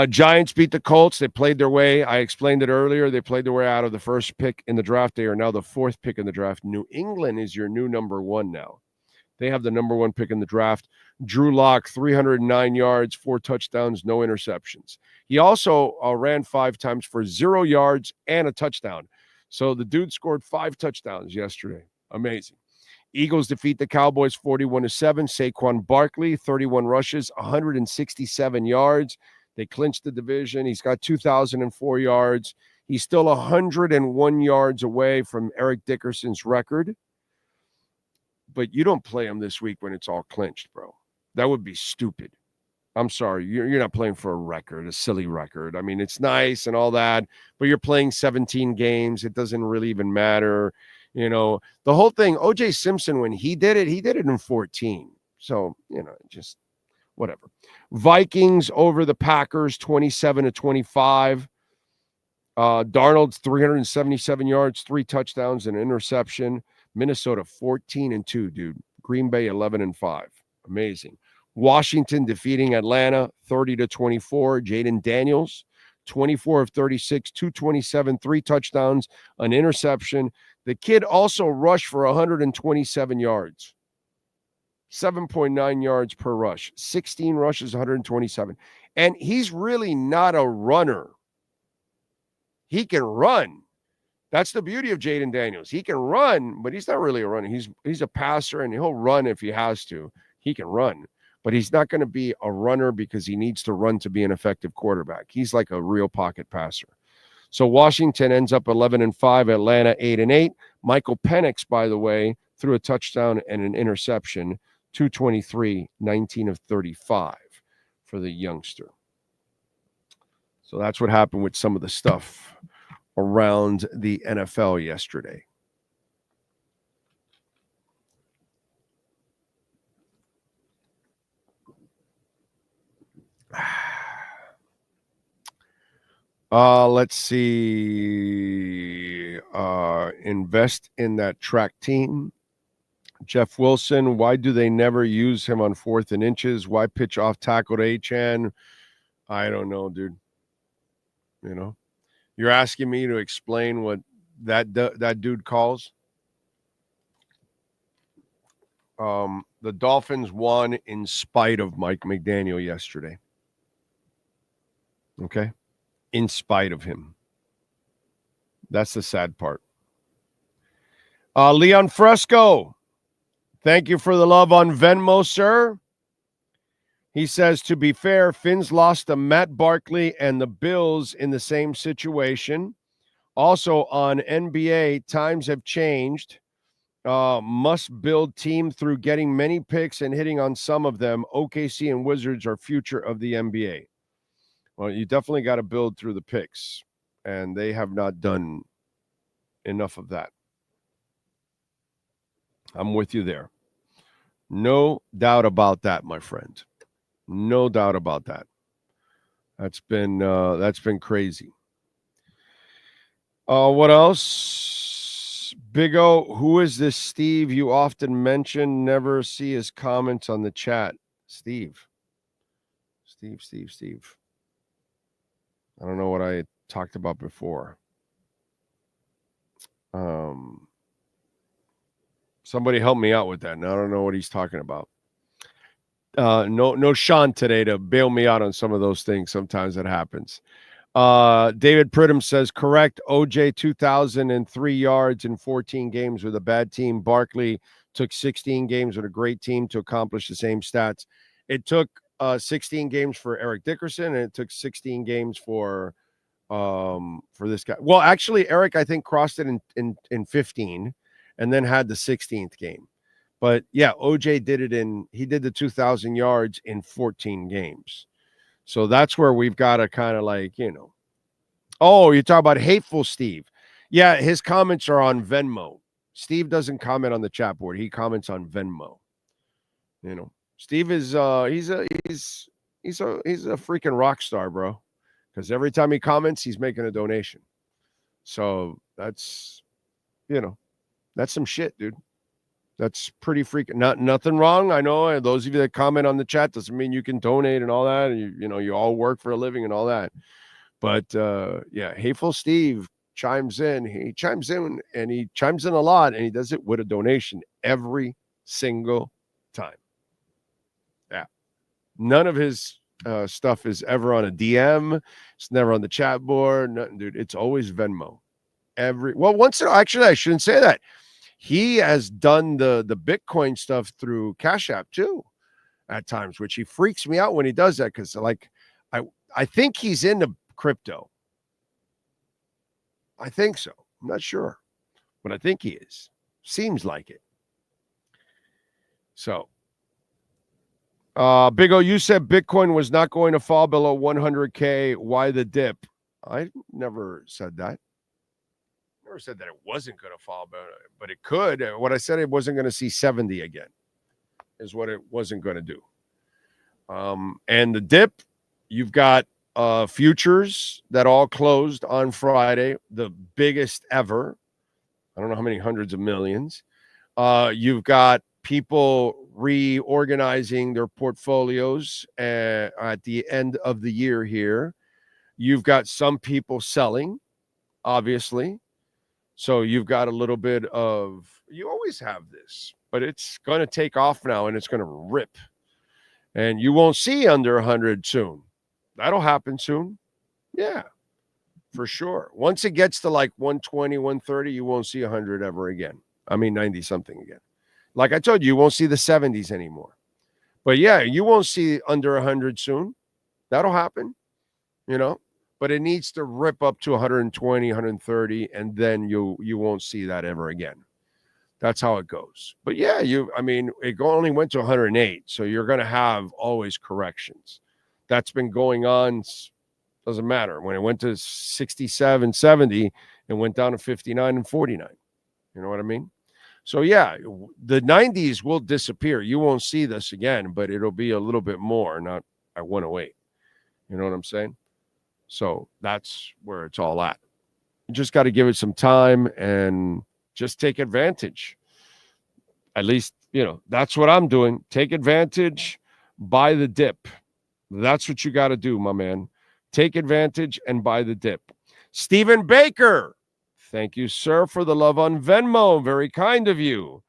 Giants beat the Colts. They played their way. I explained it earlier. They played their way out of the first pick in the draft. They are now the 4th pick in the draft. New England is your new number 1 now. They have the number 1 pick in the draft. Drew Lock, 309 yards, 4 touchdowns, no interceptions. He also ran 5 times for 0 yards and a touchdown. So the dude scored 5 touchdowns yesterday. Amazing. Eagles defeat the Cowboys 41-7. Saquon Barkley, 31 rushes, 167 yards. They clinched the division. He's got 2,004 yards. He's still 101 yards away from Eric Dickerson's record. But you don't play him this week when it's all clinched, bro. That would be stupid. I'm sorry, you're not playing for a record, a silly record. I mean, it's nice and all that, but you're playing 17 games. It doesn't really even matter. You know, the whole thing, O.J. Simpson, when he did it in 14. So, you know, just whatever. Vikings over the Packers, 27-25. Darnold's 377 yards, 3 touchdowns, and an interception. Minnesota 14-2, dude. Green Bay 11-5. Amazing. Washington defeating Atlanta 30-24. Jaden Daniels, 24 of 36, 227, 3 touchdowns, an interception. The kid also rushed for 127 yards. 7.9 yards per rush. 16 rushes, 127. And he's really not a runner. He can run. That's the beauty of Jaden Daniels. He can run, but he's not really a runner. He's a passer, and he'll run if he has to. He can run. But he's not going to be a runner because he needs to run to be an effective quarterback. He's like a real pocket passer. So Washington ends up 11-5, Atlanta 8-8. Michael Penix, by the way, threw a touchdown and an interception, 223, 19 of 35 for the youngster. So that's what happened with some of the stuff around the NFL yesterday. Let's see. Invest in that track team. Jeff Wilson, why do they never use him on 4th and inches? Why pitch off tackle to Achane? I don't know, dude. You know, you're asking me to explain what that dude calls. The Dolphins won in spite of Mike McDaniel yesterday. Okay? In spite of him. That's the sad part. Leon Fresco, thank you for the love on Venmo, sir. He says, to be fair, Finns lost to Matt Barkley and the Bills in the same situation. Also on NBA, times have changed. Must build team through getting many picks and hitting on some of them. OKC and Wizards are future of the NBA. Well, you definitely got to build through the picks, and they have not done enough of that. I'm with you there. No doubt about that, my friend. No doubt about that. That's been crazy. What else? Big O, who is this Steve you often mention? Never see his comments on the chat. Steve. I don't know what I talked about before. Somebody help me out with that. Now I don't know what he's talking about. No Sean today to bail me out on some of those things. Sometimes that happens. David Pridham says, correct. OJ 2,003 yards in 14 games with a bad team. Barkley took 16 games with a great team to accomplish the same stats. It took 16 games for Eric Dickerson, and it took 16 games for this guy. Well, actually, Eric, I think, crossed it in 15 and then had the 16th game. But yeah, OJ did it he did the 2,000 yards in 14 games. So that's where we've got to kind of like, you know. Oh, you talk about Hateful Steve. Yeah, his comments are on Venmo. Steve doesn't comment on the chat board. He comments on Venmo. You know, Steve is he's a freaking rock star, bro. Because every time he comments, he's making a donation. So that's, you know, that's some shit, dude. That's pretty freaking nothing wrong. I know those of you that comment on the chat doesn't mean you can donate and all that. And you know, you all work for a living and all that. But yeah, Hateful Steve chimes in. He chimes in and he chimes in a lot, and he does it with a donation every single time. Yeah. None of his stuff is ever on a DM. It's never on the chat board. Nothing, dude. It's always Venmo. Actually, I shouldn't say that. He has done the Bitcoin stuff through Cash App too at times, which he freaks me out when he does that because, like, I think he's into crypto. I think so. I'm not sure, but I think he is. Seems like it. So Big O, you said Bitcoin was not going to fall below 100K. Why the dip? I never said that. Never said that it wasn't going to fall, but it could. What I said, it wasn't going to see 70 again, is what it wasn't going to do. And the dip, you've got futures that all closed on Friday, the biggest ever. I don't know how many hundreds of millions. You've got people reorganizing their portfolios at the end of the year here. You've got some people selling, obviously. So you've got a little bit of, you always have this, but it's going to take off now and it's going to rip. And you won't see under 100 soon. That'll happen soon. Yeah, for sure. Once it gets to like 120, 130, you won't see 100 ever again. I mean, 90 something again. Like I told you, you won't see the 70s anymore. But yeah, you won't see under 100 soon. That'll happen, you know. But it needs to rip up to 120, 130, and then you won't see that ever again. That's how it goes. But yeah, it only went to 108, so you're going to have always corrections. That's been going on. Doesn't matter. When it went to 67, 70, it went down to 59 and 49. You know what I mean? So yeah, the 90s will disappear. You won't see this again, but it'll be a little bit more, not at 108. You know what I'm saying? So that's where it's all at. You just got to give it some time and just take advantage. At least, that's what I'm doing. Take advantage, buy the dip. That's what you got to do, my man. Take advantage and buy the dip. Stephen Baker, thank you, sir, for the love on Venmo. Very kind of you.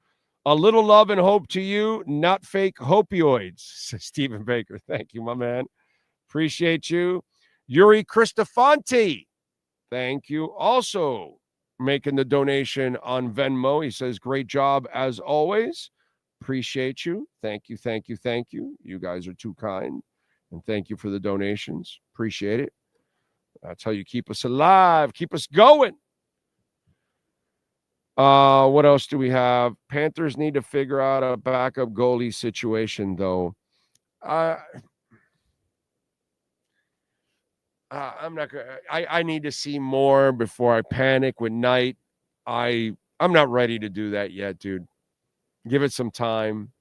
A little love and hope to you, not fake opioids, says Stephen Baker. Thank you, my man. Appreciate you. Yuri Cristofanti, thank you. Also making the donation on Venmo. He says, great job as always. Appreciate you. Thank you, thank you, thank you. You guys are too kind. And thank you for the donations. Appreciate it. That's how you keep us alive, keep us going. What else do we have? Panthers need to figure out a backup goalie situation, though. I'm not gonna. I need to see more before I panic with Knight. I'm not ready to do that yet, dude. Give it some time.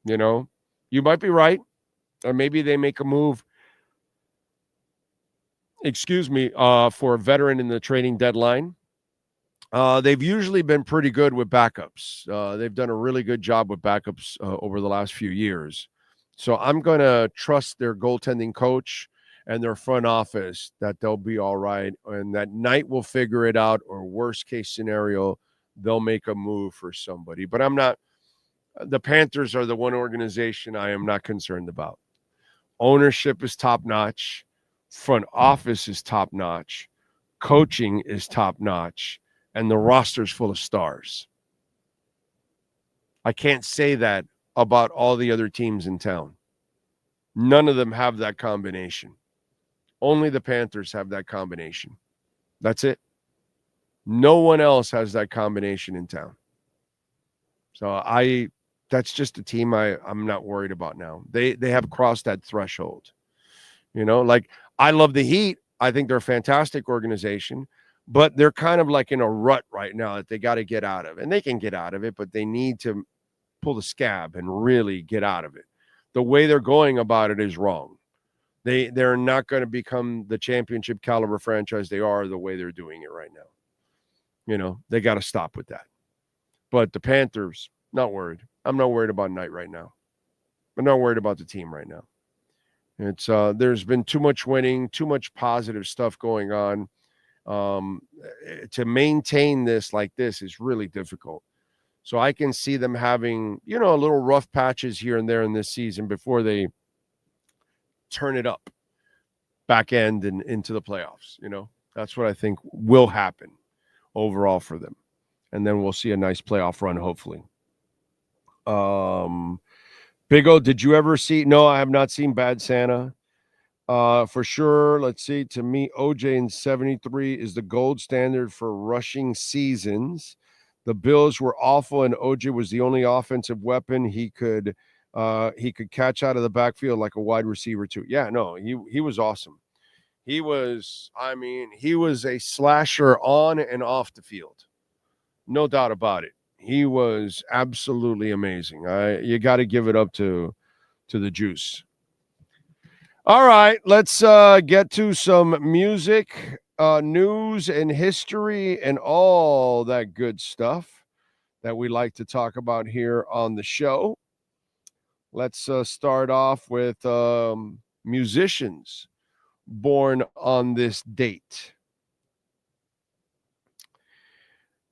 You might be right, or maybe they make a move. For a veteran in the trading deadline. They've usually been pretty good with backups. They've done a really good job with backups over the last few years. So I'm going to trust their goaltending coach and their front office that they'll be all right and that Knight will figure it out, or worst case scenario, they'll make a move for somebody. But the Panthers are the one organization I am not concerned about. Ownership is top-notch. Front office is top-notch. Coaching is top-notch. And the roster's full of stars. I can't say that about all the other teams in town. None of them have that combination. Only the Panthers have that combination. That's it. No one else has that combination in town. So that's just a team I'm not worried about now. They have crossed that threshold. Like I love the Heat. I think they're a fantastic organization. But they're kind of like in a rut right now that they got to get out of. And they can get out of it, but they need to pull the scab and really get out of it. The way they're going about it is wrong. They're not going to become the championship caliber franchise they are the way they're doing it right now. They got to stop with that. But the Panthers, not worried. I'm not worried about Knight right now. I'm not worried about the team right now. It's there's been too much winning, too much positive stuff going on. To maintain this like this is really difficult. So I can see them having, a little rough patches here and there in this season before they turn it up back end and into the playoffs. That's what I think will happen overall for them. And then we'll see a nice playoff run, hopefully. Big O, did you ever see? No, I have not seen Bad Santa. For sure. Let's see. To me, OJ in 73 is the gold standard for rushing seasons. The Bills were awful, and OJ was the only offensive weapon he could He could catch out of the backfield like a wide receiver too. Yeah, no, he was awesome. He was a slasher on and off the field. No doubt about it. He was absolutely amazing. You got to give it up to the Juice. All right, let's get to some music, news, and history, and all that good stuff that we like to talk about here on the show. Let's start off with musicians born on this date.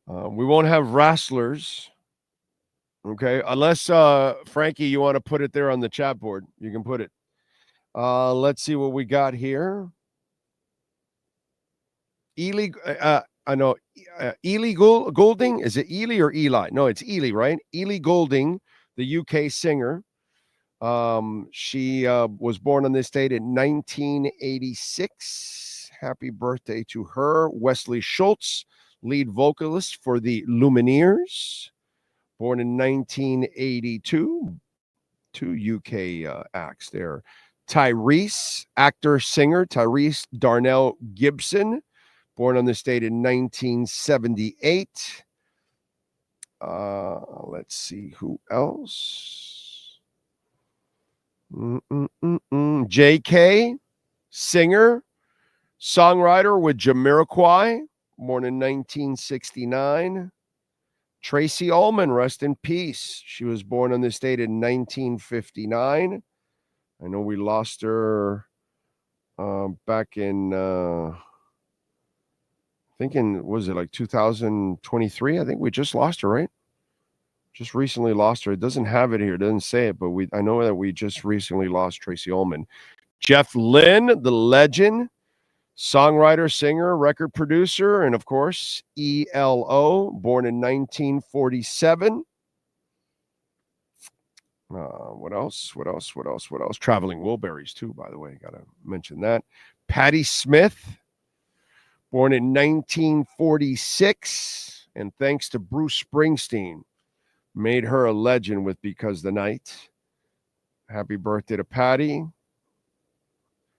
We won't have wrestlers, okay? Unless, Frankie, you want to put it there on the chat board. You can put it. Let's see what we got here. Ely Goulding. Is it Ely or Eli? No, it's Ely, right? Ely Goulding, the UK singer. She was born on this date in 1986. Happy birthday to her. Wesley Schultz, lead vocalist for the Lumineers, born in 1982. Two UK acts there. Tyrese, actor, singer, Tyrese Darnell Gibson, born on this date in 1978. Let's see who else. JK, singer, songwriter with Jamiroquai, born in 1969. Tracy Ullman, rest in peace. She was born on this date in 1959. I know we lost her back in, was it like 2023? I think we just lost her, right? Just recently lost her. It doesn't have it here. It doesn't say it, but I know that we just recently lost Tracy Ullman. Jeff Lynne, the legend, songwriter, singer, record producer, and of course, ELO, born in 1947. What else? Traveling Wilburys, too, by the way. Got to mention that. Patti Smith, born in 1946. And thanks to Bruce Springsteen, made her a legend with Because the Night. Happy birthday to Patti.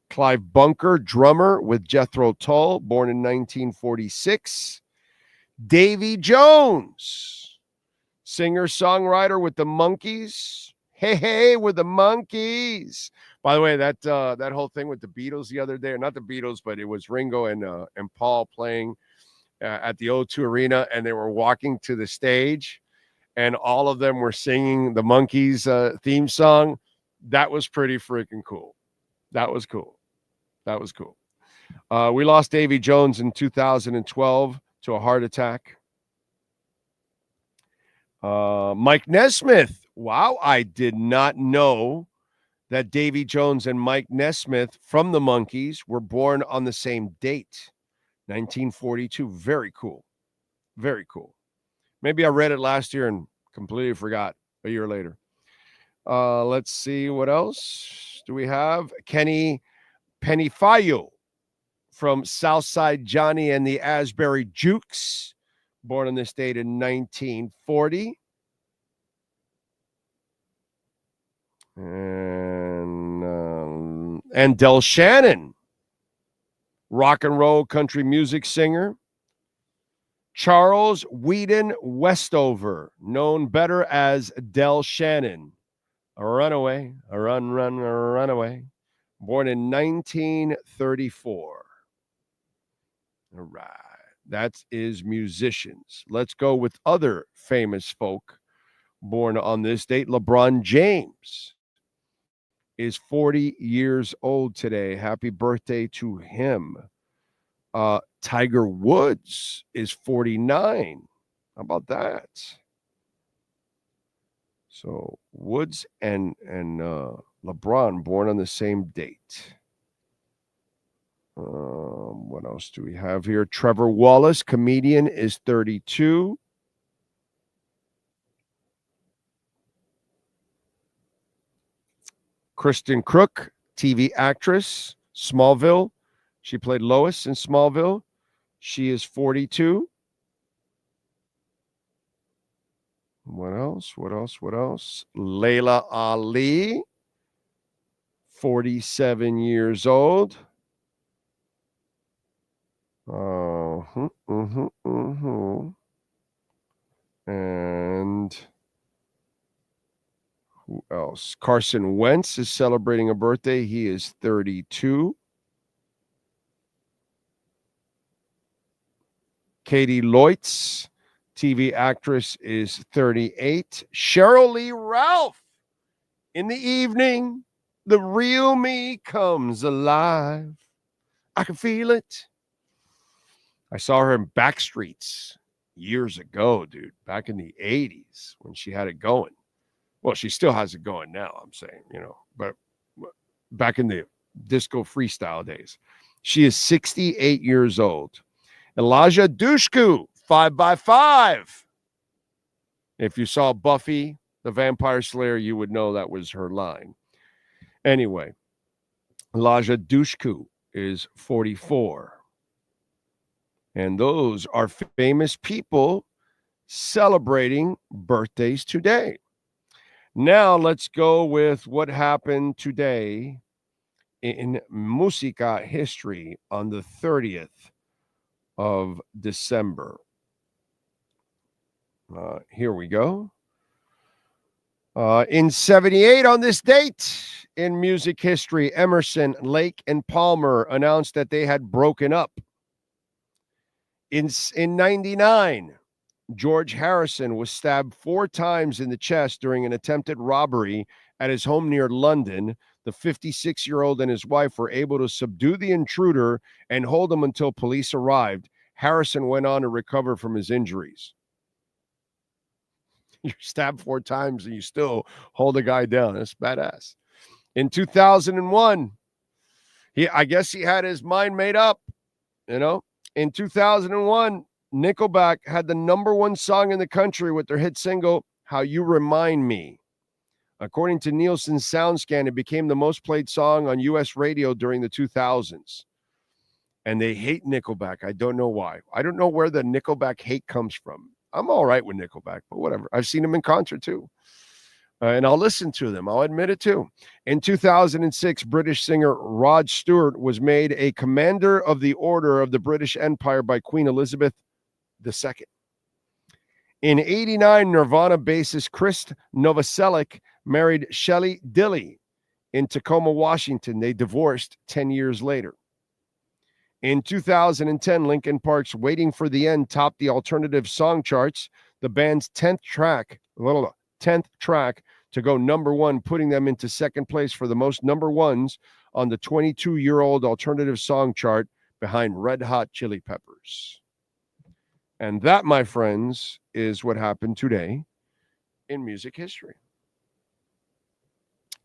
Clive Bunker, drummer with Jethro Tull, born in 1946. Davy Jones, singer-songwriter with the Monkees. Hey, with the Monkees. By the way, that whole thing with the Beatles the other day, not the Beatles, but it was Ringo and Paul playing at the O2 Arena, and they were walking to the stage, and all of them were singing the Monkees theme song. That was pretty freaking cool. That was cool. We lost Davy Jones in 2012 to a heart attack. Mike Nesmith. Wow, I did not know that Davy Jones and Mike Nesmith from the Monkees were born on the same date, 1942. Very cool. Very cool. Maybe I read it last year and completely forgot a year later. Let's see what else do we have. Kenny Penifayo from Southside Johnny and the Asbury Jukes, born on this date in 1940. And Del Shannon, rock and roll country music singer. Charles Whedon Westover, known better as Del Shannon, a runaway, a runaway, born in 1934. All right, that is musicians. Let's go with other famous folk born on this date. LeBron James is 40 years old today. Happy birthday to him. Tiger Woods is 49. How about that? So Woods and LeBron born on the same date. What else do we have here? Trevor Wallace, comedian, is 32. Kristen Crook, TV actress, Smallville. She played Lois in Smallville. She is 42. What else? Layla Ali, 47 years old. And who else? Carson Wentz is celebrating a birthday. He is 32. Katie Leutz, TV actress, is 38. Cheryl Lee Ralph, in the evening, the real me comes alive. I can feel it. I saw her in Backstreets years ago, dude, back in the 80s when she had it going. Well, she still has it going now, I'm saying, but back in the disco freestyle days. She is 68 years old. Elijah Dushku, 5x5. If you saw Buffy, the Vampire Slayer, you would know that was her line. Anyway, Elijah Dushku is 44. And those are famous people celebrating birthdays today. Now let's go with what happened today in Musica history on the 30th of December. Here we go. In 78 on this date in music history, Emerson, Lake, and Palmer announced that they had broken up. In 99, George Harrison was stabbed 4 times in the chest during an attempted robbery at his home near London. The 56-year-old and his wife were able to subdue the intruder and hold him until police arrived. Harrison went on to recover from his injuries. You're stabbed 4 times and you still hold a guy down. That's badass. In 2001, I guess he had his mind made up, In 2001, Nickelback had the #1 song in the country with their hit single, How You Remind Me. According to Nielsen's SoundScan, it became the most played song on U.S. radio during the 2000s. And they hate Nickelback. I don't know why. I don't know where the Nickelback hate comes from. I'm all right with Nickelback, but whatever. I've seen them in concert too. And I'll listen to them. I'll admit it too. In 2006, British singer Rod Stewart was made a Commander of the Order of the British Empire by Queen Elizabeth II. In 89, Nirvana bassist Chris Novoselic married Shelley Dilley in Tacoma, Washington. They divorced 10 years later. In 2010, Linkin Park's Waiting for the End topped the alternative song charts. The band's 10th track to go #1, putting them into second place for the most #1s on the 22-year-old alternative song chart behind Red Hot Chili Peppers. And that, my friends, is what happened today in music history.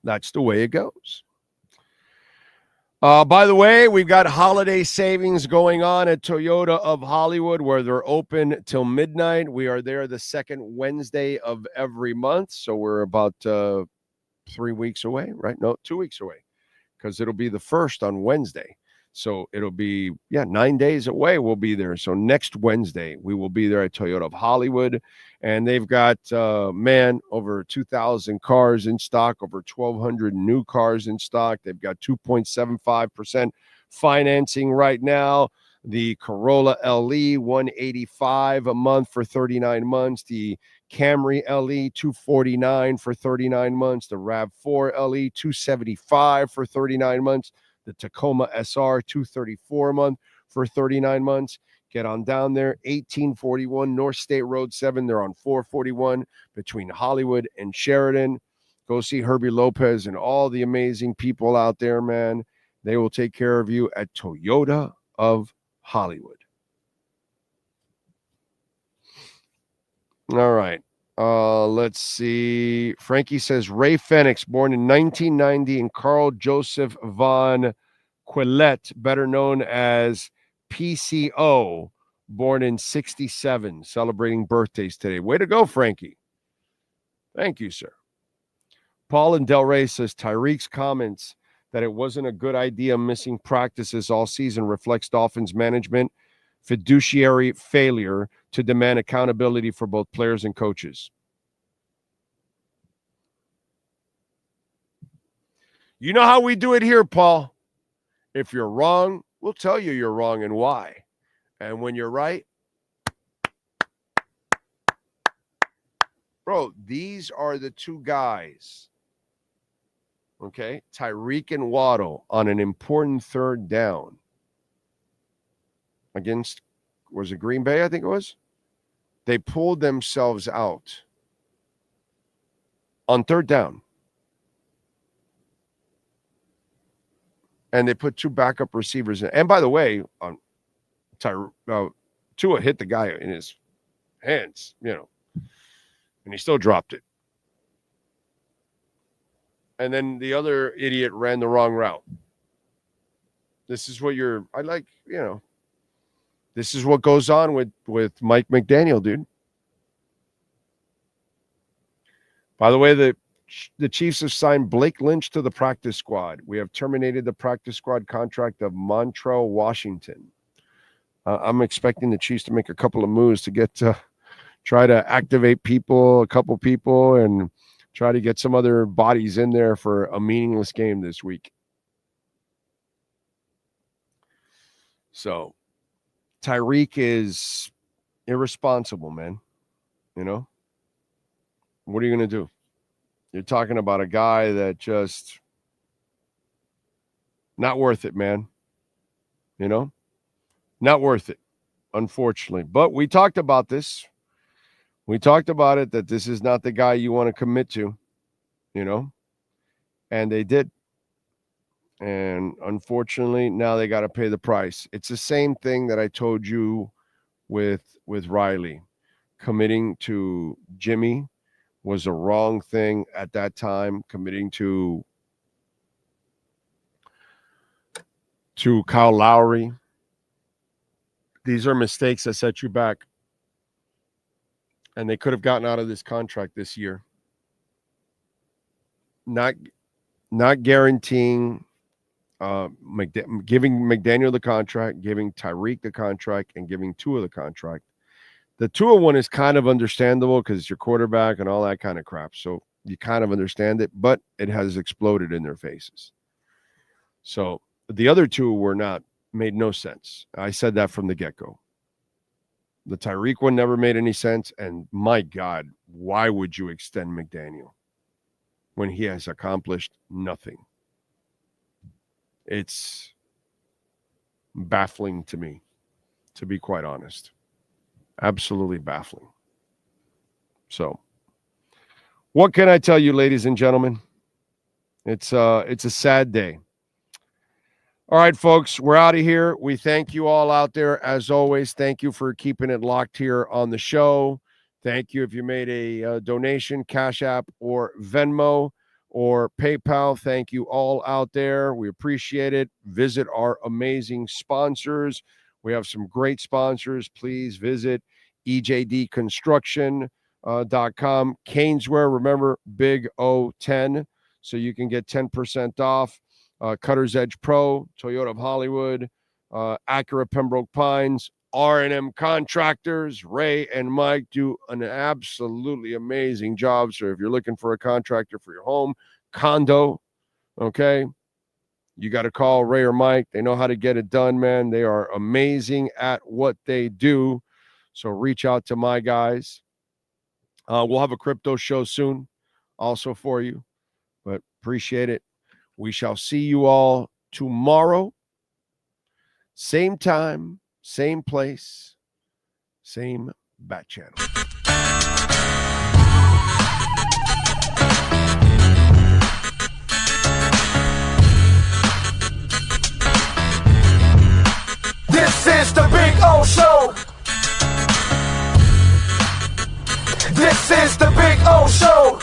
That's the way it goes. By the way, we've got holiday savings going on at Toyota of Hollywood, where they're open till midnight. We are there the second Wednesday of every month, so we're about 3 weeks away, right? No, 2 weeks away, because it'll be the first on Wednesday. So it'll be, 9 days away we'll be there. So next Wednesday, we will be there at Toyota of Hollywood. And they've got, over 2,000 cars in stock, over 1,200 new cars in stock. They've got 2.75% financing right now. The Corolla LE, $185 a month for 39 months. The Camry LE, $249 for 39 months. The RAV4 LE, $275 for 39 months. The Tacoma SR, $234 a month for 39 months. Get on down there, 1841 North State Road 7. They're on 441 between Hollywood and Sheridan. Go see Herbie Lopez and all the amazing people out there, man. They will take care of you at Toyota of Hollywood. All right. Let's see. Frankie says Ray Fenix, born in 1990, and Carl Joseph von Quillette, better known as PCO, born in 67, celebrating birthdays today. Way to go, Frankie. Thank you, sir. Paul and Del Rey says Tyreek's comments that it wasn't a good idea missing practices all season reflects Dolphins management fiduciary failure to demand accountability for both players and coaches. You know how we do it here, Paul. If you're wrong, we'll tell you you're wrong and why. And when you're right, bro, these are the two guys. Okay, Tyreek and Waddle on an important third down against, was it Green Bay? I think it was. They pulled themselves out on third down. And they put two backup receivers in. And by the way, Tua hit the guy in his hands, and he still dropped it. And then the other idiot ran the wrong route. This is what this is what goes on with Mike McDaniel, dude. By the way, the Chiefs have signed Blake Lynch to the practice squad. We have terminated the practice squad contract of Montrell Washington. I'm expecting the Chiefs to make a couple of moves to try to activate a couple people, and try to get some other bodies in there for a meaningless game this week. So Tyreek is irresponsible, man. What are you going to do? You're talking about a guy that just not worth it, man. Not worth it, unfortunately. But we talked about this. We talked about it, that this is not the guy you want to commit to, and they did. And unfortunately, now they got to pay the price. It's the same thing that I told you with Riley. Committing to Jimmy was a wrong thing at that time. Committing to Kyle Lowry. These are mistakes that set you back. And they could have gotten out of this contract this year. Not guaranteeing, giving McDaniel the contract, giving Tyreek the contract, and giving Tua the contract. The Tua one is kind of understandable because it's your quarterback and all that kind of crap. So you kind of understand it, but it has exploded in their faces. So the other two made no sense. I said that from the get-go. The Tyreek one never made any sense. And my God, why would you extend McDaniel when he has accomplished nothing? It's baffling to me, to be quite honest. Absolutely baffling. So, what can I tell you, ladies and gentlemen? It's a sad day. All right, folks, we're out of here. We thank you all out there. As always, thank you for keeping it locked here on the show. Thank you if you made a donation, Cash App or Venmo or PayPal. Thank you all out there. We appreciate it. Visit our amazing sponsors. We have some great sponsors. Please visit ejdconstruction.com. Caneswear, remember, Big O10, so you can get 10% off. Cutter's Edge Pro, Toyota of Hollywood, Acura Pembroke Pines, R&M Contractors. Ray and Mike do an absolutely amazing job. So if you're looking for a contractor for your home, condo, okay, you got to call Ray or Mike. They know how to get it done, man. They are amazing at what they do. So reach out to my guys. We'll have a crypto show soon also for you, but appreciate it. We shall see you all tomorrow. Same time, same place, same bat channel. This is the Big O Show. This is the Big O Show.